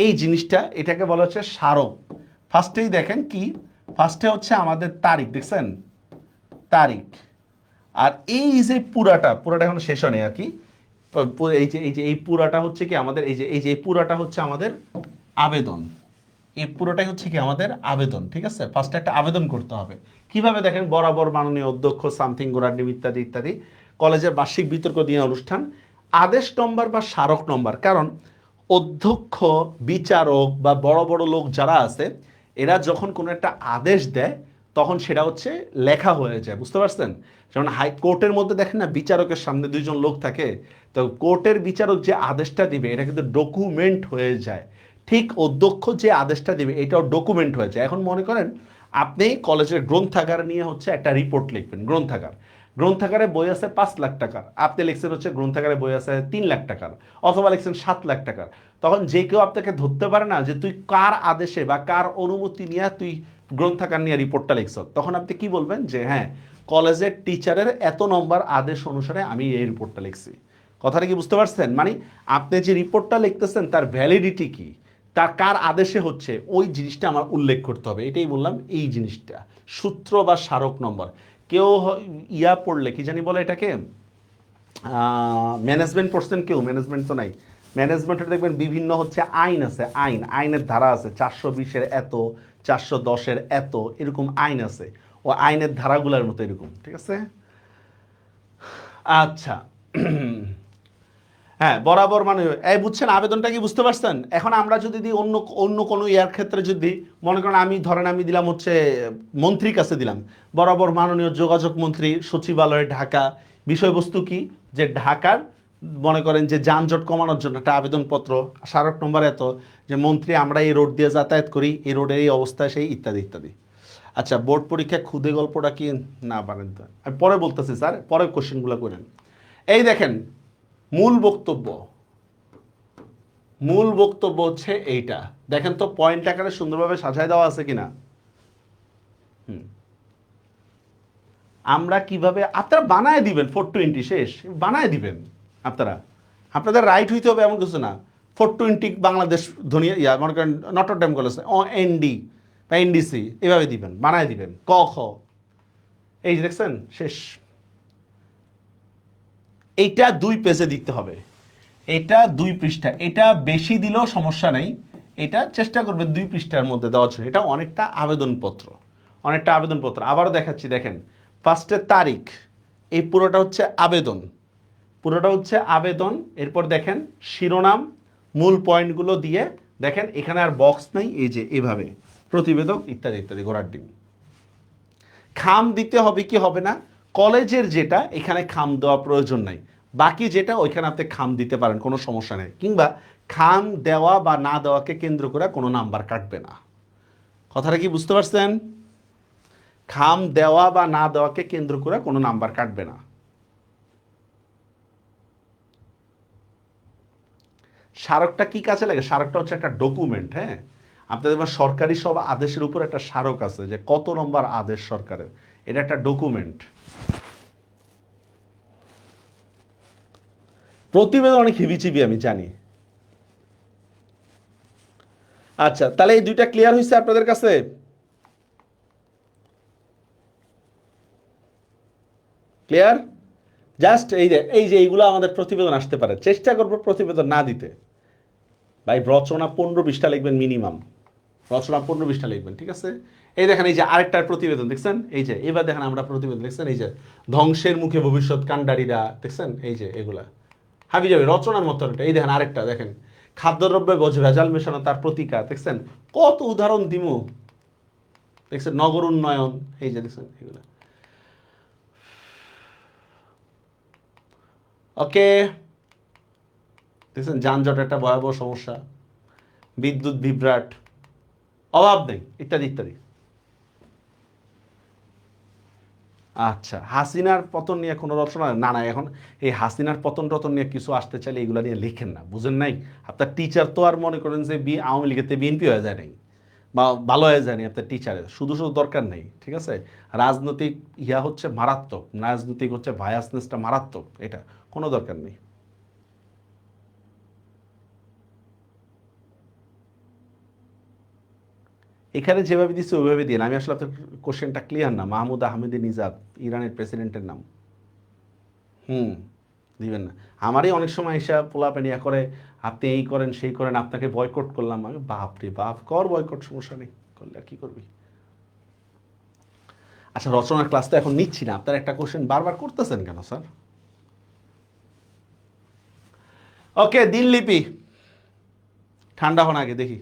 এই জিনিসটা, এটাকে বলা হচ্ছে স্মারক। ফার্স্টেই দেখেন কি, ফার্স্টে হচ্ছে আমাদের তারিখ, দেখছেন তারিখ, আর এই যে পুরাটা পুরাটা এখন শেষ হয়নি আর কি, এই যে এই পুরাটা হচ্ছে কি আমাদের, এই যে এই পুরাটা হচ্ছে আমাদের আবেদন, এই পুরোটাই হচ্ছে কি আমাদের আবেদন, ঠিক আছে? ফার্স্টে একটা আবেদন করতে হবে, কিভাবে দেখেন, বরাবর মাননীয় অধ্যক্ষ সামথিং গোড়াডিম ইত্যাদি ইত্যাদি, কলেজের বার্ষিক বিতর্ক দিয়ে অনুষ্ঠান, আদেশ নম্বর বা স্মারক নম্বর। কারণ অধ্যক্ষ, বিচারক বা বড় বড় লোক যারা আছে, এরা যখন কোনো একটা আদেশ দেয় তখন সেটা হচ্ছে লেখা হয়ে যায়, বুঝতে পারছেন? যেমন হাইকোর্টের মধ্যে দেখেন না, বিচারকের সামনে 2জন লোক থাকে, তো কোর্টের বিচারক যে আদেশটা দিবে এটা কিন্তু ডকুমেন্ট হয়ে যায়, ঠিক অধ্যক্ষ যে আদেশটা দিবে এটাও ডকুমেন্ট হয়ে যায়। এখন মনে করেন আপনি কলেজের গ্রন্থাগার নিয়ে হচ্ছে একটা রিপোর্ট লিখবেন, গ্রন্থাগার, গ্রন্থাগারে বই আছে 5 লাখ টাকার, আপনি লিখছেন হচ্ছে গ্রন্থাগারে বই আছে 3 লাখ টাকার, অথবা লিখছেন 7 লাখ টাকার, তখন যে কেউ আপনাকে ধরতে পারে না যে তুই কার আদেশে বা কার অনুমতি নিয়ে তুই গ্রন্থাগার নিয়ে রিপোর্টটা লিখছ। তখন আপনি কি বলবেন যে হ্যাঁ, কলেজের টিচারের এত নম্বর আদেশ অনুসারে আমি এই রিপোর্টটা লিখছি। কথাটা কি বুঝতে পারছেন? মানে আপনি যে রিপোর্টটা লিখতেছেন তার ভ্যালিডিটি কি, তার কার আদেশে হচ্ছে, ওই জিনিসটা আমার উল্লেখ করতে হবে। এটাই বললাম, এই জিনিসটা সূত্র বা স্মারক নম্বর। কেউ ইয়া পড়লে কি জানি বলে এটাকে, ম্যানেজমেন্ট পড়ছেন কেউ? ম্যানেজমেন্ট তো নাই, ম্যানেজমেন্টের দেখবেন বিভিন্ন হচ্ছে আইন আছে, আইনের ধারা আছে, 420-এর এত, 410-এর এত, এরকম আইন আছে, ও আইনের ধারাগুলোর মতো এরকম, ঠিক আছে? আচ্ছা, হ্যাঁ বরাবর মানে এই বুঝছেন আবেদনটা কি বুঝতে পারছেন? এখন আমরা যদি দিই অন্য অন্য কোনো ইয়ার ক্ষেত্রে, যদি মনে করেন আমি ধরেন আমি দিলাম হচ্ছে মন্ত্রীর কাছে দিলাম, বরাবর মাননীয় যোগাযোগ মন্ত্রী সচিবালয় ঢাকা, বিষয়বস্তু কি, যে ঢাকার মনে করেন যে যানজট কমানোর জন্য একটা আবেদনপত্র, স্মারক নম্বর এত, যে মন্ত্রী আমরা এই রোড দিয়ে যাতায়াত করি, এই রোডের এই অবস্থা সেই ইত্যাদি ইত্যাদি। আচ্ছা, বোর্ড পরীক্ষায় খুদে গল্পটা কি না পারেন তো আমি পরে বলতেছি স্যার, পরে কোশ্চেনগুলো করেন। এই দেখেন মূল বক্তব্য, মূল বক্তব্য হচ্ছে এইটা, দেখেন তো পয়েন্ট আকারে সুন্দরভাবে সাজায় দেওয়া আছে কিনা। আমরা কিভাবে, আপনারা বানায় দিবেন 420 শেষ, বানায় দিবেন আপনারা, আপনাদের রাইট হইতে হবে এমন কিছু না। 420 বাংলাদেশ ধনিয়া ইয়া মনে করেন নটরডেম কলেজ ও এনডি বা এনডিসি, এভাবে দিবেন, বানায় দিবেন ক খ, এই যে দেখছেন শেষ। এইটা 2 পেজে দিতে হবে, এটা 2 পৃষ্ঠা, এটা বেশি দিলেও সমস্যা নেই, এটা চেষ্টা করবে 2 পৃষ্ঠার মধ্যে দেওয়ার জন্য। এটা অনেকটা আবেদনপত্র, অনেকটা আবেদনপত্র। আবারও দেখাচ্ছি, দেখেন ফার্স্টে তারিখ, এই পুরোটা হচ্ছে আবেদন, পুরোটা হচ্ছে আবেদন, এরপর দেখেন শিরোনাম, মূল পয়েন্টগুলো দিয়ে দেখেন এখানে আর বক্স নেই, এই যে এভাবে প্রতিবেদক ইত্যাদি ইত্যাদি ঘোড়ার ডিম। খাম দিতে হবে কি হবে না, কলেজের যেটা এখানে খাম দেওয়া প্রয়োজন নাই, বাকি যেটা ওইখানে আপনি খাম দিতে পারেন, কোনো সমস্যা নেই। কিংবা খাম দেওয়া বা না দেওয়াকে কেন্দ্র করে কোনো নাম্বার কাটবে না। কথাটা কি বুঝতে পারছেন? খাম দেওয়া বা না দেওয়াকে কেন্দ্র করে কোনো নাম্বার কাটবে না। স্মারকটা কি কাজে লাগে? স্মারকটা হচ্ছে একটা ডকুমেন্ট, হ্যাঁ। আপনাদের সরকারি সব আদেশের উপর একটা স্মারক আছে যে কত নম্বর আদেশ সরকারের, এটা একটা ডকুমেন্ট। প্রতিবেদন অনেক হিবিচিবি আমি জানি। আচ্ছা, তাহলে এই দুইটা ক্লিয়ার হয়েছে আপনাদের কাছে? ক্লিয়ার? জাস্ট এই যে এইগুলো আমাদের প্রতিবেদন আসতে পারে, চেষ্টা করবো প্রতিবেদন না দিতে। ভাই রচনা 15-20টা লিখবেন মিনিমাম, রচনা 15-20টা লিখবেন, ঠিক আছে? এই দেখেন, এই যে আরেকটার প্রতিবেদন দেখছেন, এই যে এবার দেখেন আমরা প্রতিবেদন দেখছেন, এই যে ধ্বংসের মুখে ভবিষ্যৎ কাণ্ডারীরা, দেখছেন এই যে এগুলা হাবি যাবে রচনার মতো একটা। এই দেখেন আরেকটা দেখেন, খাদ্যদ্রব্যে ভেজাল মেশানো তার প্রতিকার, দেখছেন কত উদাহরণ দিমু, দেখছেন নগর উন্নয়ন, এই যে দেখছেন এগুলা। ওকে, দেখছেন যানজট একটা ভয়াবহ সমস্যা, বিদ্যুৎ বিভ্রাট, অভাব নেই, ইত্যাদি ইত্যাদি। আচ্ছা, হাসিনার পতন নিয়ে কোনো রচনা না? না, এখন এই হাসিনার পতন টতন নিয়ে কিছু আসতে চাইলে এগুলো নিয়ে লিখেন না, বুঝেন নাই? আপনার টিচার তো আর মনে করেন যে আওয়ামী লীগেতে বিএনপি হয়ে যায় নাই বা ভালো হয়ে যায়নি আপনার টিচারের, শুধু শুধু দরকার নেই, ঠিক আছে? রাজনৈতিক ইয়া হচ্ছে মারাত্মক, রাজনৈতিক হচ্ছে ভায়াসনেসটা মারাত্মক, এটা কোনো দরকার নেই। এখানে যেভাবে দিচ্ছে ওইভাবে দিন। আমি আসলে আপনার কোশ্চেনটা ক্লিয়ার না। মাহমুদ আহমেদ নিজাদ, ইরানের প্রেসিডেন্টের নাম। হুম, দিবেন না। আমারই অনেক সময় এসে পোলাপানিয়া করে, আপনি এই করেন সেই করেন, আপনাকে বয়কট করলাম। আমি বাপ রে বাপ, কর বয়কট, সমস্যা নেই, করলে আর কি করবি। আচ্ছা, রচনার ক্লাস তো এখন নিচ্ছি না, আপনার একটা কোশ্চেন বারবার করতেছেন কেন স্যার? ওকে, দিনলিপি, ঠান্ডা হন আগে দেখি।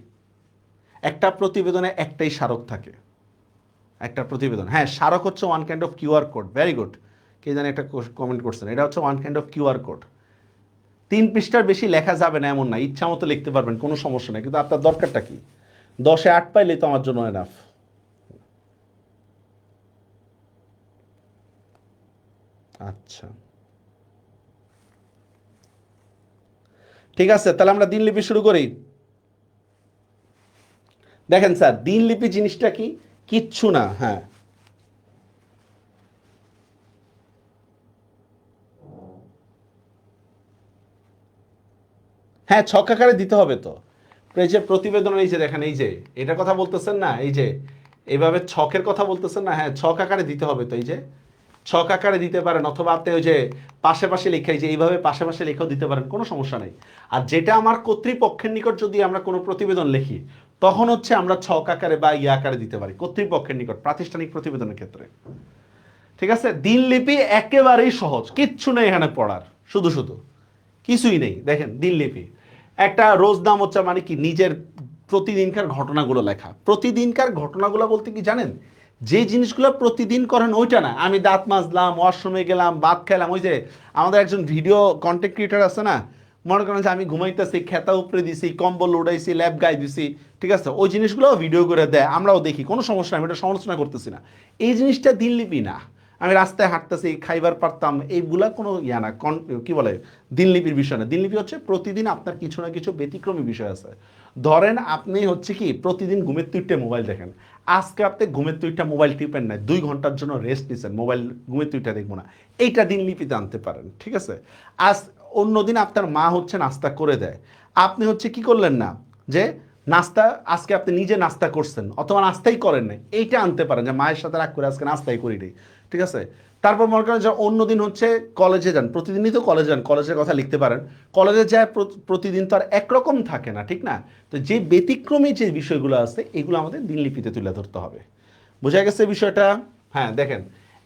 একটা প্রতিবেদনে একটাই স্মারক থাকে, একটা প্রতিবেদন, হ্যাঁ স্মারক হচ্ছে one kind of QR code. Very good, কে জানি একটা কমেন্ট করছেন, এটা হচ্ছে one kind of QR code. 3 পৃষ্ঠার বেশি লেখা যাবে না এমন না, ইচ্ছা মতো লিখতে পারবেন, কোনো সমস্যা নেই, কিন্তু আপনার দরকারটা কি? 10-8 পাইলেই তো আমার জন্য এনাফ। আচ্ছা, ঠিক আছে, তাহলে আমরা দিনলিপি শুরু করি। দেখেন স্যার, দিনলিপি জিনিসটা কি? কিচ্ছু না, হ্যাঁ। হ্যাঁ, ছক আকারে দিতে হবে তো। এই যে প্রতিবেদন, এই যে দেখেন, এই যে এটা কথা বলতেছেন না, এই যে এইভাবে ছকের কথা বলতেছেন না, হ্যাঁ ছক আকারে দিতে হবে তো। এই যে ছক আকারে দিতে পারেন, অথবা আপনি ওই যে পাশে পাশে লেখা, এই যে এইভাবে পাশে পাশে লেখাও দিতে পারেন, কোনো সমস্যা নেই। আর যেটা আমার কর্তৃপক্ষের নিকট যদি আমরা কোনো প্রতিবেদন লিখি, তখন হচ্ছে আমরা ছক আকারে বা ইয়ে আকারে দিতে পারি কর্তৃপক্ষের নিকট, প্রাতিষ্ঠানিক প্রতিবেদনের ক্ষেত্রে। ঠিক আছে, দিনলিপি একেবারেই সহজ, কিচ্ছু নেই এখানে পড়ার, শুধু শুধু কিছুই নেই। দেখেন দিনলিপি একটা রোজনাম হচ্ছে মানে কি, নিজের প্রতিদিনকার ঘটনাগুলো লেখা। প্রতিদিনকার ঘটনাগুলো বলতে কি জানেন, যে জিনিসগুলো প্রতিদিন করেন ওইটা না, আমি দাঁত মাজলাম, ওয়াশরুমে গেলাম, ভাত খেলাম। ওই যে আমাদের একজন ভিডিও কন্টেন্ট ক্রিয়েটার আছে না, মনে করেন যে আমি ঘুমাইতেছি, খেতা উপরে দিছি, কম্বল উড়াইছি, ল্যাব গায়ে দিছি, ঠিক আছে, ওই জিনিসগুলো ভিডিও করে দেয়, আমরাও দেখি, কোনো সমস্যা নেই, আমি এটা সমালোচনা করতেছি না। এই জিনিসটা দিনলিপি না। আমি রাস্তায় হাঁটতেছি, খাইবার পারতাম, এইগুলা কোনো ইয়া না, কি বলে, দিনলিপির বিষয় না। দিনলিপি হচ্ছে প্রতিদিন আপনার কিছু না কিছু ব্যতিক্রমী বিষয় আছে। ধরেন আপনি হচ্ছে কি প্রতিদিন ঘুমের তুইটে মোবাইল দেখেন, আজকে আপনি ঘুমের তুইটা মোবাইল টিপেন নাই, 2 ঘন্টার জন্য রেস্ট নিচ্ছেন, মোবাইল ঘুমের তুইটা দেখবো না, এইটা দিনলিপিতে আনতে পারেন, ঠিক আছে? আজ অন্যদিন আপনার মা হচ্ছে নাস্তা করে দেয়, আপনি হচ্ছে কি করলেন না, যে নাস্তা আজকে আপনি নিজে নাস্তা করছেন অথবা নাস্তাই করেন নাই, এইটা আনতে পারেন যে মায়ের সাথে রাগ করে আজকে নাস্তাই করি নাই, ঠিক আছে? তারপর মনে করেন যে অন্যদিন হচ্ছে কলেজে যান, প্রতিদিনই তো কলেজে যান, কলেজের কথা লিখতে পারেন। কলেজে যায় প্রতিদিন তো আর একরকম থাকে না, ঠিক না? তো যে ব্যতিক্রমী যে বিষয়গুলো আছে এগুলো আমাদের দিনলিপিতে তুলে ধরতে হবে। বোঝা গেছে বিষয়টা? হ্যাঁ দেখেন,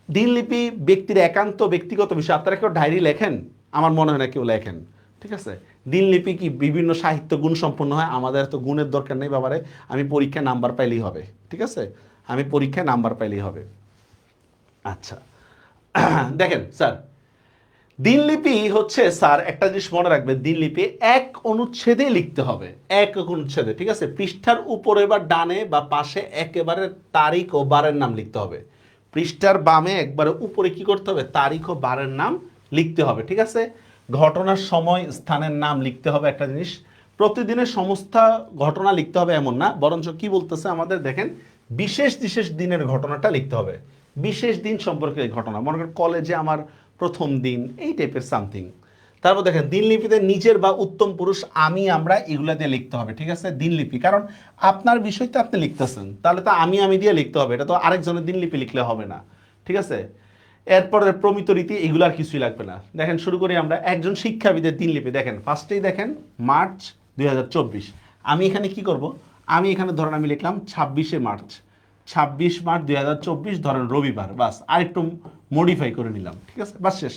দিনলিপি ব্যক্তির একান্ত ব্যক্তিগত বিষয়। আপনারা কেউ ডায়েরি লেখেন? আমার মনে হয় না কেউ লেখেন, ঠিক আছে। দিনলিপি কি বিভিন্ন সাহিত্য গুণ সম্পন্ন হয়? আমাদের তো গুণের দরকার নেই বাবারে, আমি পরীক্ষায় নাম্বার পাইলেই হবে, ঠিক আছে, আমি পরীক্ষায় নাম্বার পাইলেই হবে। আচ্ছা, দেখেন স্যার, দিনলিপি হচ্ছে স্যার একটা জিনিস মনে রাখবেন, দিনলিপি এক অনুচ্ছেদে লিখতে হবে, এক অনুচ্ছেদে, ঠিক আছে। পৃষ্ঠার উপরে বা ডানে বা পাশে একেবারে তারিখ ও বারের নাম লিখতে হবে। পৃষ্ঠার বামে একবারে উপরে কি করতে হবে? তারিখ ও বারের নাম লিখতে হবে, ঠিক আছে। ঘটনার সময় স্থানের নাম লিখতে হবে। একটা জিনিস, প্রতিদিনের সমস্ত ঘটনা লিখতে হবে এমন না, বরঞ্চ কি বলতেছে আমাদের দেখেন, বিশেষ বিশেষ দিনের ঘটনাটা লিখতে হবে। বিশেষ দিন সম্পর্কে ঘটনা, মনে করেন কলেজে আমার প্রথম দিন, এই টাইপের সামথিং। তারপর দেখেন দিনলিপিতে নিজের বা উত্তম পুরুষ, আমি, আমরা, এগুলা দিয়ে লিখতে হবে, ঠিক আছে। দিনলিপি, কারণ আপনার বিষয়টা আপনি লিখতেছেন, তাহলে তো আমি দিয়ে লিখতে হবে, এটা তো আরেকজনের দিনলিপি লিখলে হবে না, ঠিক আছে। এরপরে প্রমিত রীতি, এগুলো আর কিছুই লাগবে না। দেখেন শুরু করি আমরা, একজন শিক্ষাবিদের দিনলিপি। দেখেন ফার্স্টেই দেখেন মার্চ 2024। আমি এখানে কি করব? আমি এখানে ধরেন আমি লিখলাম 26 মার্চ, 26 মার্চ 2024 ধরেন রবিবার, বাস আরেকটু মডিফাই করে নিলাম, ঠিক আছে, বাস শেষ।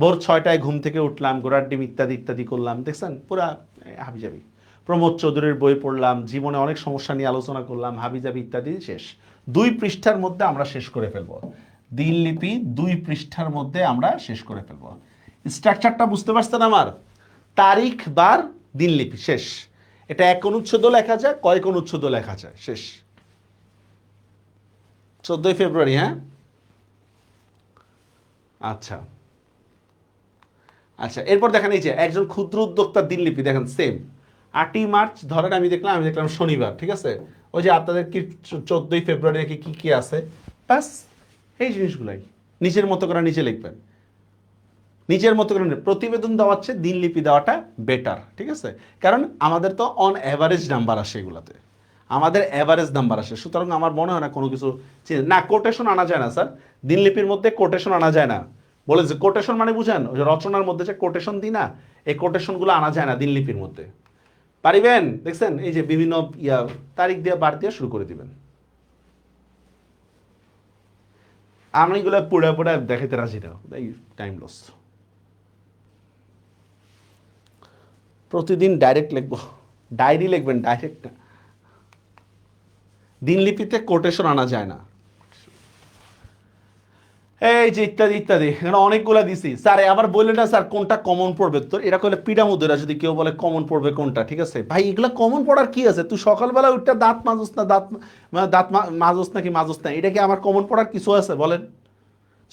ভোর 6টায় ঘুম থেকে উঠলাম, ঘোড়ার ডিম ইত্যাদি ইত্যাদি করলাম, দেখছেন পুরা হাবিজাবি। প্রমোদ চৌধুরীর বই পড়লাম, জীবনে অনেক সমস্যা নিয়ে আলোচনা করলাম, হাবিজাবি ইত্যাদি, শেষ। 2 পৃষ্ঠার মধ্যে আমরা শেষ করে ফেলবো দিনলিপি, 2 পৃষ্ঠার মধ্যে আমরা শেষ করে ফেলবো। স্ট্রাকচারটা বুঝতে পারছেন আমার? তারিখ, বার, দিনলিপি, শেষ। এটা এক অনুচ্ছেদ লেখা যায়, কয়েক অনুচ্ছেদ লেখা যায়, শেষ। 14 ফেব্রুয়ারি, হ্যাঁ, আচ্ছা। আচ্ছা, এরপর দেখেন এই যে একজন ক্ষুদ্র উদ্যোক্তার দিনলিপি, দেখেন সেম। 8ই মার্চ ধরেন আমি দেখলাম শনিবার, ঠিক আছে। ওই যে আপনাদের কি 14 ফেব্রুয়ারি কি কি কি আছে, ব্যাস এই জিনিসগুলাই নিজের মতো করে নিচে লিখবেন। নিজের মতো করে প্রতিবেদন দেওয়ার চেয়ে দিনলিপি দেওয়াটা বেটার, ঠিক আছে। কারণ আমাদের তো অন অ্যাভারেজ নাম্বার আসে এগুলাতে, আমাদের অ্যাভারেজ নাম্বার আসে, সুতরাং আমার মনে হয় না কোনো কিছু না। কোটেশন আনা যায় না স্যার, দিনলিপির মধ্যে কোটেশন আনা যায় না। বলে যে কোটেশন মানে বুঝেন, ওই যে রচনার মধ্যে যে কোটেশন দিই না, এই কোটেশনগুলো আনা যায় না দিনলিপির মধ্যে। পারিবেন? দেখছেন এই যে বিভিন্ন তারিখ দিয়ে বার দিয়ে শুরু করে দিবেন। আমি এগুলো পুরা পুরা দেখাইতে রাজি না, এই টাইম লস। প্রতিদিন ডাইরেক্ট লিখবো, ডায়েরি লিখবেন, ডাইরেক্ট। দিনলিপিতে কোটেশন আনা যায় না। এই যে ইত্যাদি ইত্যাদি, এখানে অনেকগুলা দিছি স্যার। আবার বললেন না স্যার কোনটা কমন পড়বে, তো এরা কইলে পিডামুদেরা যদি কেউ বলে কমন পড়বে কোনটা, ঠিক আছে ভাই, এগুলা কমন পড়ার কি আছে? তুই সকালবেলা উঠটা দাঁত মাজস না, দাঁত মাজস নাকি মাজস না, এটা কি আমার কমন পড়ার কিছু আছে বলেন?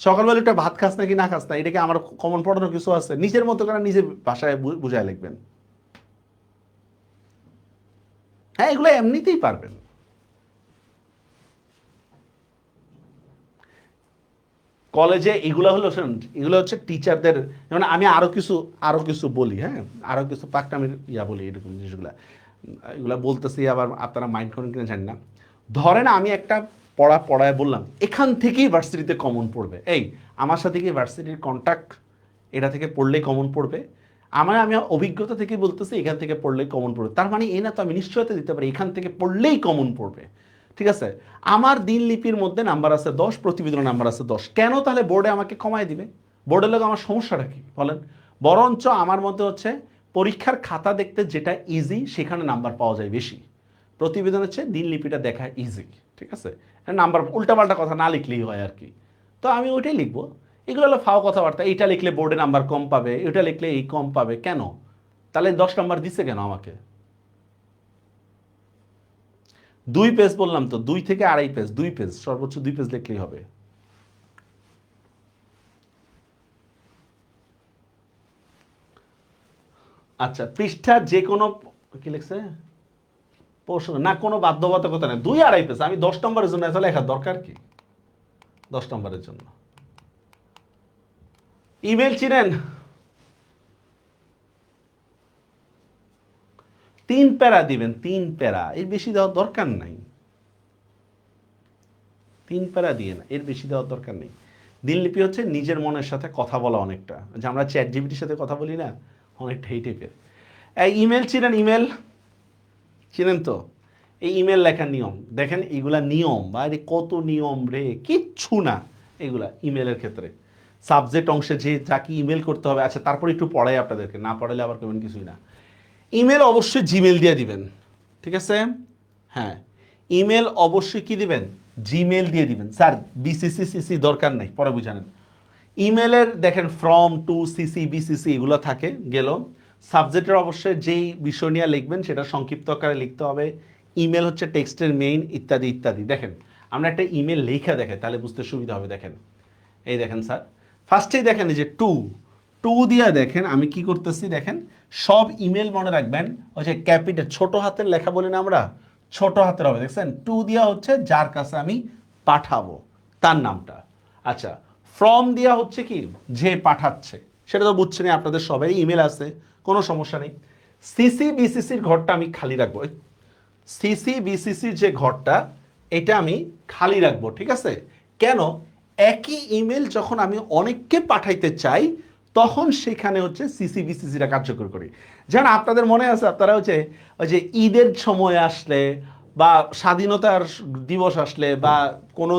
সকালবেলা উঠটা ভাত খাস নাকি না খাস না, এটা কি আমার কমন পড়ানোর কিছু আছে? নিজের মতো করে নিজের ভাষায় বুঝায় লিখবেন। হ্যাঁ, এগুলো এমনিতেই পারবেন। কলেজে এগুলো হলো, শুনুন, এগুলো হচ্ছে টিচারদের, যেমন আমি আরো কিছু বলি, হ্যাঁ, আরো কিছু পাকনামির বলি, এরকম জিনিসগুলা এগুলা বলতেছি, আবার আপনারা মাইন্ড করেন কিনা জানি না। ধরেন আমি একটা পড়ায় বললাম এখান থেকেই ভার্সিটিতে কমন পড়বে, এই আমার সাথে কি ভার্সিটির কন্ট্যাক্ট, এটা থেকে পড়লেই কমন পড়বে? আমি অভিজ্ঞতা থেকে বলতেছি এখান থেকে পড়লেই কমন পড়বে, তার মানে এই না তো আমি নিশ্চয়তা দিতে পারি এখান থেকে পড়লেই কমন পড়বে, ঠিক আছে। আমার দিনলিপির মধ্যে নাম্বার আছে 10, প্রতিবেদনের নাম্বার আছে 10, কেন তাহলে বোর্ডে আমাকে কমায় দিবে? বোর্ডের লোক আমার সমস্যাটা কি বলেন? বরঞ্চ আমার মধ্যে হচ্ছে পরীক্ষার খাতা দেখতে যেটা ইজি সেখানে নাম্বার পাওয়া যায় বেশি, প্রতিবেদন হচ্ছে দিনলিপিটা দেখা ইজি, ঠিক আছে। নাম্বার উল্টাপাল্টা কথা না লিখলেই হয় আর কি। তো আমি ওইটাই লিখবো। এগুলো হলো ফাও কথাবার্তা, এইটা লিখলে বোর্ডে নাম্বার কম পাবে, এটা লিখলে এই কম পাবে, কেন? তাহলে 10 নাম্বার দিচ্ছে কেন আমাকে? 2 পেজ বললাম তো, 2 থেকে 2.5 পেজ, 2 পেজ, সর্বোচ্চ 2 পেজ লিখলেই হবে। আচ্ছা, পৃষ্ঠা যে কোনো, কি লিখছে, প্রশ্ন না, কোনো বাধ্যবাধকতা নেই, 2.5 পেজ। আমি 10 নম্বরের জন্য এত লেখার দরকার কি? 10 নম্বরের জন্য ইমেল চিনেন? 3 প্যারা দিবেন, 3 প্যারা, এর বেশি দেওয়ার দরকার নাই। 3 প্যারা দিয়ে না, এর বেশি দেওয়ার দরকার নেই। দিনলিপি হচ্ছে নিজের মনের সাথে কথা বলা, অনেকটা যে আমরা চ্যাট জিপিটির সাথে কথা বলি না, অনেকটা এই টাইপের। এই ইমেল চিনেন? ইমেল চিনেন তো? এই ইমেল লেখার নিয়ম দেখেন, এগুলা নিয়ম, বাইরে কত নিয়ম রে, কিচ্ছু না এগুলা ইমেলের ক্ষেত্রে। সাবজেক্ট অংশে যে যাকে ইমেল করতে হবে। আচ্ছা, তারপর একটু পড়াই আপনাদেরকে, না পড়ালে আবার কেমন কিছুই না। ইমেল অবশ্যই জিমেল দিয়ে দিবেন, ঠিক আছে? হ্যাঁ, ইমেল অবশ্যই কি দিবেন? জিমেল দিয়ে দিবেন। স্যার বিসিসি সিসি দরকার নাই, পরে বুঝানেন। ইমেলের দেখেন ফ্রম টু সিসি বিসিসি এগুলো থাকে, গেল। সাবজেক্টের অবশ্যই যেই বিষয় নিয়ে লিখবেন সেটা সংক্ষিপ্ত আকারে লিখতে হবে। ইমেল হচ্ছে টেক্সটের মেইন, ইত্যাদি ইত্যাদি। দেখেন আমরা একটা ইমেল লেখা দেখে তাহলে বুঝতে সুবিধা হবে। দেখেন এই দেখেন স্যার, ফার্স্টেই দেখেন এই যে টু, টু দিয়া দেখেন আমি কি করতেছি, দেখেন সব ইমেল মনে রাখবেন ওই যে ক্যাপিটাল ছোট হাতের লেখা বলি না আমরা, ছোট হাতের হবে। দেখছেন টু দিয়া হচ্ছে যার কাছে আমি পাঠাবো তার নামটা। আচ্ছা, ফ্রম দিয়া হচ্ছে কি যে পাঠাচ্ছে, সেটা তো বুঝছেন আপনাদের সবাই ইমেল আছে, কোনো সমস্যা নেই। সিসি বিসিসির ঘরটা আমি খালি রাখবো, সিসি বিসিসির যে ঘরটা এটা আমি খালি রাখবো, ঠিক আছে? কেন? একই ইমেল যখন আমি অনেককে পাঠাইতে চাই তখন সেখানে হচ্ছে সিসি বিসিসিটা কার্যকর করি। যেমন আপনাদের মনে আছে, আপনারা হচ্ছে ওই যে ঈদের সময় আসলে বা স্বাধীনতার দিবস আসলে বা কোনো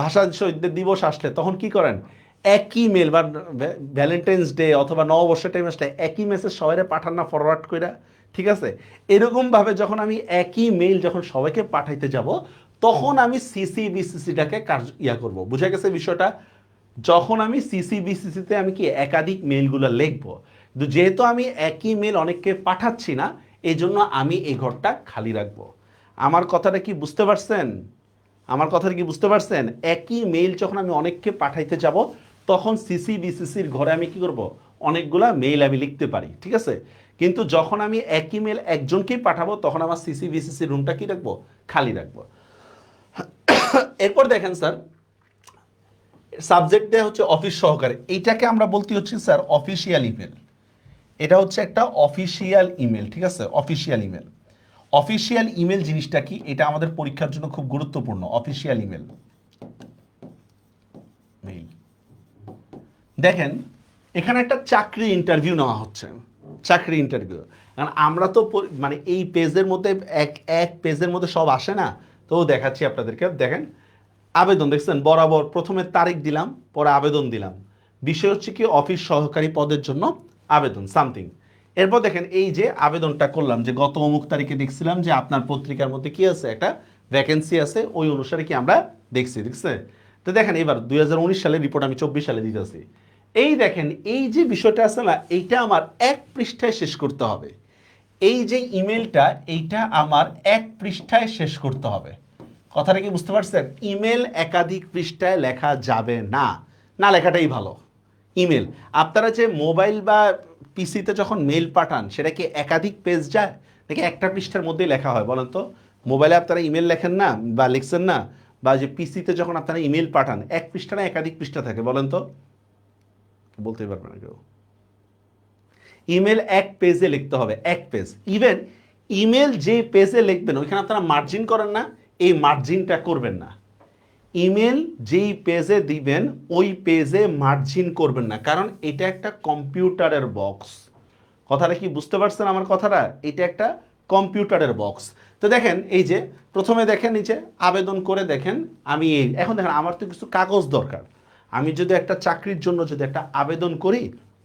ভাষা শহীদদের দিবস আসলে তখন কি করেন? একই মেল বা ভ্যালেন্টাইন্স ডে অথবা নববর্ষের টাইম আসলে একই মেসেজ সবাই পাঠান না ফরওয়ার্ড কইরা, ঠিক আছে? এরকমভাবে যখন আমি একই মেইল যখন সবাইকে পাঠাইতে যাব তখন আমি সিসি বিসিসিটাকে ইয়া করব। বুঝা গেছে বিষয়টা? যখন আমি সিসি বিসিসিতে আমি কি একাধিক মেইলগুলো লিখবো, কিন্তু যেহেতু আমি একই মেইল অনেককে পাঠাচ্ছি না এই জন্য আমি এই ঘরটা খালি রাখবো। আমার কথাটা কি বুঝতে পারছেন? আমার কথাটা কি বুঝতে পারছেন? একই মেইল যখন আমি অনেককে পাঠাইতে যাব তখন সিসি বিসিসির ঘরে আমি কি করব? অনেকগুলা মেইল আমি লিখতে পারি, ঠিক আছে? কিন্তু যখন আমি একই মেইল একজনকেই পাঠাবো তখন আমার সিসি বিসিসি রুমটা কি রাখবো? খালি রাখবো। এরপর দেখেন স্যার, সাবজেক্ট দেওয়া হচ্ছে অফিস সহকারে, এইটাকে আমরা বলতে হচ্ছে স্যার অফিসিয়াল ইমেল। এটা হচ্ছে একটা অফিসিয়াল ইমেল, ঠিক আছে? Official email. অফিসিয়াল ইমেল জিনিসটা কি, এটা আমাদের পরীক্ষার জন্য খুব গুরুত্বপূর্ণ। অফিসিয়াল ইমেল মেইল, দেখেন এখানে একটা চাকরি ইন্টারভিউ নেওয়া হচ্ছে, চাকরি ইন্টারভিউ। কারণ আমরা তো মানে এই পেজের মধ্যে এক এক পেজের মধ্যে সব আসে না, তো দেখাচ্ছি আপনাদেরকে। দেখেন আবেদন, দেখছেন বরাবর প্রথমে তারিখ দিলাম, পরে আবেদন দিলাম। বিষয় হচ্ছে কি অফিস সহকারী পদের জন্য আবেদন সামথিং। এরপর দেখেন এই যে আবেদনটা করলাম যে গত অমুক তারিখে দেখছিলাম যে আপনার পত্রিকার মধ্যে কি আছে, একটা ভ্যাকেন্সি আছে, ওই অনুসারে কি আমরা দেখছি, দেখছে? তো দেখেন এবার 2019 সালের রিপোর্ট আমি 24 সালে দিতেছি। এই দেখেন এই যে বিষয়টা আছে না, এইটা আমার এক পৃষ্ঠায় শেষ করতে হবে। এই যে ইমেলটা এইটা আমার এক পৃষ্ঠায় শেষ করতে হবে। কথাটা কি বুঝতে পারছেন? ইমেল একাধিক পৃষ্ঠায় লেখা যাবে না, না লেখাটাই ভালো। ইমেল আপনারা যে মোবাইল বা পিসিতে যখন মেল পাঠান সেটা কি একাধিক পেজ যায় নাকি একটা পৃষ্ঠার মধ্যেই লেখা হয় বলেন তো? মোবাইলে আপনারা ইমেল লেখেন না বা লিখছেন না, বা যে পিসিতে যখন আপনারা ইমেল পাঠান এক পৃষ্ঠা না একাধিক পৃষ্ঠা থাকে বলেন তো? বলতেই পারবে না কেউ। ইমেল এক পেজে লিখতে হবে, এক পেজ। ইভেন ইমেল যে পেজে লিখবেন ওইখানে আপনারা মার্জিন করেন না, এই মার্জিনটা করবেন না। ইমেল যেই পেজে দিবেন ওই পেজে মার্জিন করবেন না, কারণ এটা একটা কম্পিউটারের বক্স। কথাটা কি বুঝতে পারছেন আমার কথাটা? এটা একটা কম্পিউটারের বক্স। তো দেখেন এই যে প্রথমে দেখেন এই যে আবেদন করে দেখেন আমি এই এখন দেখেন আমার তো কিছু কাগজ দরকার। আমি যদি একটা চাকরির জন্য যদি একটা আবেদন করি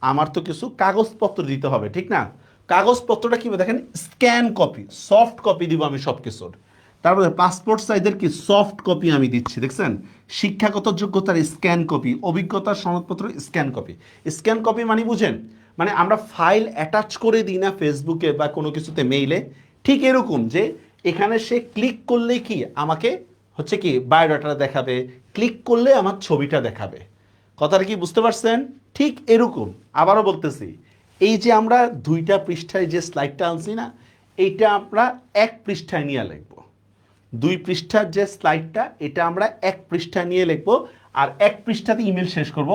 আমার তো কিছু কাগজপত্র দিতে হবে, ঠিক না? কাগজপত্রটা কি দেখেন, স্ক্যান কপি, সফট কপি দিব আমি সব কিছুর। তারপরে পাসপোর্ট সাইজের কি সফট কপি আমি দিচ্ছি, দেখছেন? শিক্ষাগত যোগ্যতার স্ক্যান কপি, অভিজ্ঞতার সনদপত্র স্ক্যান কপি। স্ক্যান কপি মানে বুঝেন, মানে আমরা ফাইল অ্যাটাচ করে দিই না ফেসবুকে বা কোনো কিছুতে মেইলে, ঠিক এরকম যে এখানে সে ক্লিক করলে কি আমাকে হচ্ছে কি বায়োডাটা দেখাবে, ক্লিক করলে আমার ছবিটা দেখাবে। কথাটা কি বুঝতে পারছেন? ঠিক এরকম আবারও বলতেছি, এই যে আমরা দুইটা পৃষ্ঠায় যে স্লাইডটা আনছি না, এইটা আমরা এক পৃষ্ঠায় নিয়ে লিখবো। দুই পৃষ্ঠার যে স্লাইডটা এটা আমরা এক পৃষ্ঠায় নিয়ে লিখবো, আর এক পৃষ্ঠাতে ইমেল শেষ করব।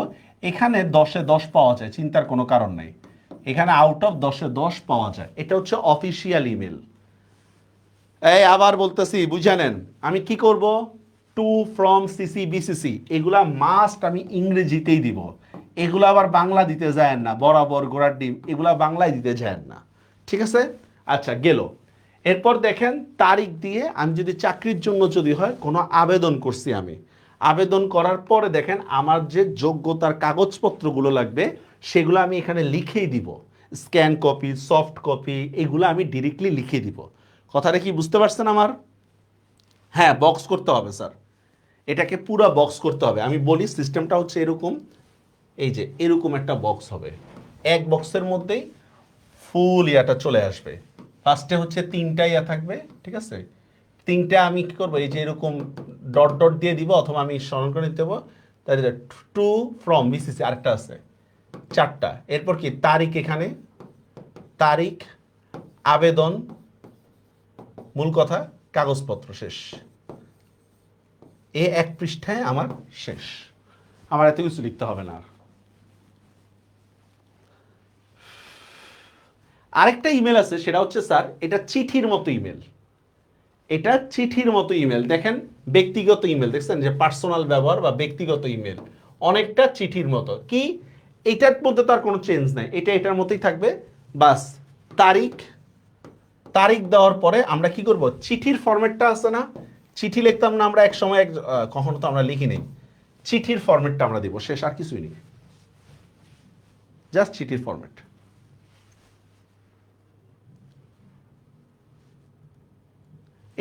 এখানে 10-এ 10 পাওয়া যায়, চিন্তার কোনো কারণ নেই। এখানে আউট অফ 10-এ 10 পাওয়া যায়, এটা হচ্ছে অফিসিয়াল ইমেল। এই আবার বলতেছি বুঝে নেন, আমি কি করব? টু ফ্রম সিসি বিসিসি এগুলা মাস্ট আমি ইংরেজিতেই দিব, এগুলো আবার বাংলা দিতে যায় না, বরাবর গোড়ার ডিম এগুলা বাংলায় দিতে যায় না, ঠিক আছে? আচ্ছা গেল। এরপর দেখেন তারিখ দিয়ে আমি যদি চাকরির জন্য যদি হয় কোনো আবেদন করছি আমি, আবেদন করার পরে দেখেন আমার যে যোগ্যতার কাগজপত্রগুলো লাগবে সেগুলো আমি এখানে লিখেই দিব, স্ক্যান কপি, সফট কপি, এগুলো আমি ডিরেক্টলি লিখে দিব। কথাটা কি বুঝতে পারছেন আমার? হ্যাঁ, বক্স করতে হবে স্যার, এটাকে পুরো বক্স করতে হবে। আমি বলি সিস্টেমটা হচ্ছে এরকম, এই যে এরকম একটা বক্স হবে, এক বক্সের মধ্যেই ফুল ইয়াটা চলে আসবে। ফার্স্টে হচ্ছে 3টা ইয়া থাকবে, ঠিক আছে? 3টা আমি কি করবো, এই যে এরকম ডট ডট দিয়ে দিব, অথবা আমি স্মরণ করে নিতে দেবো। তাহলে টু ফ্রম বিসিসি আরেকটা আছে, 4টা। এরপর কি তারিখ, এখানে তারিখ, আবেদন, মূল কথা, কাগজপত্র, শেষ। এ এক পৃষ্ঠায় আমার শেষ, আমার এত কিছু লিখতে হবে না আর। আরেকটা ইমেল আছে, সেটা হচ্ছে স্যার এটা চিঠির মতো ইমেল, এটা চিঠির মতো ইমেল। দেখেন ব্যক্তিগত ইমেল, দেখছেন যে পার্সোনাল ব্যবহার বা ব্যক্তিগত ইমেল, অনেকটা চিঠির মতো। কি এটার মধ্যে তার কোনো চেঞ্জ নাই, এটা এটার মতোই থাকবে, বাস তারিখ, তারিখ দেওয়ার পরে আমরা কি করব, চিঠির ফরম্যাটটা আছে না, চিঠি লিখতাম না আমরা এক সময়, কখনো তো আমরা লিখি নেই, চিঠির ফরম্যাটটা আমরা দিব, শেষ, আর কিছুই নেই, জাস্ট চিঠির ফরম্যাট।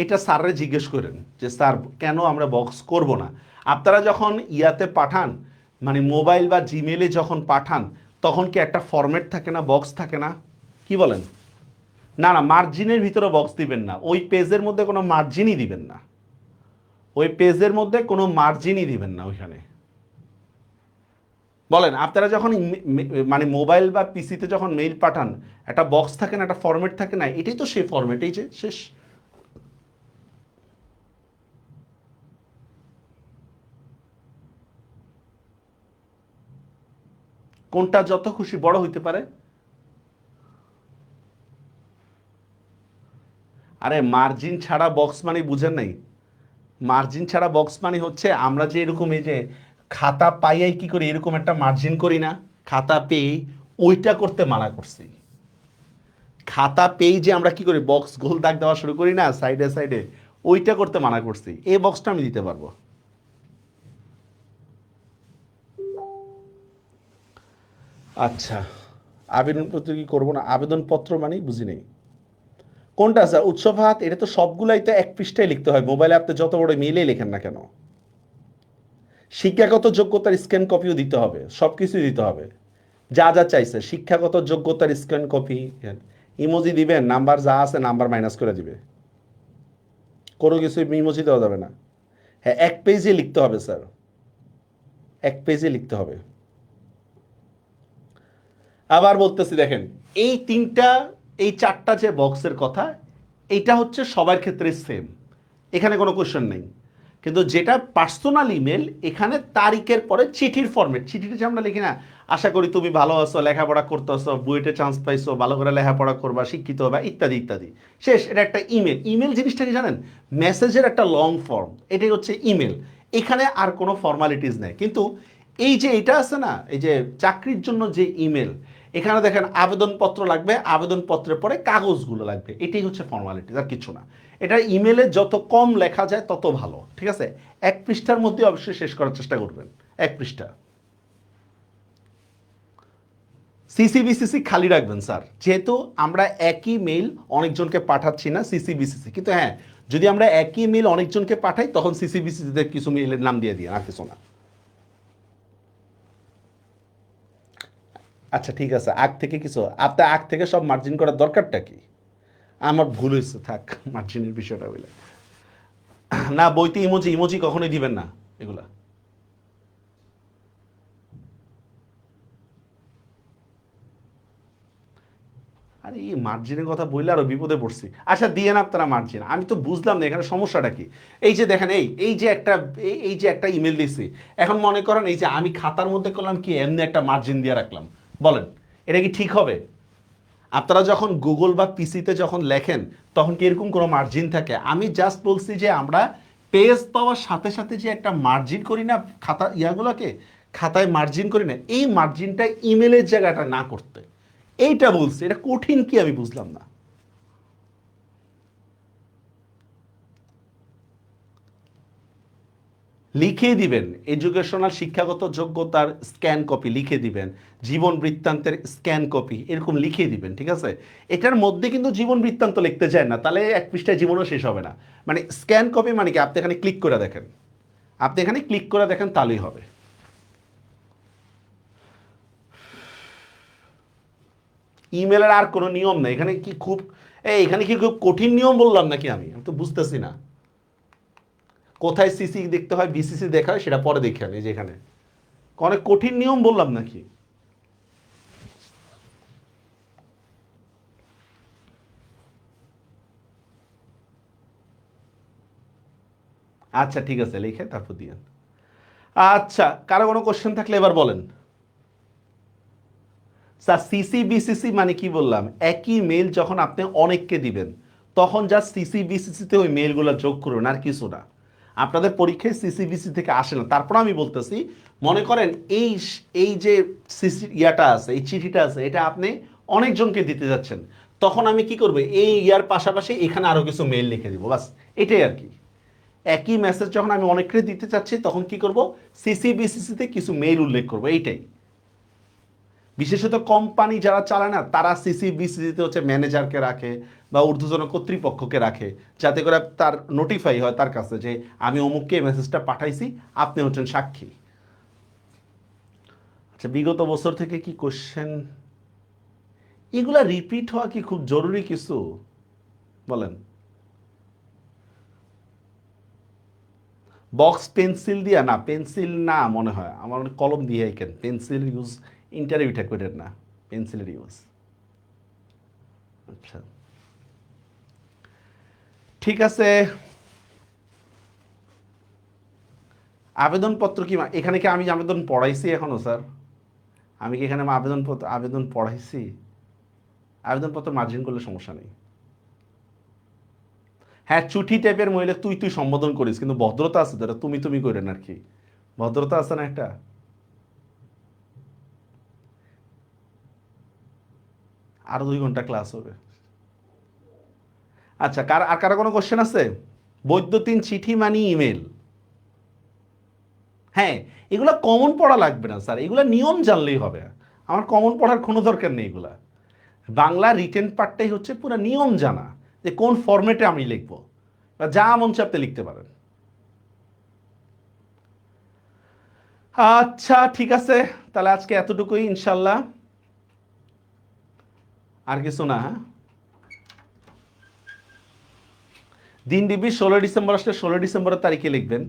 এটা স্যাররে জিজ্ঞেস করেন যে স্যার কেন আমরা বক্স করব না। আপনারা যখন ইয়াতে পাঠান, মানে মোবাইল বা জিমেলে যখন পাঠান, তখন কি একটা ফরম্যাট থাকে না, বক্স থাকে না? কি বলেন? না না, মার্জিনের ভিতরে বক্স দিবেন না, ওই পেজের মধ্যে কোনো মার্জিনই দিবেন না, ওই পেজের মধ্যে কোনো মার্জিনই দিবেন না ওইখানে। বলেন আপনারা যখন মানে মোবাইল বা পিসিতে যখন মেইল পাঠান, একটা বক্স থাকে না, একটা ফরম্যাট থাকে না, এটাই তো সেই ফরম্যাট, এই যে শেষ। কোনটা যত খুশি বড় হইতে পারে। আরে মার্জিন ছাড়া বক্স মানে বুঝেন নাই? মার্জিন ছাড়া বক্স মানে হচ্ছে আমরা যে এরকম এই যে খাতা পাইয়াই কি করি, এরকম একটা মার্জিন করি না, খাতা পেয়ে, ওইটা করতে মানা করছি। খাতা পেয়ে যে আমরা কি করি, বক্স গোল দাগ দেওয়া শুরু করি না সাইডে সাইডে, ওইটা করতে মানা করছি। এই বক্সটা আমি দিতে পারবো। আচ্ছা, আবেদনপত্র কি করবো না, আবেদনপত্র মানেই বুঝি নেই কোনটা স্যার। উৎসব হাত, এটা তো সবগুলাই তো এক পৃষ্ঠায় লিখতে হয়, মোবাইলে আপনি যত বড় মেইলেই লেখেন না কেন। শিক্ষাগত যোগ্যতার স্ক্যান কপিও দিতে হবে, সব কিছুই দিতে হবে, যা যা চাইছে শিক্ষাগত যোগ্যতার স্ক্যান কপি। ইমোজি দিবেন, নাম্বার যা আছে নাম্বার মাইনাস করে দিবে, কোনো কিছু ইমোজি দেওয়া যাবে না। হ্যাঁ, এক পেজে লিখতে হবে স্যার, এক পেজে লিখতে হবে। আবার বলতেছি দেখেন, এই 3টা, এই 4টা যে বক্সের কথা, এইটা হচ্ছে সবার ক্ষেত্রে সেম, এখানে কোনো কোয়েশ্চেন নেই। কিন্তু যেটা পার্সোনাল ইমেল, এখানে তারিখের পরে চিঠির ফরম্যাট, চিঠিটা যে আমরা লিখি না, আশা করি তুমি ভালো আছো, লেখাপড়া করতেছো, বুয়েটে চান্স পাইছো, ভালো করে লেখাপড়া করবা, শিক্ষিত হবা, ইত্যাদি ইত্যাদি, শেষ। এটা একটা ইমেল। ইমেল জিনিসটা কি জানেন, মেসেজের একটা লং ফর্ম, এটাই হচ্ছে ইমেল। এখানে আর কোনো ফর্মালিটিস নেই। কিন্তু এই যে এটা আছে না, এই যে চাকরির জন্য যে ইমেল, এখানে দেখেন আবেদনপত্র লাগবে, আবেদনপত্রের পরে কাগজগুলো লাগবে, এটাই হচ্ছে ফর্মালিটিস, আর কিছু না। এটা ইমেলে যত কম লেখা যায় তত ভালো, ঠিক আছে? এক পৃষ্ঠার মধ্যে অবশ্যই শেষ করার চেষ্টা করবেন, এক পৃষ্ঠা। সিসিবিসিসি খালি রাখবেন স্যার, যেহেতু আমরা একই মেইল অনেকজনকে পাঠাচ্ছি না, সিসিবিসিসি। কিন্তু হ্যাঁ, যদি আমরা একই মেইল অনেকজনকে পাঠাই, তখন সিসিবিসিসিতে কিছু মেইলের নাম দিয়ে দিই, আর কিছু না। আচ্ছা ঠিক আছে, আগ থেকে কিছু, আপনার আগ থেকে সব মার্জিন করার দরকারটা কি? আমার ভুল হয়েছে, থাক মার্জিনের বিষয়টা বলে। না, বইতে ইমোজি, ইমোজি কখনোই দিবেন না এগুলা। আরে এই মার্জিনের কথা বললে আরো বিপদে পড়ছি। আচ্ছা দিয়ে না আপনারা মার্জিন, আমি তো বুঝলাম না এখানে সমস্যাটা কি। এই যে দেখেন, এই যে একটা, এই যে একটা ইমেল দিছি, এখন মনে করেন এই যে আমি খাতার মধ্যে করলাম কি, এমনি একটা মার্জিন দিয়ে রাখলাম, বলেন এটা কি ঠিক হবে? আপনারা যখন গুগল বা পিসিতে যখন লেখেন, তখন কি এরকম কোনো মার্জিন থাকে? আমি জাস্ট বলছি যে আমরা পেজ পাওয়ার সাথে সাথে যে একটা মার্জিন করি না খাতা ইয়াগুলোকে, খাতায় মার্জিন করি না, এই মার্জিনটা ইমেলের জায়গাটা না করতে, এইটা বলছি। এটা কঠিন কি আমি বুঝলাম না। লিখে দিবেন এডুকেশনাল শিক্ষাগত যোগ্যতার স্ক্যান কপি লিখে দিবেন, জীবন বৃত্তান্তের স্ক্যান কপি এরকম লিখে দিবেন, ঠিক আছে? এটার মধ্যে কিন্তু জীবন বৃত্তান্ত লিখতে চায় না, তাহলে এক পৃষ্ঠায় জীবনও শেষ হবে না। মানে স্ক্যান কপি মানে কি, আপনি এখানে ক্লিক করে দেখেন, আপনি এখানে ক্লিক করে দেখেন তাহলেই হবে। ইমেলের আর কোনো নিয়ম নেই এখানে, কি খুব এখানে কি খুব কঠিন নিয়ম বললাম নাকি? আমি আমি তো বুঝতেছি না কোথায় সিসি দেখতে হয় বিসিসি দেখা হয় সেটা পরে দেখে আমি যেখানে অনেক কঠিন নিয়ম বললাম নাকি? আচ্ছা ঠিক আছে, লিখে তারপর দিয়েন। আচ্ছা, কারো কোনো কোশ্চেন থাকলে এবার বলেন। স্যার সিসি বিসিসি মানে কি বললাম, একই মেল যখন আপনি অনেককে দিবেন তখন যা সিসি বিসিসিতে ওই মেলগুলো যোগ করুন, আর কিছু না। আপনাদের পরীক্ষায় সিসি বিসি থেকে আসে না। তারপর আমি বলতেছি, মনে করেন এই এই যে সিসি ইয়াটা আছে, এই চিঠিটা আছে, এটা আপনি অনেকজনকে দিতে যাচ্ছেন, তখন আমি কি করব, এই ইয়ার পাশাপাশি এখানে আরো কিছু মেল লিখে দিব, বাস এটাই আর কি। একই মেসেজ যখন আমি অনেককে দিতে চাচ্ছি তখন কি করব, সিসি বিসিসিতে কিছু মেল উল্লেখ করব, এইটাই। বিশেষত কোম্পানি যারা চালায় না তারা সিসি বিসিতে হচ্ছে ম্যানেজারকে রাখে বা ঊর্ধ্বতন কর্তৃপক্ষকে রাখে, যাতে করে তার নোটিফাই হয় তার কাছে যে আমি অমুককে এই মেসেজটা পাঠাইছি, আপনি হচ্ছেন সাক্ষী। আচ্ছা, বিগত বছর থেকে কি কোশ্চেন এগুলা রিপিট হওয়া কি খুব জরুরি কিছু বলেন? বক্স পেন্সিল দিয়া না, পেন্সিল না মনে হয় আমার, কলম দিয়ে কেন পেন্সিল ইউজ, ইন্টারভিউ ঠেকবেটের না, পেন্সিলের ইউজ। আচ্ছা ঠিক আছে। আবেদনপত্র কি এখানে কি আমি আবেদন পড়াইছি এখনো স্যার? আমি কি এখানে আমার আবেদনপত্র আবেদন পড়াইছি? আবেদনপত্র মার্জিন করলে সমস্যা নেই। হ্যাঁ, চুটি টাইপের মহিলা তুই তুই সম্বোধন করিস, কিন্তু ভদ্রতা আছে তো, এটা তুমি তুমি করেন আর কি, ভদ্রতা আছে না একটা। আরো 2 ঘন্টা ক্লাস হবে। আচ্ছা, আর কারো কোনো কোশ্চেন আছে? বৈদ্যুতিন চিঠি মানে ইমেল। হ্যাঁ, এগুলা কমন পড়া লাগবে না স্যার, এগুলা নিয়ম জানলেই হবে। আমার কমন পড়ার কোনো দরকার নেই এগুলা। বাংলা রিটেন পার্টটাই হচ্ছে পুরো নিয়ম জানা, যে কোন ফরম্যাটে আমি লিখবো, বা যা মন চাপতে লিখতে পারেন। আচ্ছা ঠিক আছে, তাহলে আজকে এতটুকুই ইনশাল্লাহ, আর কিছু না। হ্যাঁ, দিন দিবি 16 ডিসেম্বর আসলে 16 ডিসেম্বরের তারিখে লিখবেন,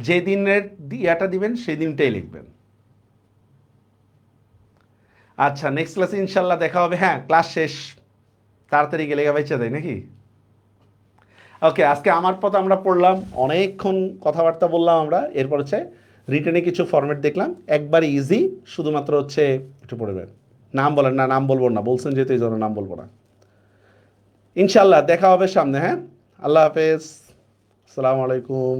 যে দিনের ইয়াটা দিবেন সেই দিনটাই লিখবেন। আচ্ছা, নেক্সট ক্লাসে ইনশাল্লাহ দেখা হবে। হ্যাঁ, ক্লাস শেষ, তাড়াতাড়ি গেলে বাইচা দেয় নাকি? ওকে, আজকে আমার পথ আমরা পড়লাম, অনেকক্ষণ কথাবার্তা বললাম আমরা, এরপর হচ্ছে রিটেনে কিছু ফরম্যাট দেখলাম, একবার ইজি, শুধুমাত্র হচ্ছে একটু পড়বেন। নাম বলেন না, নাম বলবো না বলছেন যেহেতু এই জন্য নাম বলবো না। ইনশাল্লাহ দেখা হবে সামনে। হ্যাঁ, আল্লাহ হাফেজ, আসসালামু আলাইকুম।